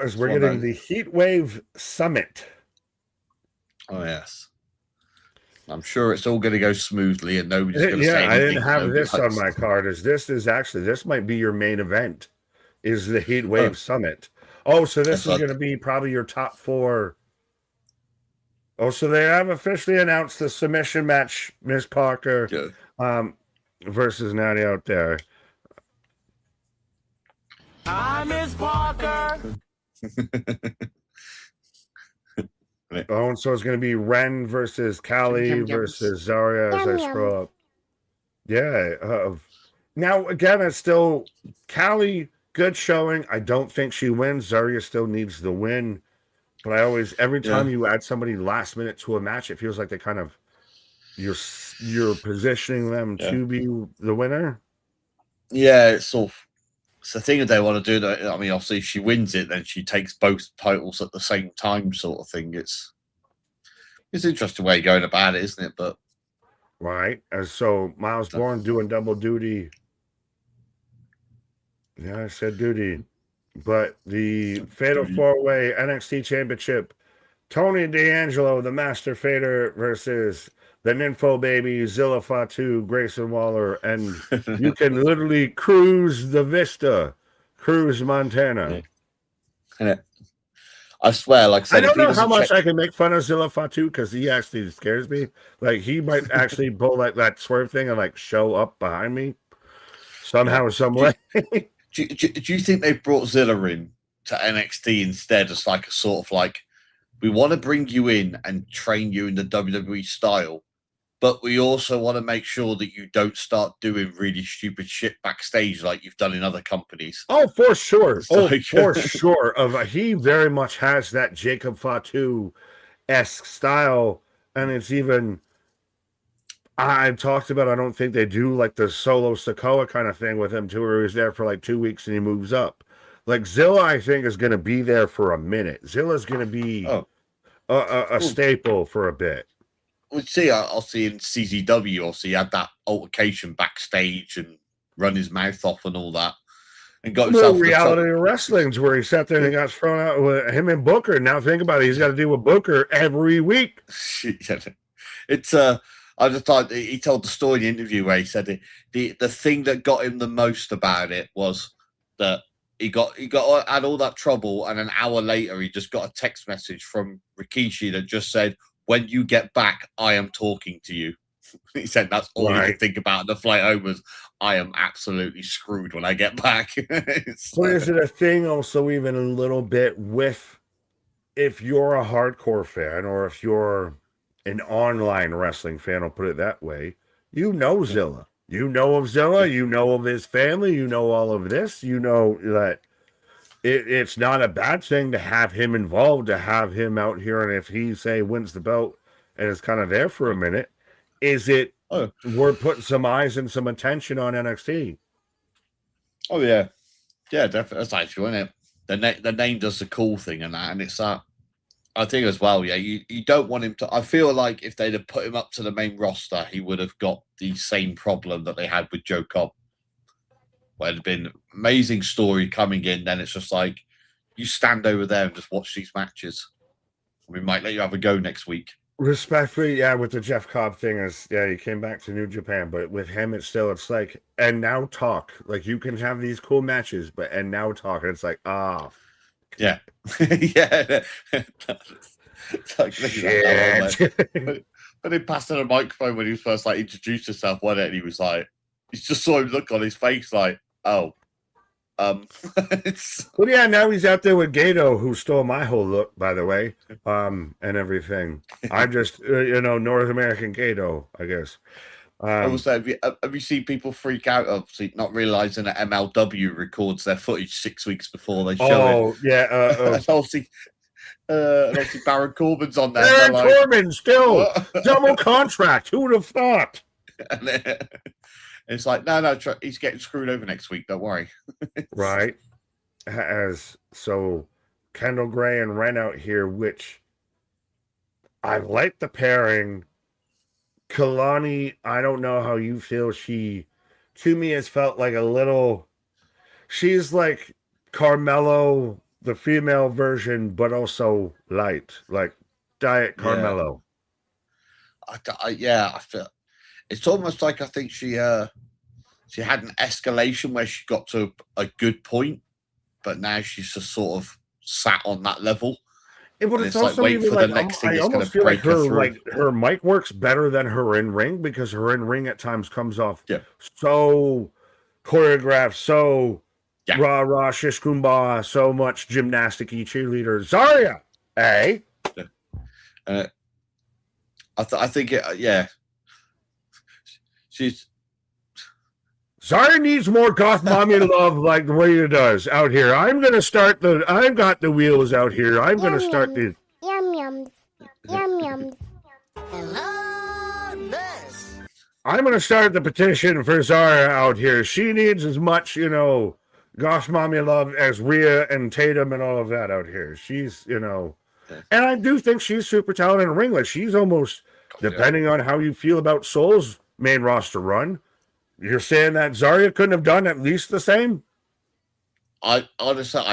As we're getting the Heat Wave Summit. Oh yes. I'm sure it's all going to go smoothly, and nobody's going to say anything. I didn't have this on my card. This might be your main event. Is the Heat Wave Summit? Oh, so this is going to be probably your top 4. Oh, so they have officially announced the submission match, Miss Parker versus Natty out there. Hi, Miss Parker. Oh, and so it's going to be Ren versus Callie versus Zarya as I scroll up. Yeah. Now, again, it's still Callie, good showing. I don't think she wins. Zarya still needs the win. But every time you add somebody last minute to a match, it feels like they kind of, you're positioning them to be the winner. Yeah, it's the thing that they want to do. I mean, obviously, if she wins it, then she takes both titles at the same time, sort of thing. It's an interesting way of going about it, isn't it? But right, and so Miles Bourne doing double duty. Yeah, I said duty, but the Fatal 4-Way NXT Championship, Tony D'Angelo, the Master Fader versus the Nympho Baby, Zilla Fatu, Grayson Waller, and you can literally cruise the Vista, cruise Montana. Yeah. I swear, like I said, I don't know how much I can make fun of Zilla Fatu because he actually scares me. Like, he might actually pull like that swerve thing and like show up behind me somehow, some way. Do you think they brought Zilla in to NXT instead as like a sort of like, we want to bring you in and train you in the WWE style, but we also want to make sure that you don't start doing really stupid shit backstage like you've done in other companies? Oh, for sure. For sure. He very much has that Jacob Fatu-esque style. And it's even, I talked about, I don't think they do like the Solo Sikoa kind of thing with him too, where he's there for like 2 weeks and he moves up. Like Zilla, I think, is going to be there for a minute. Zilla's going to be a staple for a bit. We'll see. I'll see in CZW. I'll see he had that altercation backstage and run his mouth off and all that, and got himself reality wrestling's where he sat there and he got thrown out with him and Booker. Now think about it, he's got to deal with Booker every week. It's I just thought he told the story in the interview where he said the thing that got him the most about it was that he had all that trouble, and an hour later he just got a text message from Rikishi that just said, "When you get back, I am talking to you." He said that's all he could think about the flight home was, I am absolutely screwed when I get back. So is it a thing also even a little bit with, if you're a hardcore fan or if you're an online wrestling fan, I'll put it that way, you know Zilla. You know of Zilla, you know of his family, you know all of this, you know that it's not a bad thing to have him involved, to have him out here, and if he say wins the belt and is kind of there for a minute, is it we're putting some eyes and some attention on NXT? Oh yeah, definitely. That's actually, isn't it? The name does the cool thing and that, and it's that. I think as well, yeah, you don't want him to. I feel like if they'd have put him up to the main roster, he would have got the same problem that they had with Joe Cobb. Where it'd been amazing story coming in, then it's just like you stand over there and just watch these matches. We might let you have a go next week. Respectfully, yeah, with the Jeff Cobb thing is, yeah, he came back to New Japan, but with him, it's like, and now talk. Like, you can have these cool matches, but, and now talk. And it's like, yeah. Yeah. It's like, shit. But he passed on a microphone when he was first, like, introduced himself, wasn't it? And he was like, you just saw him look on his face, like, oh. Well, yeah, now he's out there with Gato, who stole my whole look, by the way, and everything. I'm just, North American Gato, I guess. I will say, have you seen people freak out, obviously, not realizing that MLW records their footage 6 weeks before they show it? Oh, yeah. And obviously Baron Corbin's on there. Baron Corbin, still, double contract. Who would have thought? And it's like, no, he's getting screwed over next week. Don't worry. Right. So Kendall Gray and Ren out here, which I like the pairing. Kalani, I don't know how you feel. She, to me, has felt like a little. She's like Carmelo, the female version, but also light, like Diet Carmelo. I feel it's almost like I think she had an escalation where she got to a good point, but now she's just sort of sat on that level. Yeah, but it's also like, wait for like, the next thing I that's going almost to feel like break her through. her mic works better than her in ring, because her in ring at times comes off so choreographed, so rah rah shish kumbah, so much gymnastic-y cheerleader. Zarya, eh? I think she's. Zarya needs more goth mommy love like Rhea does out here. I've got the wheels out here. I'm going to start the... Yum yums. Yum yums. I'm going to start the petition for Zarya out here. She needs as much, goth mommy love as Rhea and Tatum and all of that out here. She's, and I do think she's super talented in ring. Like, she's almost, depending on how you feel about Soul's main roster run, you're saying that Zarya couldn't have done at least the same? I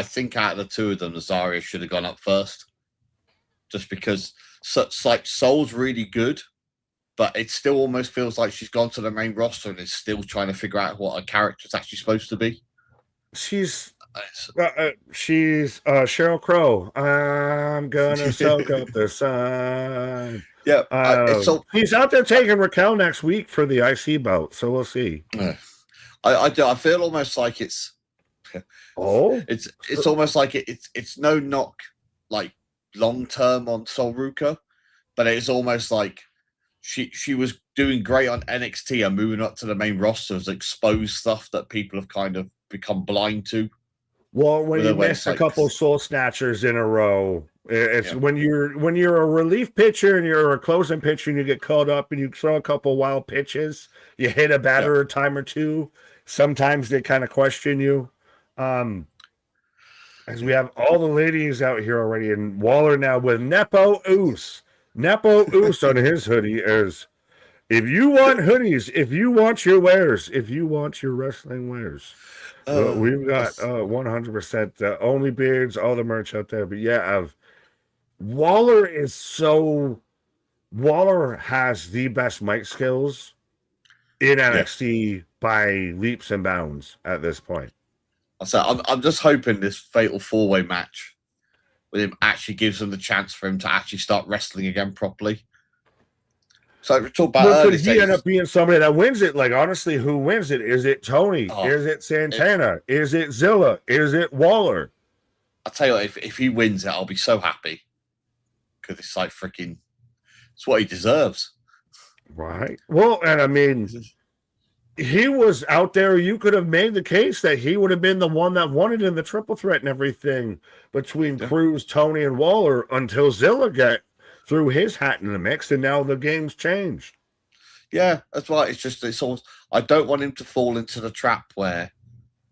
think out of the two of them, Zarya should have gone up first. Just because Soul's really good, but it still almost feels like she's gone to the main roster and is still trying to figure out what her character's actually supposed to be. She's Sheryl Crow. I'm gonna soak up the sun. Yeah, he's out there taking Raquel next week for the IC belt, so we'll see. I feel almost like it's almost like it's no knock like long term on Sol Ruka, but it's almost like she was doing great on NXT and moving up to the main roster has exposed stuff that people have kind of become blind to. Well, when you miss a couple soul snatchers in a row, it's when you're a relief pitcher and you're a closing pitcher and you get called up and you throw a couple wild pitches, you hit a batter a time or two. Sometimes they kind of question you. As we have all the ladies out here already, and Waller now with Nepo Oos. Nepo Oos on his hoodie is, if you want hoodies, if you want your wares, if you want your wrestling wares. We've got 100% only beards, all the merch out there. But Waller has the best mic skills in NXT by leaps and bounds at this point. I'm just hoping this fatal 4-way match with him actually gives him the chance for him to actually start wrestling again properly. So we talk about could he end up being somebody that wins it? Like, honestly, who wins it? Is it Tony? Is it Santana? Is it Zilla? Is it Waller? I'll tell you what, if he wins it, I'll be so happy. Because it's like it's what he deserves. Right. Well, and I mean, he was out there. You could have made the case that he would have been the one that won it in the triple threat and everything between Cruz, Tony, and Waller until Zilla got threw his hat in the mix, and now the game's changed. Yeah, that's right. It's almost, I don't want him to fall into the trap where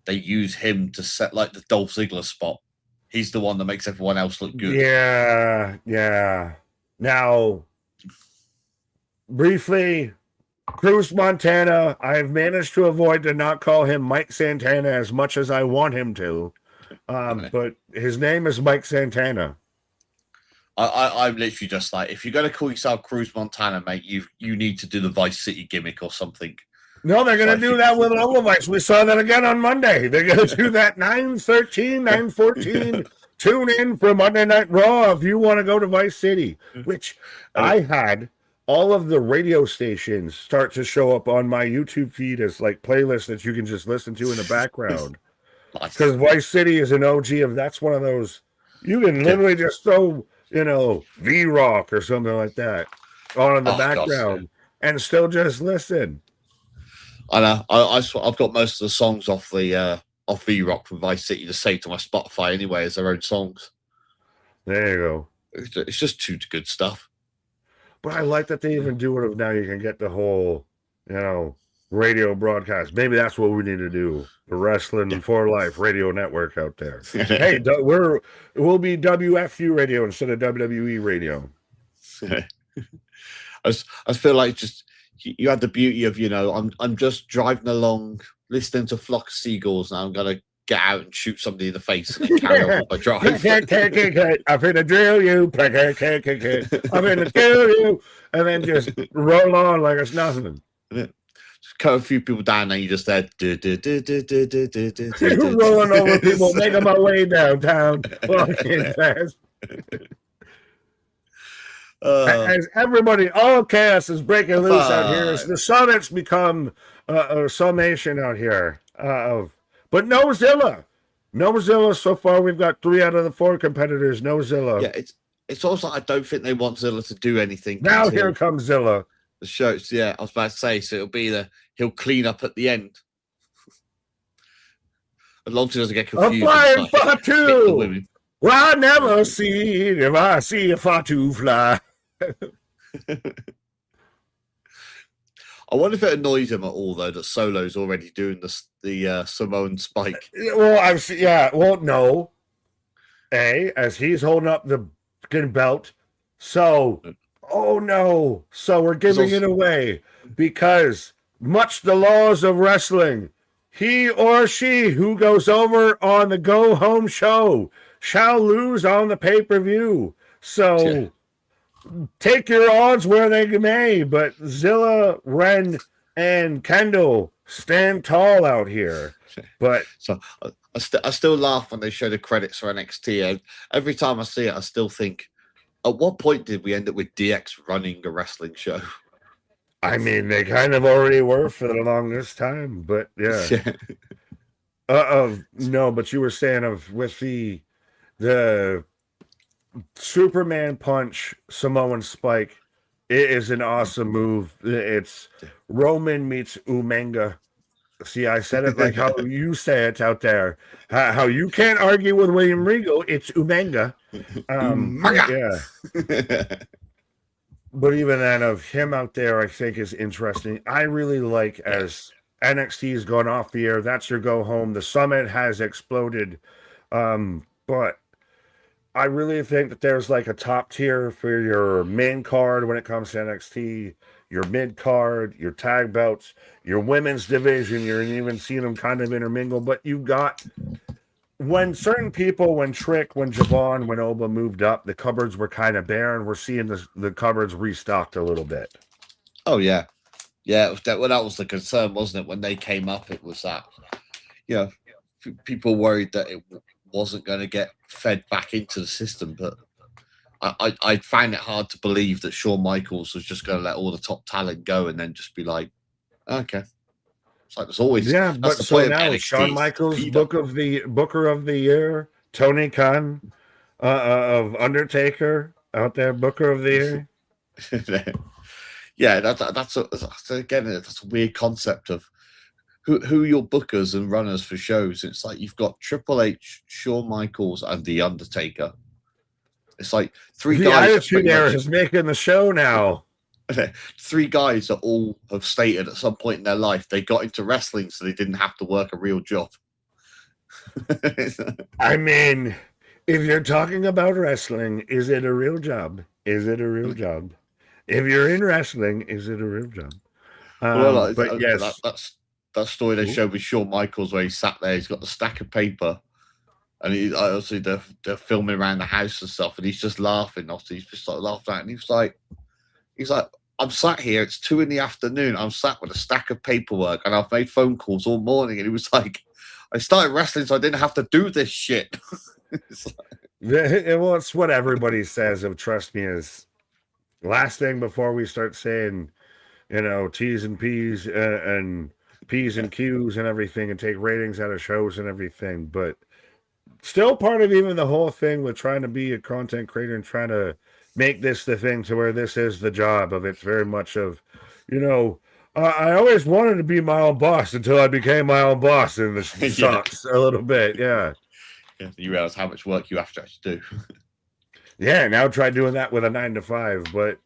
they use him to set like the Dolph Ziggler spot. He's the one that makes everyone else look good. Yeah. Now, briefly, Cruz Montana, I've managed to avoid to not call him Mike Santana as much as I want him to. But his name is Mike Santana. I'm literally just like, if you're going to call yourself Cruz Montana, mate, you need to do the Vice City gimmick or something. No, they're going to do that with all of us. We saw that again on Monday. They're going to do that 9/13, 9/14. Tune in for Monday Night Raw if you want to go to Vice City, which I had all of the radio stations start to show up on my YouTube feed as like playlists that you can just listen to in the background. Because Vice City is an OG of that's one of those you can literally just throw, V-Rock or something like that on in the background and still just listen. I know. I've got most of the songs off the off V-Rock from Vice City to save to my Spotify anyway as their own songs. There you go. It's just too good stuff. But I like that they even do it of now you can get the whole, radio broadcast. Maybe that's what we need to do. The Wrestling for Life radio network out there. Hey, we'll be WFU radio instead of WWE radio. I feel like just you had the beauty of, I'm just driving along, listening to a flock of seagulls, and I'm gonna get out and shoot somebody in the face and then carry on with my drive. I'm gonna drill you. I'm gonna kill you, and then just roll on like it's nothing. Just cut a few people down, and you just there. Rolling over people, making my way downtown, walking fast. As everybody, all chaos is breaking loose out here. As the Sonnet's become a summation out here. But no Zilla. No Zilla so far. We've got 3 out of the 4 competitors. No Zilla. Yeah, it's also I don't think they want Zilla to do anything. Now here comes Zilla. The shows, I was about to say, so it'll be he'll clean up at the end. As long as he doesn't get confused. I'm flying Fatu. Well, I never see if I see a Fatu fly. I wonder if it annoys him at all, though, that Solo's already doing the Samoan spike. Well, no. As he's holding up the belt. So, oh no. So we're giving it away because, much the laws of wrestling, he or she who goes over on the go-home show shall lose on the pay-per-view. So take your odds where they may, but Zilla, Ren, and Kendall stand tall out here. But so I still laugh when they show the credits for NXT. Every time I see it, I still think, at what point did we end up with DX running a wrestling show? I mean, they kind of already were for the longest time, but yeah. No, but you were saying with the Superman punch Samoan spike, it is an awesome move. It's Roman meets Umenga. See, I said it like how you say it out there. How you can't argue with William Regal. It's Umenga. Yeah. But even then, of him out there, I think is interesting. I really like as NXT has gone off the air. That's your go home. The Summit has exploded, but I really think that there's like a top tier for your main card when it comes to NXT, your mid card, your tag belts, your women's division. You're even seeing them kind of intermingle, but you got when certain people, when Trick, when Javon, when Oba moved up, the cupboards were kind of bare, and we're seeing the cupboards restocked a little bit. Oh yeah, that was the concern, wasn't it? When they came up, it was that people worried that it wasn't going to get fed back into the system, but I find it hard to believe that Shawn Michaels was just going to let all the top talent go and then just be like, okay. It's like there's always but so now Shawn Michaels, Booker of the Year, Tony Khan of Undertaker out there, Booker of the Year. Yeah, that's a weird concept of who are your bookers and runners for shows? It's like you've got Triple H, Shawn Michaels, and The Undertaker. It's like three The guys. Attitude Era is making the show now. Three guys that all have stated at some point in their life they got into wrestling so they didn't have to work a real job. I mean, if you're talking about wrestling, is it a real job? Is it a real job? If you're in wrestling, is it a real job? But yes, that's that story they showed with Shawn Michaels where he sat there, he's got the stack of paper, and obviously they're filming around the house and stuff, and he's just laughing. Obviously, he's just like laughing at it, and he's like, I'm sat here, it's 2 PM. I'm sat with a stack of paperwork, and I've made phone calls all morning. And he was like, I started wrestling so I didn't have to do this shit. Well, it's what everybody says. Of trust me, is last thing before we start saying, T's and P's and P's and Q's and everything, and take ratings out of shows and everything. But still part of even the whole thing with trying to be a content creator and trying to make this the thing to where this is the job of it's very much of, I always wanted to be my own boss until I became my own boss, and this sucks a little bit. Yeah. You realize how much work you have to actually do. Yeah. Now try doing that with a 9 to 5, but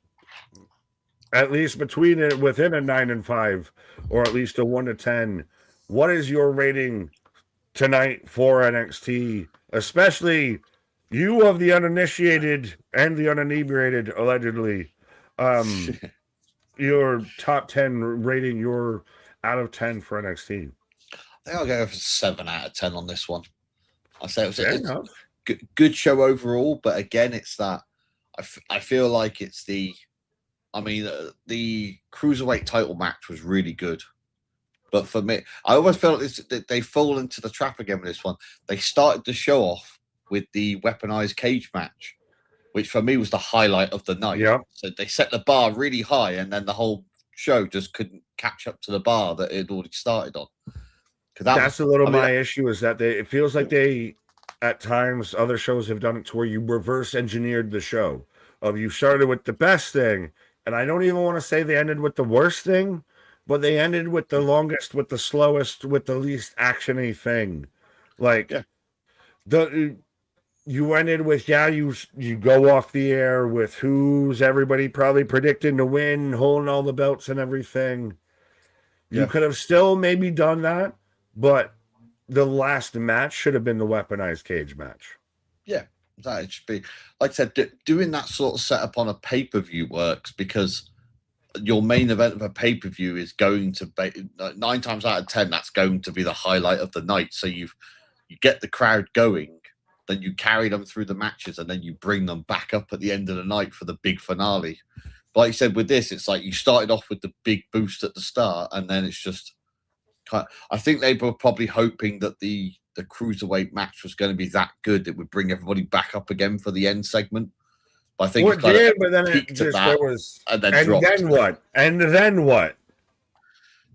at least within a 9 and 5, or at least a 1 to 10, what is your rating tonight for NXT, especially you of the uninitiated and the uninebriated, allegedly, your top 10 rating, your out of 10 for NXT? I think I'll go for 7 out of 10 on this one. I say it was a good show overall, but again, it's that I feel like it's the cruiserweight title match was really good. But for me, I always felt they fall into the trap again with this one. They started the show off with the weaponized cage match, which for me was the highlight of the night. Yeah. So they set the bar really high, and then the whole show just couldn't catch up to the bar that it had already started on. That's my issue, is that it feels like they, at times, other shows have done it to where you reverse engineered the show. You started with the best thing, and I don't even want to say they ended with the worst thing, but they ended with the longest, with the slowest, with the least actiony thing. You ended with, you go off the air with who's everybody probably predicting to win, holding all the belts and everything. You could have still maybe done that, but the last match should have been the weaponized cage match. Yeah, that should be, like I said, doing that sort of setup on a pay-per-view works because your main event of a pay-per-view is going to be 9 times out of 10, that's going to be the highlight of the night. So you get the crowd going, then you carry them through the matches, and then you bring them back up at the end of the night for the big finale. But like you said, with this, it's like you started off with the big boost at the start, and then it's just I think they were probably hoping that the cruiserweight match was going to be that good it would bring everybody back up again for the end segment. But I think but then it just there was, and then what? And then what?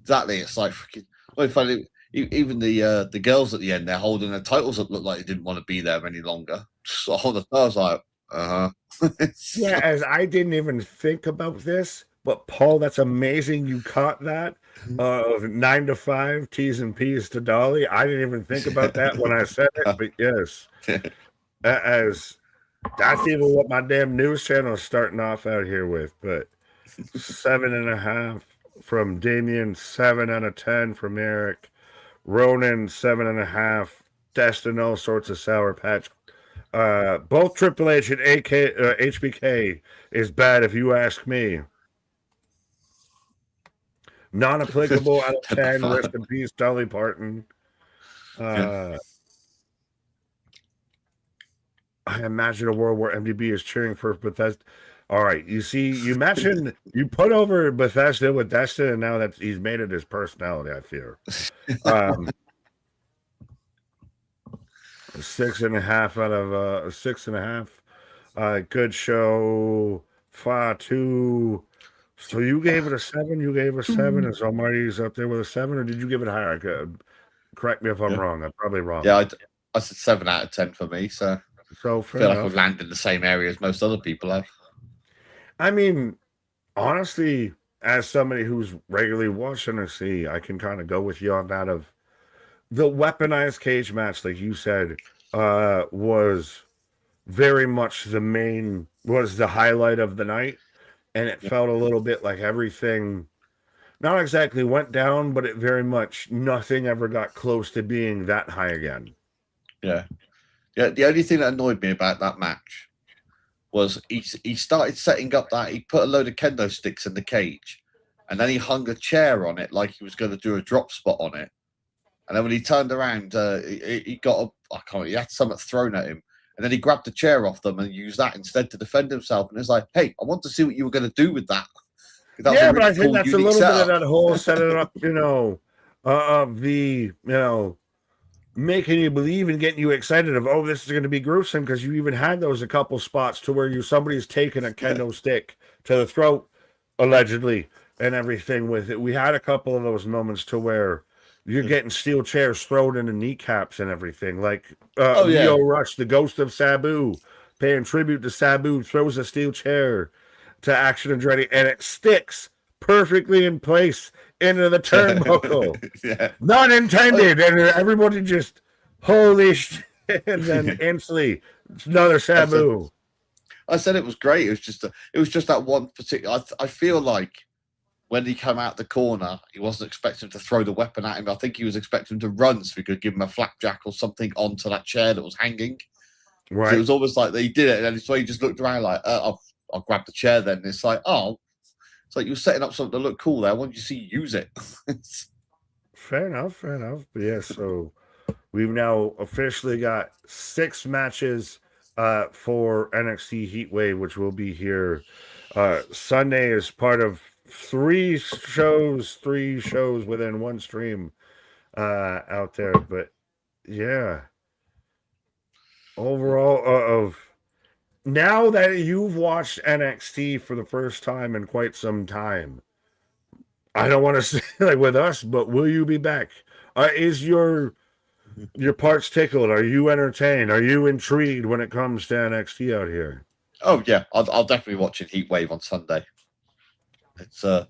Exactly. It's like freaking. Well, funny, even the girls at the end, they're holding their titles that look like they didn't want to be there any longer. So I was like, yeah, as I didn't even think about this, but Paul, that's amazing. You caught that. 9 to 5, T's and P's to Dolly. I didn't even think about that when I said it, but yes, that's even what my damn news channel is starting off out here with. But 7.5 from Damien, 7 out of 10 from Eric, Ronan 7.5, Destin all sorts of sour patch. Both Triple H and HBK is bad if you ask me. Non-applicable out of 10. Rest in peace, Dolly Parton. I imagine a world where MDB is cheering for Bethesda. All right, you see, you put over Bethesda with Destin, and now that he's made it his personality, I fear. 6.5 out of 6.5. Good show. 5.2. So you gave it a 7. You gave it a 7. Is Almighty's up there with a 7, or did you give it higher? Correct me if I'm wrong. I'm probably wrong. Yeah, I said 7 out of 10 for me. So I feel like I've landed in the same area as most other people have. I mean, honestly, as somebody who's regularly watching NXT, I can kind of go with you on that of the weaponized cage match, like you said, was very much was the highlight of the night. And it felt a little bit like everything not exactly went down, but it very much nothing ever got close to being that high again. Yeah. The only thing that annoyed me about that match was he started setting up that he put a load of kendo sticks in the cage, and then he hung a chair on it like he was going to do a drop spot on it. And then when he turned around, he had something thrown at him, and then he grabbed the chair off them and used that instead to defend himself. And it's like, hey, I want to see what you were going to do with that. Yeah, but I think that's a little bit of that whole setting up, of the, making you believe and getting you excited of, oh, this is going to be gruesome, because you even had those a couple spots to where somebody's taking a kendo stick to the throat, allegedly, and everything with it. We had a couple of those moments to where you're getting steel chairs thrown into kneecaps and everything. Like Leo Rush, the ghost of Sabu, paying tribute to Sabu, throws a steel chair to Action Andretti, and it sticks perfectly in place into the turnbuckle. Not intended. And everybody just, holy shit. And then instantly, another Sabu. I said it was great. It was just that one particular. I feel like when he came out the corner, he wasn't expecting to throw the weapon at him. I think he was expecting to run so we could give him a flapjack or something onto that chair that was hanging. Right. So it was almost like he did it, and then so he just looked around like, I'll grab the chair then. And it's like, it's like you're setting up something to look cool there. Why don't you see you use it? Fair enough. But yeah, so we've now officially got 6 matches for NXT Heatwave, which will be here Sunday as part of 3 shows within one stream out there. But yeah, overall, now that you've watched NXT for the first time in quite some time, I don't want to say like with us, but will you be back? Is your parts tickled? Are you entertained? Are you intrigued when it comes to NXT out here? Oh yeah, I'll definitely watch it Heatwave on Sunday. It's that's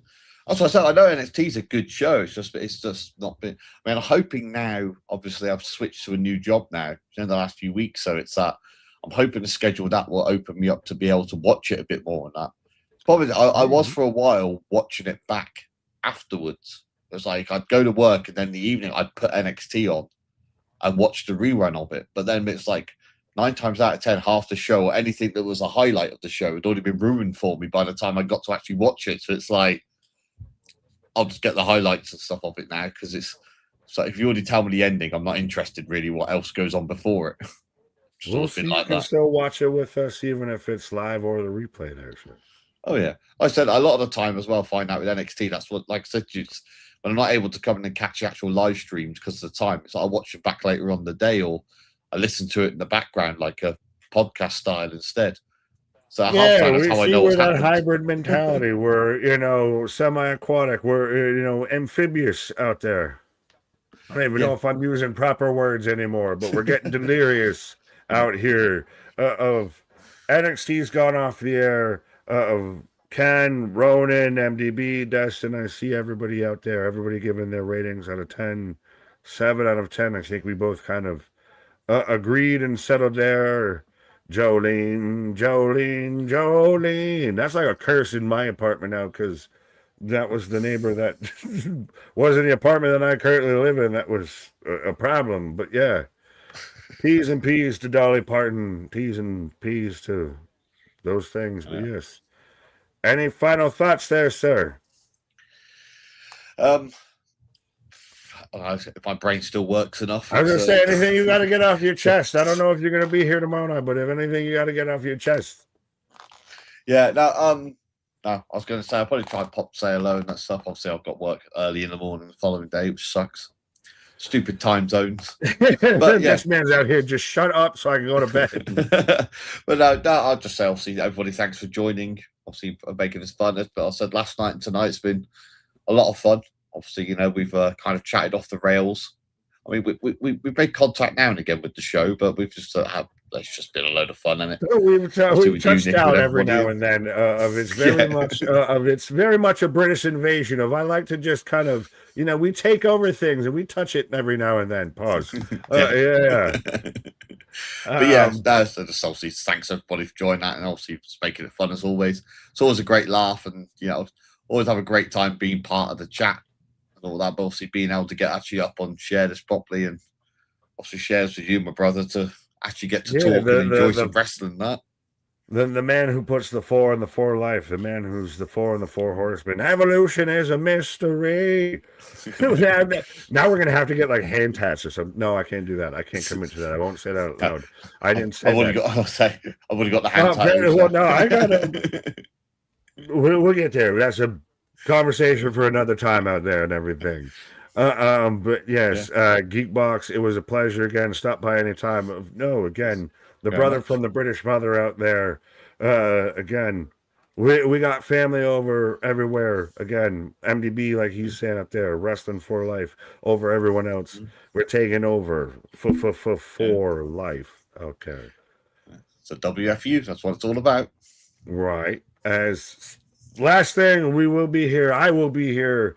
what I said. I know NXT is a good show. It's just not been. I mean, I'm hoping now. Obviously, I've switched to a new job now in the last few weeks, so it's that. I'm hoping the schedule that will open me up to be able to watch it a bit more than that. Probably, I was for a while watching it back afterwards. It was like I'd go to work and then in the evening I'd put NXT on and watch the rerun of it. But then it's like 9 times out of 10, half the show or anything that was a highlight of the show had already been ruined for me by the time I got to actually watch it. So it's like I'll just get the highlights and stuff of it now because it's like if you already tell me the ending, I'm not interested really what else goes on before it. We'll see. You can still watch it with us, even if it's live or the replay there. So. Oh yeah, I said a lot of the time as well. Find out with NXT. That's what, like I said, when I'm not able to come in and catch the actual live streams because of the time, it's like I watch it back later on the day, or I listen to it in the background like a podcast style instead. So yeah, we see we're that hybrid mentality. We're semi-aquatic. We're amphibious out there. I don't even know if I'm using proper words anymore, but we're getting delirious out here. Of NXT's gone off the air. Of Ken, Ronan, MDB, Destin. I see everybody out there. Everybody giving their ratings out of 10, 7 out of 10. I think we both kind of agreed and settled there. Jolene. That's like a curse in my apartment now because that was the neighbor that was in the apartment that I currently live in. That was a problem. But yeah, P's and P's to Dolly Parton, T's and P's to those things. But yes. Any final thoughts there, sir? If my brain still works enough. I was going to say anything you got to get off your chest. I don't know if you're going to be here tomorrow night, but if anything you got to get off your chest. Yeah, no, I was going to say I'll probably try and say hello and that stuff. Obviously, I've got work early in the morning the following day, which sucks. Stupid time zones. But yeah, this man's out here. Just shut up so I can go to bed. But no, I'll just say obviously everybody, thanks for joining. Obviously, making this fun. But I said last night and tonight's been a lot of fun. Obviously, we've kind of chatted off the rails. I mean, we made contact now and again with the show, but we've just it's just been a load of fun, and We've touched out every now and then of it's very much a British invasion of I like to just kind of we take over things and we touch it every now and then. Pause. Yeah. But yeah, that's obviously thanks everybody for joining that, and obviously just making it fun as always. It's always a great laugh, and always have a great time being part of the chat and all that. But obviously being able to get actually up on share this properly, and obviously shares with you, my brother, to actually get to talk and enjoy some wrestling. That the man who puts the 4 in the 4 life, the man who's the 4 in the 4 horsemen. Evolution is a mystery. Now we're gonna have to get like hand tats or something. No, I can't do that. I can't commit to that. I won't say that out loud. I didn't say that. I've already got the hand tats. Well, no, I gotta. We'll get there. That's a conversation for another time out there and everything. But yes, Geekbox, it was a pleasure again. Stop by any time. Again, the brother from the British mother out there. Again, we got family over everywhere. Again, MDB, like he's saying up there, wrestling for life over everyone else. We're taking over for life. Okay. So WFU, that's what it's all about. Right. As last thing, we will be here. I will be here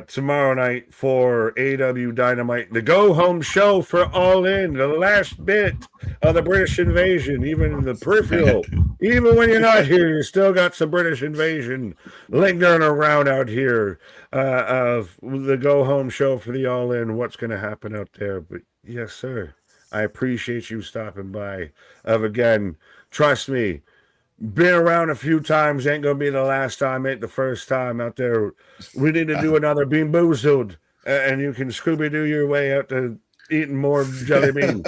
tomorrow night for AW Dynamite, the go-home show for All In, the last bit of the British invasion, even the peripheral. Even when you're not here, you still got some British invasion lingering around out here of the go-home show for the All In, what's going to happen out there. But yes, sir, I appreciate you stopping by. Again, trust me, been around a few times, ain't gonna be the last time, ain't the first time out there. We need to do another Bean Boozled, and you can Scooby-Doo your way out to eating more jelly beans.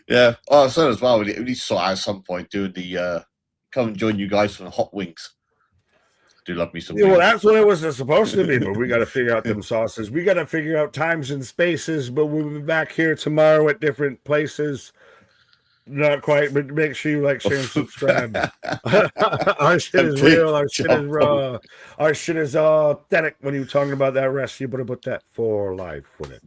Yeah. Oh, so as well, we need to sort out at some point doing the come and join you guys for the hot wings. I do love me some wings. Well, that's what it was supposed to be, but we got to figure out them sauces. We got to figure out times and spaces, but we'll be back here tomorrow at different places. Not quite, but make sure you like, share, and subscribe. Our shit is real. Our shit is raw. Our shit is authentic. When you're talking about that rest, you better put that for life with it.